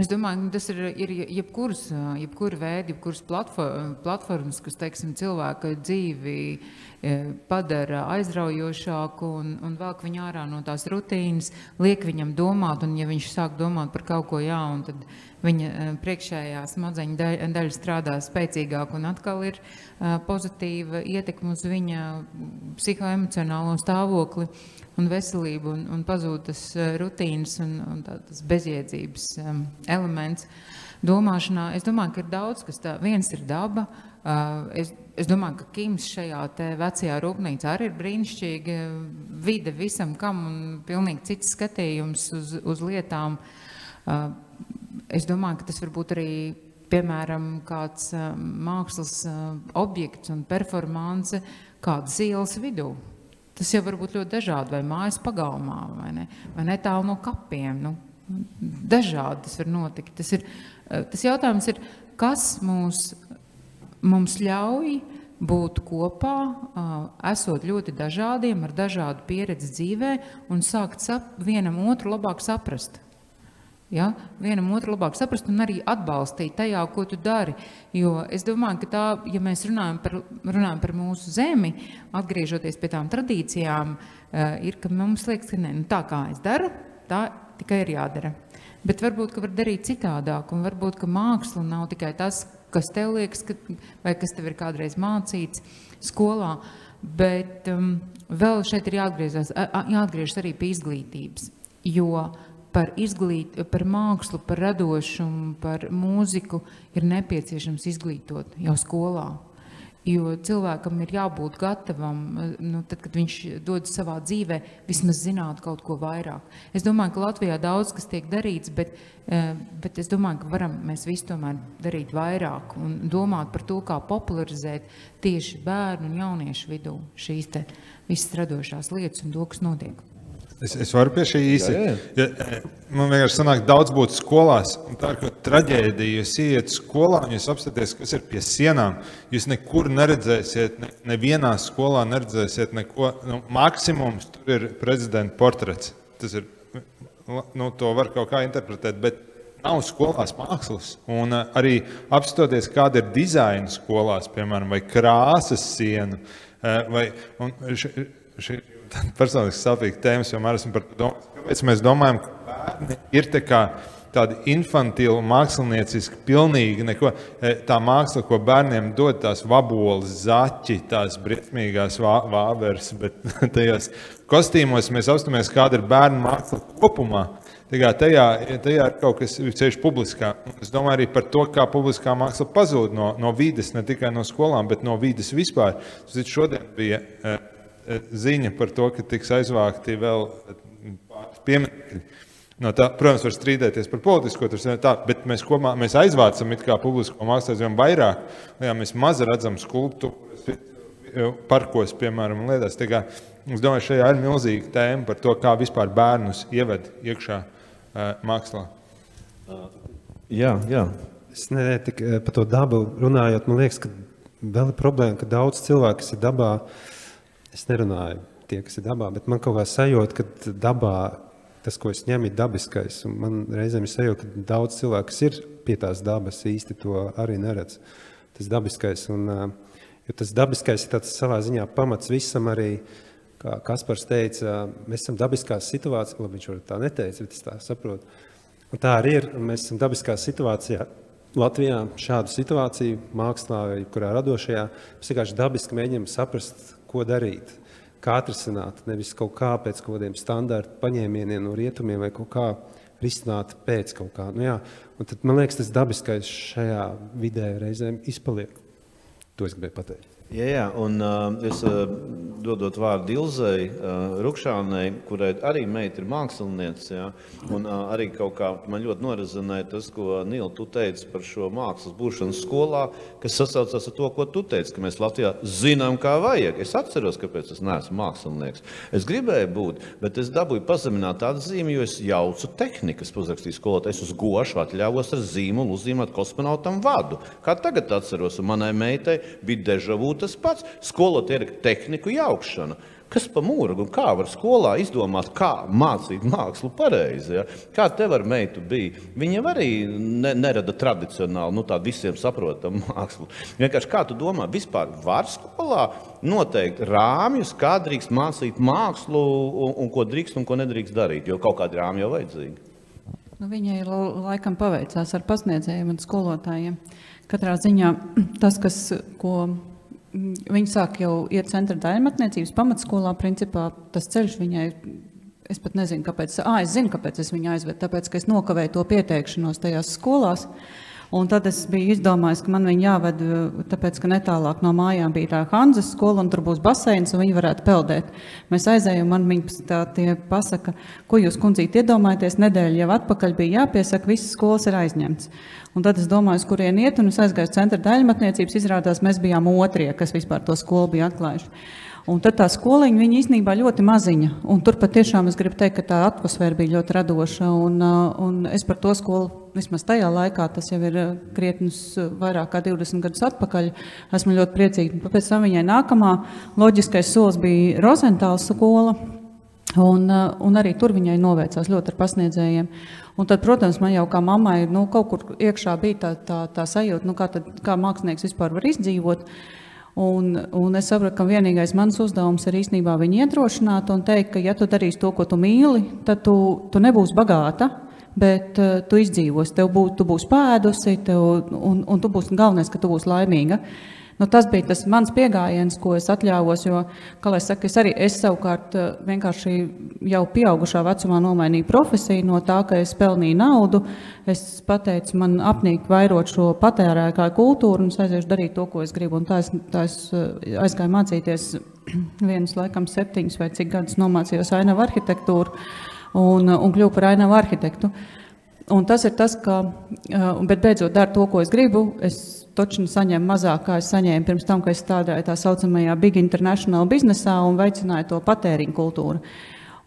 es domāju, ka tas ir jebkura veida, jebkuras platformas, kas, cilvēka dzīvi padara aizraujošāku un velk viņu ārā no tās rutīnas, liek viņam domāt, un ja viņš sāk domāt par kaut ko jaunu, tad viņa priekšējā smadzeņu daļa strādā spēcīgāk un atkal ir pozitīva ietekme uz viņa psihoemocionālo stāvokli un veselību un pazūd tas rutīnas un tas bezjēdzības elements domāšanā. Es domāju, ka ir daudz, kas tā. Viens ir daba. Es domāju, ka Kims šajā te vecajā rūpnīcā arī ir brīnišķīga vide visam kam un pilnīgi cits skatījums uz lietām. Es domāju, ka tas var būt arī, piemēram, kāds mākslas objekts un performance kādas ielas vidū. Tas jau var būt ļoti dažādi, vai mājas pagalmā, vai netālu no kapiem. Dažādi tas var notikt. Tas jautājums ir, kas mums ļauj būt kopā, esot ļoti dažādiem, ar dažādu pieredzi dzīvē un sākt vienam otru labāk saprast. Vienam otru labāk saprast un arī atbalstīt tajā, ko tu dari. Jo es domāju, ka tā, ja mēs runājam par mūsu zemi, atgriežoties pie tām tradīcijām, ir, ka mums liekas, ka tā kā es daru, tā tikai ir jādara. Bet varbūt, ka var darīt citādāk, un varbūt, ka māksla nav tikai tas, kas tev liekas, vai kas tev ir kādreiz mācīts skolā, bet vēl šeit ir jāatgriežas arī pie izglītības, jo par mākslu, par radošumu, par mūziku ir nepieciešams izglītot jau skolā. Jo cilvēkam ir jābūt gatavam, tad, kad viņš dodas savā dzīvē, vismaz zināt kaut ko vairāk. Es domāju, ka Latvijā daudz kas tiek darīts, bet es domāju, ka varam mēs visi tomēr darīt vairāk un domāt par to, kā popularizēt tieši bērnu un jauniešu vidū šīs te visas radošās lietas un to, kas notiek. Es varu pie šī īsi. Man vienkārši sanāk daudz būt skolās. Tā ir kā traģēdija. Jūs iet skolā un jūs apstaties, kas ir pie sienām. Jūs nekur neredzēsiet, nevienā skolā neredzēsiet neko. Maksimums tur ir prezidenta portrets. Tas ir, to var kaut kā interpretēt, bet nav skolās mākslas. Un arī apstoties, kāda ir dizaina skolās, piemēram, vai krāsas sienu, vai personīgi sāpīgi tēmas, jo mēs esam par to domājam. Kāpēc mēs domājam, ka bērni ir tādi infantili, mākslinieciski, pilnīgi neko. Tā māksla, ko bērniem dod, tās vaboles, zaķi, tās briesmīgās vāveres, bet tajos kostīmos mēs apstāmies, kāda ir bērnu māksla kopumā. Tajā ir kaut kas ceļš publiskā. Es domāju arī par to, kā publiskā māksla pazūd no vides, ne tikai no skolām, bet no vides vispār. Šodien bija ziņa par to, ka tiks aizvākti vēl pieminekļi. Protams, var strīdēties par politisko, bet mēs aizvācam it kā publisko mākslu aizvien vairāk. Mēs maz redzam skulptūras parkos, piemēram, un lietās. Es domāju, šajā ir milzīga tēma par to, kā vispār bērnus ieved iekšā mākslā. Jā. Es nedēļu tik par to dabu runājot, man liekas, ka vēl ir problēma, ka daudz cilvēku, kas ir dabā, es nerunāju tie, kas ir dabā, bet man kaut kā sajūta, ka dabā tas, ko es ņemu, ir dabiskais. Un man reizēm ir sajūta, ka daudz cilvēku, kas ir pie tās dabas, īsti to arī neredz. Tas dabiskais. Jo tas dabiskais ir tāds savā ziņā pamats visam arī, kā Kaspars teica, mēs esam dabiskās situācijās, labi, viņš var tā neteica, bet es tā saprotu. Un tā arī ir, un mēs esam dabiskās situācijā. Latvijā šādu situāciju, mākslā vai kurā radošajā, mēs vienkārši dabiski mēģinām saprast, ko darīt, kā atrisināt, nevis kaut kā pēc kaut kādiem standarta paņēmieniem no rietumiem vai kaut kā risināt pēc kaut kā. Un tad, man liekas, tas dabiskais šajā vidē reizēm izpaliek. To es gribēju pateikt. Jā, un es dodot vārdu Ilzei Rukšānei, kurai arī meita ir māksliniece, ja, un arī kaut kā man ļoti norezinēja tas, ko Nīla, tu teici par šo mākslas būšanu skolā, kas sasaucās ar to, ko tu teici, ka mēs Latvijā zinām, kā vajag. Es atceros, kāpēc es neesmu mākslinieks. Es gribēju būt, bet es dabūju pazemināt tādu zīmi, jo es jaucu tehnikas, uzrakstīju skolotājs, es uz gošu atļāvos ar zīmolu uzzīmēt kosmonautam vadu. Kā tagad atceros, un manai meitai bija dežavu tas pats. Skolot ir tehniku jaukšana. Kas pa mūragu un kā var skolā izdomāt, kā mācīt mākslu pareizi? Ja? Kā tev ar meitu bija? Viņa arī nerada tradicionāli, tādu visiem saprotamu mākslu. Vienkārši kā tu domā, vispār var skolā noteikt rāmjus, kā drīkst mācīt mākslu un ko drīkst un ko nedrīkst darīt, jo kaut kādi rāmji jau vajadzīgi? Viņai laikam paveicās ar pasniedzējiem un skolotājiem. Katrā ziņā tas, ko viņi sāk jau iet centra daļmatniecības pamatskolā, principā tas ceļš viņai, es pat nezinu, kāpēc, es zinu, kāpēc es viņu aizvedu, tāpēc, ka es nokavēju to pieteikšanos tajās skolās, un tad es biju izdomājis, ka man viņu jāved, tāpēc, ka netālāk no mājām bija tā Hanzas skola, un tur būs baseins, un viņi varētu peldēt. Mēs aizējām, man viņi tie pasaka, ko jūs, kundzīt, iedomājaties, nedēļa jau atpakaļ bija jāpiesaka, visas skolas ir aizņemts. Un tad es domāju, uz kurien iet, un es aizgāju centra daļmatniecības, izrādās, mēs bijām otrie, kas vispār to skolu bija atklājuši. Un tad tā skoliņa, viņa īstenībā ļoti maziņa, un tur patiešām es gribu teikt, ka tā atmosfēra bija ļoti radoša, un es par to skolu, vismaz tajā laikā, tas jau ir krietnus vairāk kā 20 gadus atpakaļ, esmu ļoti priecīga. Pēc tam viņai nākamā loģiskais solis bija Rozentāls skola, un arī tur viņai noveicās ļoti ar pasniedzējiem. Un tad, protams, man jau kā mammai, kaut kur iekšā bija tā sajūta, kā mākslinieks vispār var izdzīvot. Un es saprotu, ka vienīgais mans uzdevums ir īstenībā viņu iedrošināt un teikt, ka ja tu darīsi to, ko tu mīli, tad tu nebūsi bagāta, bet tu izdzīvosi, tu būsi pēdusi, un tu būsi galvenais, ka tu būsi laimīga. Tas bija tas mans piegājiens, ko es atļāvos, jo, kā lai saka, es savukārt vienkārši jau pieaugušā vecumā nomainīju profesiju no tā, ka es pelnīju naudu. Es pateicu, man apnīk vairot šo patērētāju kultūru un es aiziešu darīt to, ko es gribu. Un tā es aizgāju mācīties vienus laikam 7 vai cik gadus nomācījos ainavu arhitektūru un kļuvu par ainavu arhitektu. Un tas ir tas, ka, bet beidzot daru to, ko es gribu, es točni saņēmu mazāk, kā es saņēmu pirms tam, ka es strādāju tā saucamajā Big International biznesā un veicināju to patēriņu kultūru.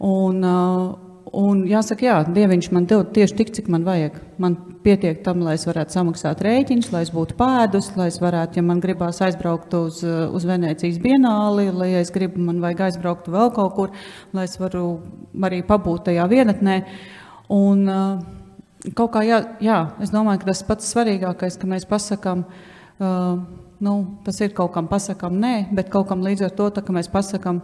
Un jāsaka, jā, Dieviņš man dod tieši tik, cik man vajag. Man pietiek tam, lai es varētu samaksāt rēķinus, lai es būtu pēdus, lai es varētu, ja man gribās aizbraukt uz Venēcijas bienāli, lai es gribu, man vajag aizbraukt vēl kaut kur, lai es varu arī pabūt tajā vienatnē. Un kaut kā, jā, es domāju, ka tas pats svarīgākais, ka mēs pasakām, tas ir kaut kam pasakām nē, bet kaut kam līdz ar to, ka mēs pasakām,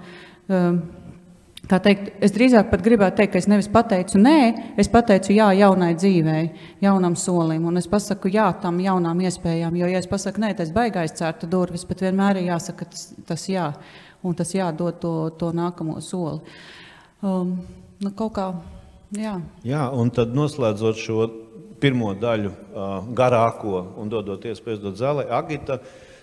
tā teikt, es drīzāk pat gribētu teikt, ka es nevis pateicu nē, es pateicu jā jaunai dzīvei, jaunam solim, un es pasaku jā tam jaunām iespējām, jo, ja es pasaku nē, tas baigais cērta durvis, bet vienmēr ir jāsaka tas jā, un tas jā dod to nākamo soli. Kaut kā, jā. Jā, un tad noslēdzot šo pirmo daļu garāko un dodot iespējas dot zālē, Agita,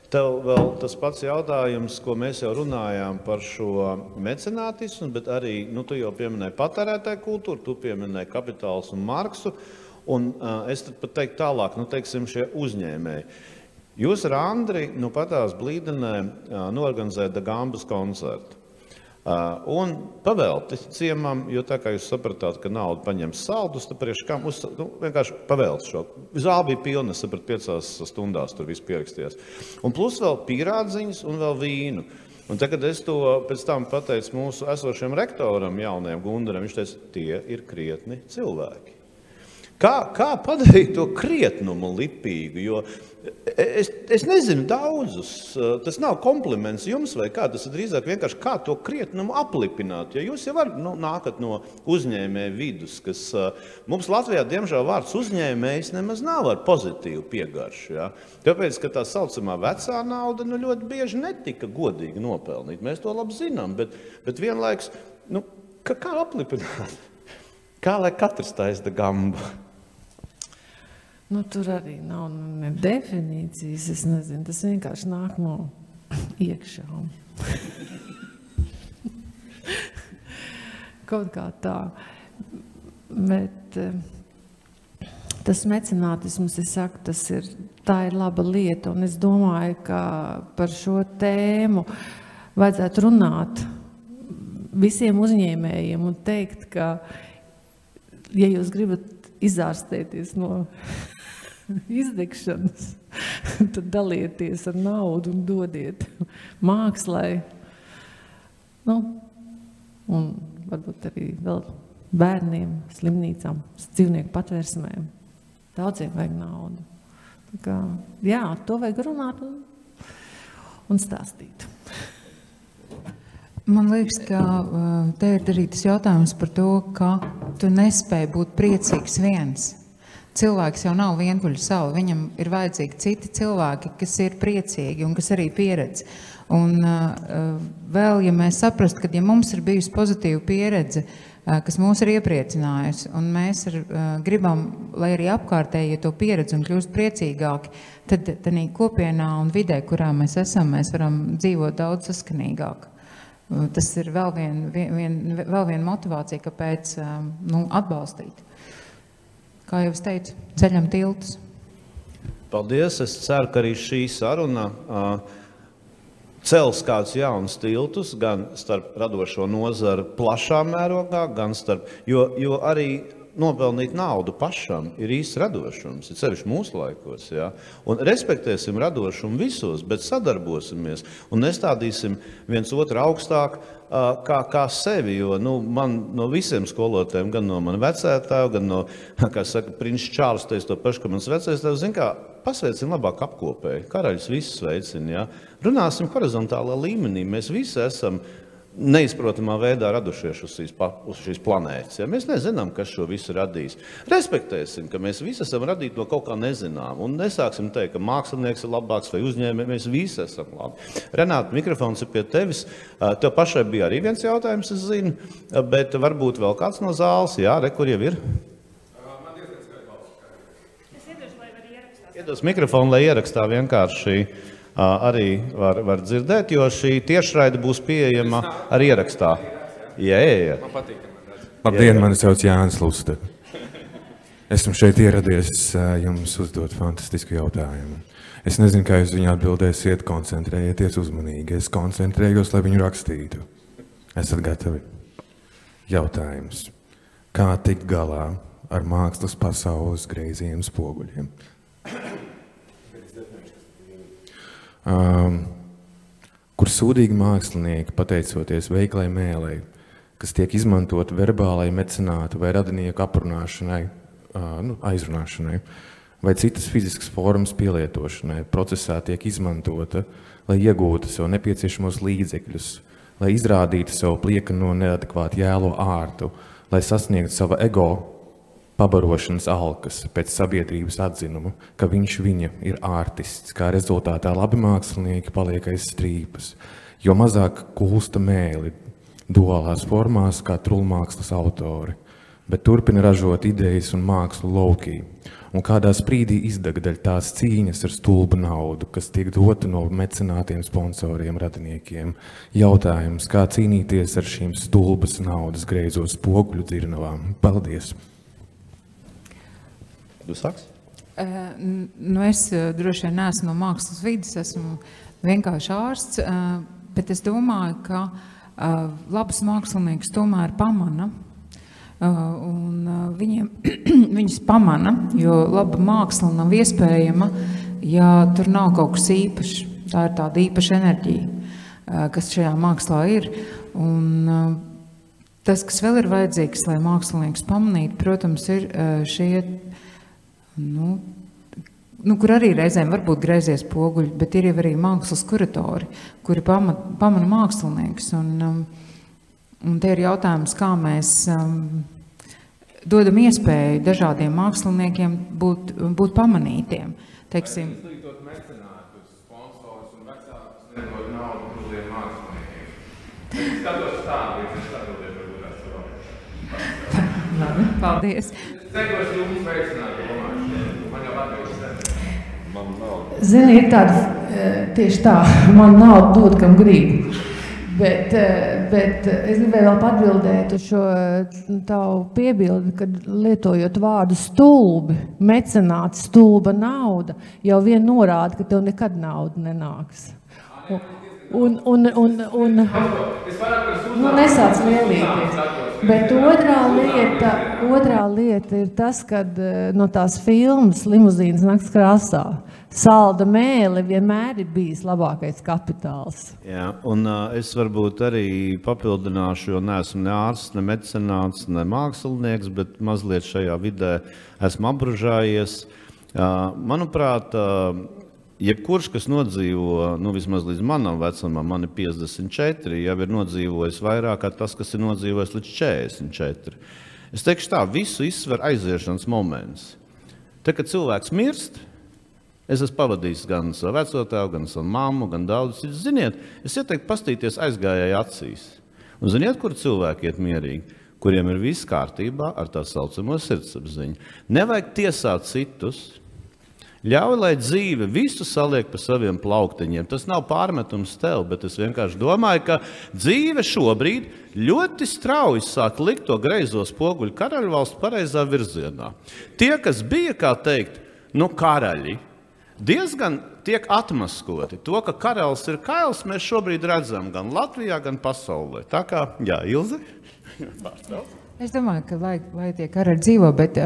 tev vēl tas pats jautājums, ko mēs jau runājām par šo mecenātismu, bet arī, tu jau pieminēji patērētāju kultūru, tu pieminēji Kapitāls un Marksu, un es tad pat teiktu tālāk, teiksim, šie uzņēmēji. Jūs ar Andri, patās Blīdenē norganizējat Da Gambas koncertu. Un pavēlti ciemam, jo tā kā jūs sapratāt, ka naudu paņems saldus, tad priekš kam vienkārši pavēlti šo. Zāle bija pilna, es sapratu, 5 stundās tur viss pierakstījās. Un plus vēl pīrādziņas un vēl vīnu. Un tad, kad es to pēc tam pateicu mūsu esošiem rektoram jaunajam Gundaram, viņš teica, tie ir krietni cilvēki. Kā padarīt to krietnumu lipīgu, jo es nezinu daudzus, tas nav kompliments jums vai kā, tas ir drīzāk vienkārši kā to krietnumu aplipināt, jo jūs jau nākat no uzņēmēju vidus, kas mums Latvijā, diemžēl, vārds uzņēmējs nemaz nav ar pozitīvu piegaršu, ja? Tāpēc, ka tā saucamā vecā nauda ļoti bieži netika godīgi nopelnīt, mēs to labi zinām, bet vienlaiks, kā aplipināt? Kā lai katrs taisa Da Gambu? Tur arī nav ne definīcijas, es nezinu, tas vienkārši nāk no iekšām. Kaut kā tā. Bet tas mecenātisms, es saku, tā ir laba lieta, un es domāju, ka par šo tēmu vajadzētu runāt visiem uzņēmējiem un teikt, ka, ja jūs gribat izārstēties no izdegšanas, tad dalieties ar naudu un dodiet mākslai, un varbūt arī vēl bērniem, slimnīcām, dzīvnieku patvērsmēm. Daudziem vajag naudu. Tā kā, jā, to vajag runāt un stāstīt. Man liekas, ka te ir arī tas jautājums par to, ka tu nespēji būt priecīgs viens. Cilvēks jau nav vienkuļa sala, viņam ir vajadzīgi citi cilvēki, kas ir priecīgi un kas arī pieredz. Un vēl, ja mēs saprast, ka ja mums ir bijusi pozitīva pieredze, kas mūs ir iepriecinājusi, un mēs gribam, lai arī apkārtēji to pieredzi un kļūst priecīgāki, tad tādā kopienā un vidē, kurā mēs esam, mēs varam dzīvot daudz saskanīgāk. Tas ir vēl viena motivācija, kāpēc atbalstīt. Kā jau es teicu, ceļam tiltus. Paldies! Es ceru, ka arī šī saruna cels kādus jaunus tiltus, gan starp radošo nozaru plašā mērogā, gan starp, jo arī nopelnīt naudu pašam ir īsts radošums, ir sevišķi mūsu laikos. Ja? Un respektēsim radošumu visos, bet sadarbosimies un nestādīsim viens otru augstāk kā sevi. Jo man no visiem skolotājiem, gan no mana vecētāja, gan no, kā saka, Princis Čārls teica to pašu, ka mans vecais tēvs, zin kā, pasveicina labāk apkopēji, karaļus visus sveicina. Ja? Runāsim horizontālā līmenī, mēs visi esam neizprotamā veidā radušies uz šīs planētas. Ja? Mēs nezinām, kas šo visu radīs. Respektēsim, ka mēs visi esam radīti no kaut kā nezinām. Un nesāksim teikt, ka mākslinieks ir labāks vai uzņēmējs. Mēs visi esam labi. Renāta, mikrofons ir pie tevis. Tev pašai bija arī viens jautājums, es zinu, bet varbūt vēl kāds no zāles. Jā, kur jau ir? Iedos mikrofonu, lai ierakstā vienkārši arī var dzirdēt, jo šī tiešraide būs pieejama arī ierakstā. Jā. Man patīk, ka man redz. Labdien, mani sauc Jānis Luste. Esmu šeit ieradies jums uzdot fantastisku jautājumu. Es nezinu, kā jūs viņu atbildēsiet, koncentrējieties uzmanīgi. Es koncentrējos, lai viņu rakstītu. Esat gatavi? Jautājums. Kā tikt galā ar mākslas pasaules greiziem spoguļiem? Kur sūdīgi mākslinieki, pateicoties veiklai mēlei, kas tiek izmantot verbālai mecenātu vai radinieku aprunāšanai, aizrunāšanai, vai citas fiziskas formas pielietošanai, procesā tiek izmantota, lai iegūtu sev nepieciešamos līdzekļus, lai izrādītu sev pliekano neadekvātu jēlo ārtu, lai sasniegtu sava ego pabarošanas alkas pēc sabiedrības atzinumu, ka viņa ir ārtists, kā rezultātā labi mākslinieki paliek aiz strīpas, jo mazāk kulsta mēli duālās formās kā trulmākslas autori, bet turpina ražot idejas un mākslu laukī, un kādā sprīdī izdeg daļ tās cīņas ar stulbu naudu, kas tiek dota no mecenātiem sponsoriem radiniekiem. Jautājums, kā cīnīties ar šīm stulbas naudas greizo spoguļu dzirnavām? Paldies! Jūs sāks? Es droši vien neesmu no mākslas vides, esmu vienkārši ārsts, bet es domāju, ka labus mākslinieks tomēr pamana, un viņus pamana, jo laba māksla nav iespējama, ja tur nav kaut kas īpašs. Tā ir tāda īpaša enerģija, kas šajā mākslā ir. Un tas, kas vēl ir vajadzīgs, lai mākslinieks pamanītu, protams, ir šie kur arī reizēm var būt greizie spoguļi, bet ir jau arī mākslas kuratori, kuri pamana mākslinieks. Un te ir jautājums, kā mēs dodam iespēju dažādiem māksliniekiem būt pamanītiem. Teiksim, izglītot mecenātus, sponsorus un vecākus nedod naudu brūliem māksliniekiem. Es skatos tādu, es atbildēju varbūt esmu. Labi, paldies. Ceļos jums veicināt domāšanu. Man jau atbilst. Man nav. Zini, ir tāda, tieši tā, man nav dot, kam gribu. Bet es gribēju vēl atbildēt uz šo tavu piebildi, kad lietojot vārdu stulbi, mecenāts, stulba nauda, jau vien norāda, ka tev nekad nauda nenāks. Nesāc lielīties. Bet otrā lieta ir tas, kad no tās filmas Limuzīnas nakts krāsā salda mēle vienmēr ir bijis labākais kapitāls. Jā, un es varbūt arī papildināšu, jo neesmu ne ārsts, ne mecenāts, ne mākslinieks, bet mazliet šajā vidē esmu apbružājies. Manuprāt, jebkurš, kas nodzīvo, vismaz līdz manam vecumam, man ir 54, jau ir nodzīvojis vairāk kā tas, kas ir nodzīvojis līdz 44. Es teikšu tā, visu izsver aiziešanas moments. Te, kad cilvēks mirst, es esmu pavadījis gan savu vecotāvu, gan savu mammu, gan daudz citus. Ziniet, es ieteiktu pastīties aizgājēju acīs. Un ziniet, kur cilvēki iet mierīgi? Kuriem ir viss kārtībā ar tā saucamo sirdsapziņu. Nevajag tiesāt citus. Ļauj, lai dzīve visu saliek pa saviem plauktiņiem. Tas nav pārmetums tev, bet es vienkārši domāju, ka dzīve šobrīd ļoti strauji sāk likt to greizo spoguļu karaļvalstu pareizā virzienā. Tie, kas bija, kā teikt, karaļi, diezgan tiek atmaskoti. To, ka karalis ir kails, mēs šobrīd redzam gan Latvijā, gan pasaulē. Tā kā, jā, Ilze? Es domāju, ka lai tie karaļi dzīvo, bet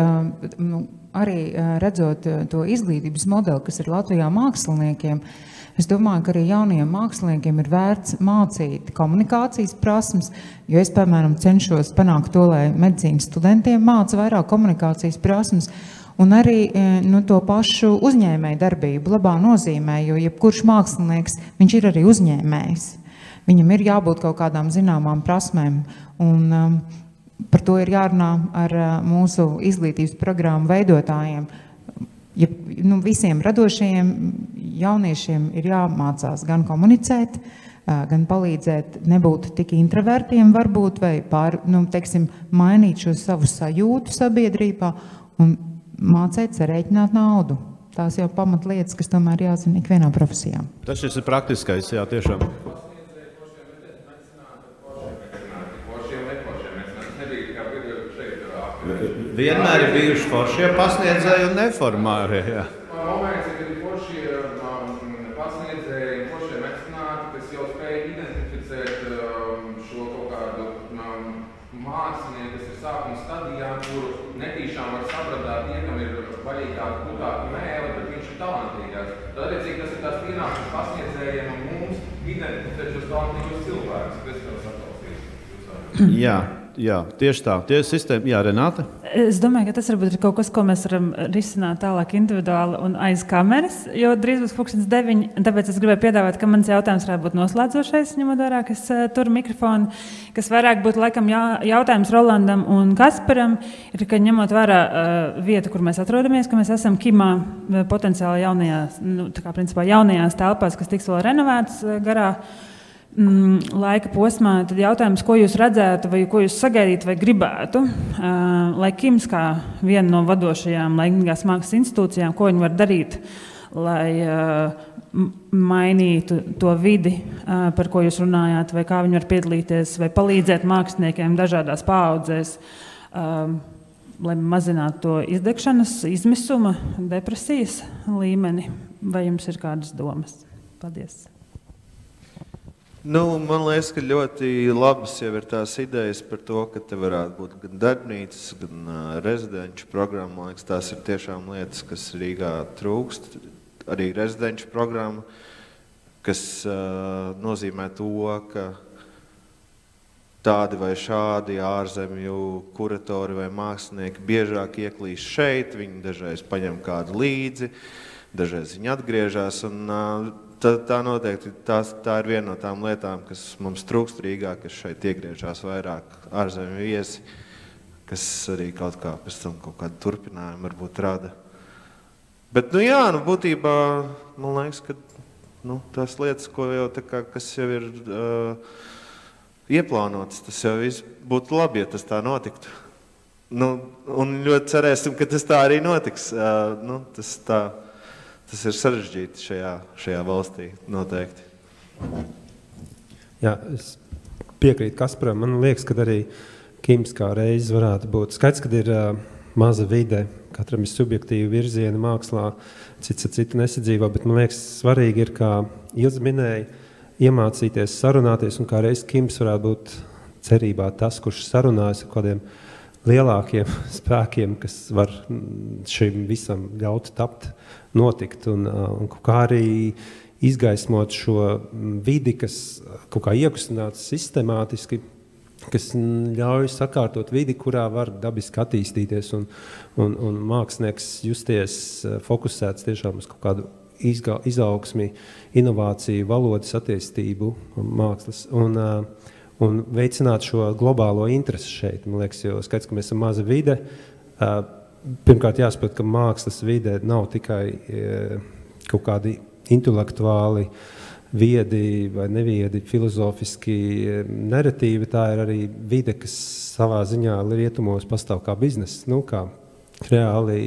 arī redzot to izglītības modeli, kas ir Latvijā māksliniekiem, es domāju, ka arī jauniem māksliniekiem ir vērts mācīt komunikācijas prasmes, jo es, piemēram, cenšos panākt to, lai medicīnas studentiem māca vairāk komunikācijas prasmes, un arī to pašu uzņēmēju darbību labā nozīmē, jo jebkurš mākslinieks, viņš ir arī uzņēmējs. Viņam ir jābūt kaut kādām zināmām prasmēm, un par to ir jārunā ar mūsu izglītības programmu veidotājiem. Ja, visiem radošajiem jauniešiem ir jāmācās gan komunicēt, gan palīdzēt nebūt tik introvertiem varbūt, vai mainīt šo savu sajūtu sabiedrībā un mācēt sarēķināt naudu. Tās jau pamatlietas, kas tomēr jāzina ikvienā profesijā. Tas ir praktiskais, jā, tiešām. Vienmēr ir bijuši foršie pasniedzēji un neformārie, jā. Moments, kad ir foršie pasniedzēji un foršie mecenāti, kas jau spēj identificēt šo kaut kādu mākslinieku, kas ir sākuma stadijā, kuru netīšām var sapratāt, kam ir vaļīgāk, putāka mēle, bet viņš ir talantīgāks. Tādēļ, tas ir tās pienākums pasniedzējiem un mums identificēt šos talantīgos cilvēkus, kas tev saklausīs. Jā, tieši tā. Tieši sistēma. Jā, Renāte? Es domāju, ka tas varbūt ir kaut kas, ko mēs varam risināt tālāk individuāli un aiz kameras, jo drīz būs 9:00, tāpēc es gribēju piedāvāt, ka mans jautājums varētu būt noslēdzošais, ņemot vērā, ka es turu mikrofonu, kas vairāk būtu laikam jautājums Rolandam un Kasparam, ir, ka ņemot vērā vietu, kur mēs atrodamies, ka mēs esam Kimā potenciāli jaunajās, tā kā principā jaunajās telpās, kas tiks vēl renovētas garā laika posmā, tad jautājums, ko jūs redzētu, vai ko jūs sagaidītu, vai gribētu, lai Kims kā viena no vadošajām laikmīgās mākslas institūcijām, ko viņi var darīt, lai mainītu to vidi, par ko jūs runājāt, vai kā viņi var piedalīties, vai palīdzēt māksliniekiem dažādās paaudzēs, lai mazinātu to izdegšanas, izmisuma, depresijas līmeni, vai jums ir kādas domas? Paldies! Man liekas, ka ļoti labas jau ir tās idejas par to, ka te varētu būt gan darbnīcas, gan rezidenču programma. Man liekas, tās ir tiešām lietas, kas Rīgā trūkst. Arī rezidenču programma, kas nozīmē to, ka tādi vai šādi ārzemju kuratori vai mākslinieki biežāk ieklīst šeit. Viņi dažreiz paņem kādu līdzi, dažreiz viņi atgriežas. Tā noteikti tā ir viena no tām lietām, kas mums trūkst Rīgā, kas šeit iegriežās vairāk ārzemju viesi, kas arī kaut kā pēc tam kaut kādu turpinājumu varbūt rada. Bet, būtībā, man liekas, ka tās lietas, ko jau kas jau ir ieplānotas, tas jau viss būtu labi, ja tas tā notiktu. Un ļoti cerēsim, ka tas tā arī notiks. Tas ir sarežģīti šajā valstī noteikti. Jā, es piekrītu Kasparam. Man liekas, ka arī Kims kā reiz varētu būt. Skaidrs, kad ir maza vide, katram ir subjektīva virziena mākslā, cits ar citu nesadzīvo, bet man liekas, svarīgi ir, kā Ilze minēja, iemācīties sarunāties, un kā reiz Kims varētu būt cerībā tas, kurš sarunājas ar kādiem lielākiem spēkiem, kas var šim visam ļaut tapt, notikt, un kā arī izgaismot šo vidi, kas kaut kā iekustināts sistemātiski, kas ļauj sakārtot vidi, kurā var dabiski attīstīties, un mākslinieks justies fokusēts tiešām uz kaut kādu izaugsmi, inovāciju, valodas attīstību mākslas, un veicināt šo globālo interesi šeit. Man liekas, jo skaidrs, ka mēs esam maza vide. Pirmkārt jāsaprot, ka mākslas vide nav tikai kaut kādi intelektuāli, viedi vai neviedi, filozofiski naratīvi. Tā ir arī vide, kas savā ziņā rietumos pastāv kā bizness, kā reāli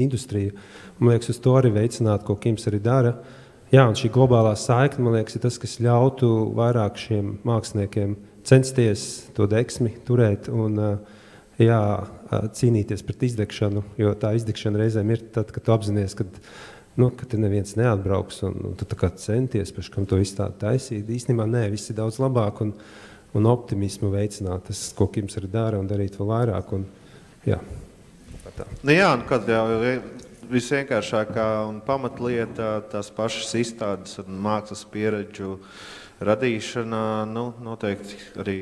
industrija. Man liekas, uz to arī veicināt, ko Kims arī dara. Jā, un šī globālā saikne, man liekas, ir tas, kas ļautu vairāk šiem māksliniekiem censties to deksmi turēt un cīnīties pret izdegšanu, jo tā izdegšana reizēm ir tad, kad tu apzinies, ka te neviens neatbrauks un tu tā kā centies, pēc kam to izstādi taisīt. Īstenībā nē, viss ir daudz labāk un optimismu veicināt, tas, ko Kims arī dara un darīt vēl vairāk. Kad jau visvienkāršākā un pamatlieta, tās pašas izstādes un mākslas pieredžu radīšana, noteikti arī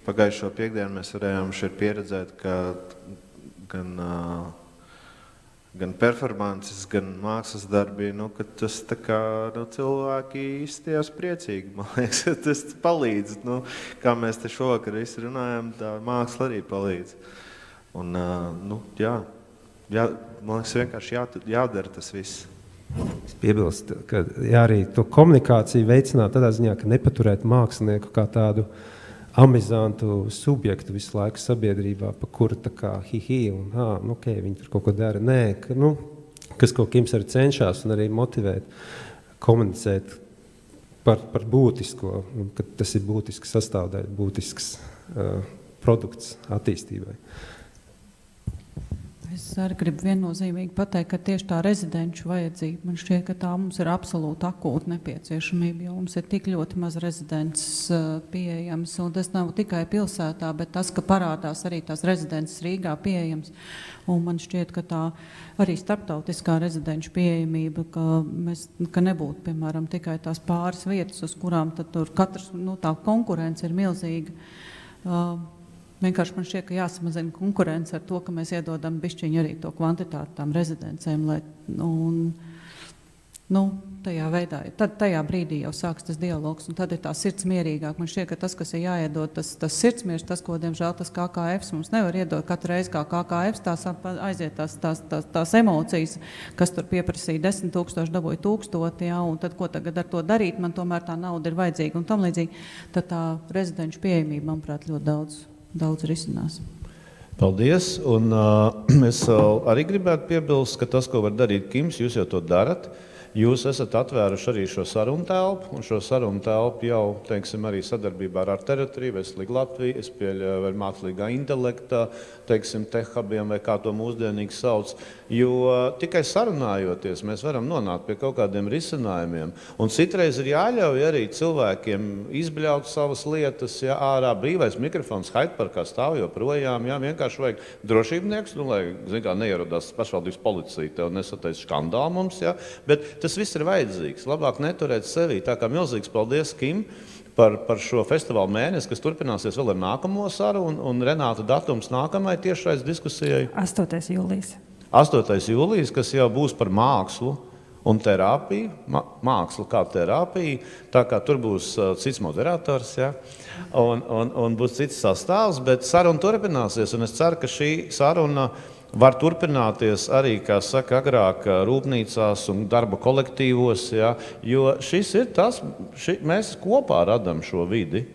pagājušo piekdienu mēs varējām šeit pieredzēt, ka gan gan performances, gan mākslas darbi, ka tas tā kā cilvēki izstījās priecīgi. Man liekas, tas palīdz. Kā mēs te šovakar visi runājam, tā māksla arī palīdz. Un, jā, man liekas, vienkārši jādara tas viss. Es piebilstu, ka arī to komunikāciju veicināt tādā ziņā, ka nepaturēt mākslinieku kā tādu amizantu subjektu visu laiku sabiedrībā, pa kuru tā kā un viņi tur kaut ko dara. Nē, kas kaut Kims arī cenšas un arī motivēt, komunicēt par būtisko, ka tas ir būtisks sastāvdaļa, būtisks produkts attīstībai. Es arī gribu viennozīmīgi pateikt, ka tieši tā rezidenču vajadzība, man šķiet, ka tā mums ir absolūti akūta nepieciešamība, jo mums ir tik ļoti maz rezidents pieejams, un tas nav tikai pilsētā, bet tas, ka parādās arī tās rezidences Rīgā pieejams, un man šķiet, ka tā arī starptautiskā rezidenču pieejamība, ka nebūtu, piemēram, tikai tās pāris vietas, uz kurām tad tur katrs, tā konkurence ir milzīga. Vienkārši man šķiet, ka jāsamazina konkurence ar to, ka mēs iedodam bišķiņu arī to kvantitāti tām rezidencēm, tajā veidā, tad tajā brīdī jau sāks tas dialogs, un tad ir tā sirds mierīgāk. Man šķiet, ka tas, kas ir jāiedod, tas sirdsmiers, tas, ko, diemžēl, tas KKFs mums nevar iedot katru reizi, kā KKFs, tās aiziet tās emocijas, kas tur pieprasīja 10 000, dabūja 1000, jā, un tad, ko tagad ar to darīt, man tomēr tā nauda ir vajadzīga, un tam līdzīgi, tad tā rezidenču pieejamība, manuprāt, ļoti daudz risinās. Paldies, un es arī gribētu piebilst, ka tas, ko var darīt Kims, jūs jau to darat. Jūs esat atvēruši arī šo sarunu telpu, un šo sarunu telpu jau, teiksim, arī sadarbībā ar teritoriju, Veselīgu Latviju, es pieļauju, vai mākslīgā intelekta, teiksim, tehhubiem, vai kā to mūsdienīgi sauc, jo tikai sarunājoties mēs varam nonākt pie kaut kādiem risinājumiem, un citreiz ir jāļauj arī cilvēkiem izbļaut savas lietas, ja ārā brīvais mikrofons Haidparkā stāv joprojām, jā, vienkārši vajag drošībnieks, lai, zin kā, neierodās pašvaldības policija, tev nesateic skandālu mums, jā, bet tas viss ir vajadzīgs, labāk neturēt sevī. Tā kā milzīgs paldies, Kim, par šo festivālu mēnesi, kas turpināsies vēl ar nākamo sarunu, un Renāta datums nākamai tiešrais diskusijai. 8. jūlijas. 8. jūlijas, kas jau būs par mākslu un terapiju, mākslu kā terapiju, tā kā tur būs cits moderators, ja? un būs cits sastāvs, bet saruna turpināsies, un es ceru, ka šī saruna var turpināties arī, kā saka, agrāk rūpnīcās un darba kolektīvos, ja? Jo šis ir tas, mēs kopā radam šo vidi.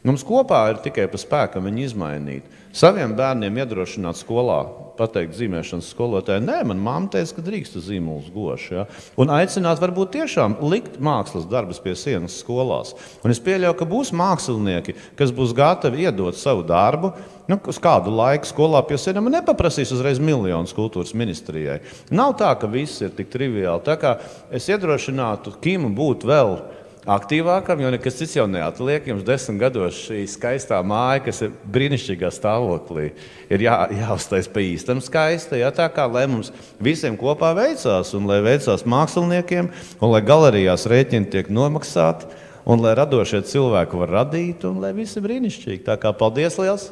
Mums kopā ir tikai pa spēkam viņu izmainīt. Saviem bērniem iedrošināt skolā, pateikt zīmēšanas skolotāji, nē, man mamma teica, ka drīkst zīmuls goši. Ja? Un aicināt varbūt tiešām likt mākslas darbus pie sienas skolās. Un es pieļauju, ka būs mākslinieki, kas būs gatavi iedot savu darbu, uz kādu laiku skolā pie sienām un nepaprasīs uzreiz miljonus kultūras ministrijai. Nav tā, ka viss ir tik triviāli. Tā kā es iedrošinātu Kimu būt vēl aktīvākam, jo nekas cits jau neatliek. Jums 10 gados šī skaistā māja, kas ir brīnišķīgā stāvoklī, ir jāuztais pa īstam skaista. Ja? Tā kā, lai mums visiem kopā veicās, un lai veicās māksliniekiem, un lai galerijās rēķini tiek nomaksāti, un lai radošie cilvēki var radīt, un lai visi brīnišķīgi. Tā kā paldies liels,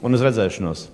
un uz redzēšanos!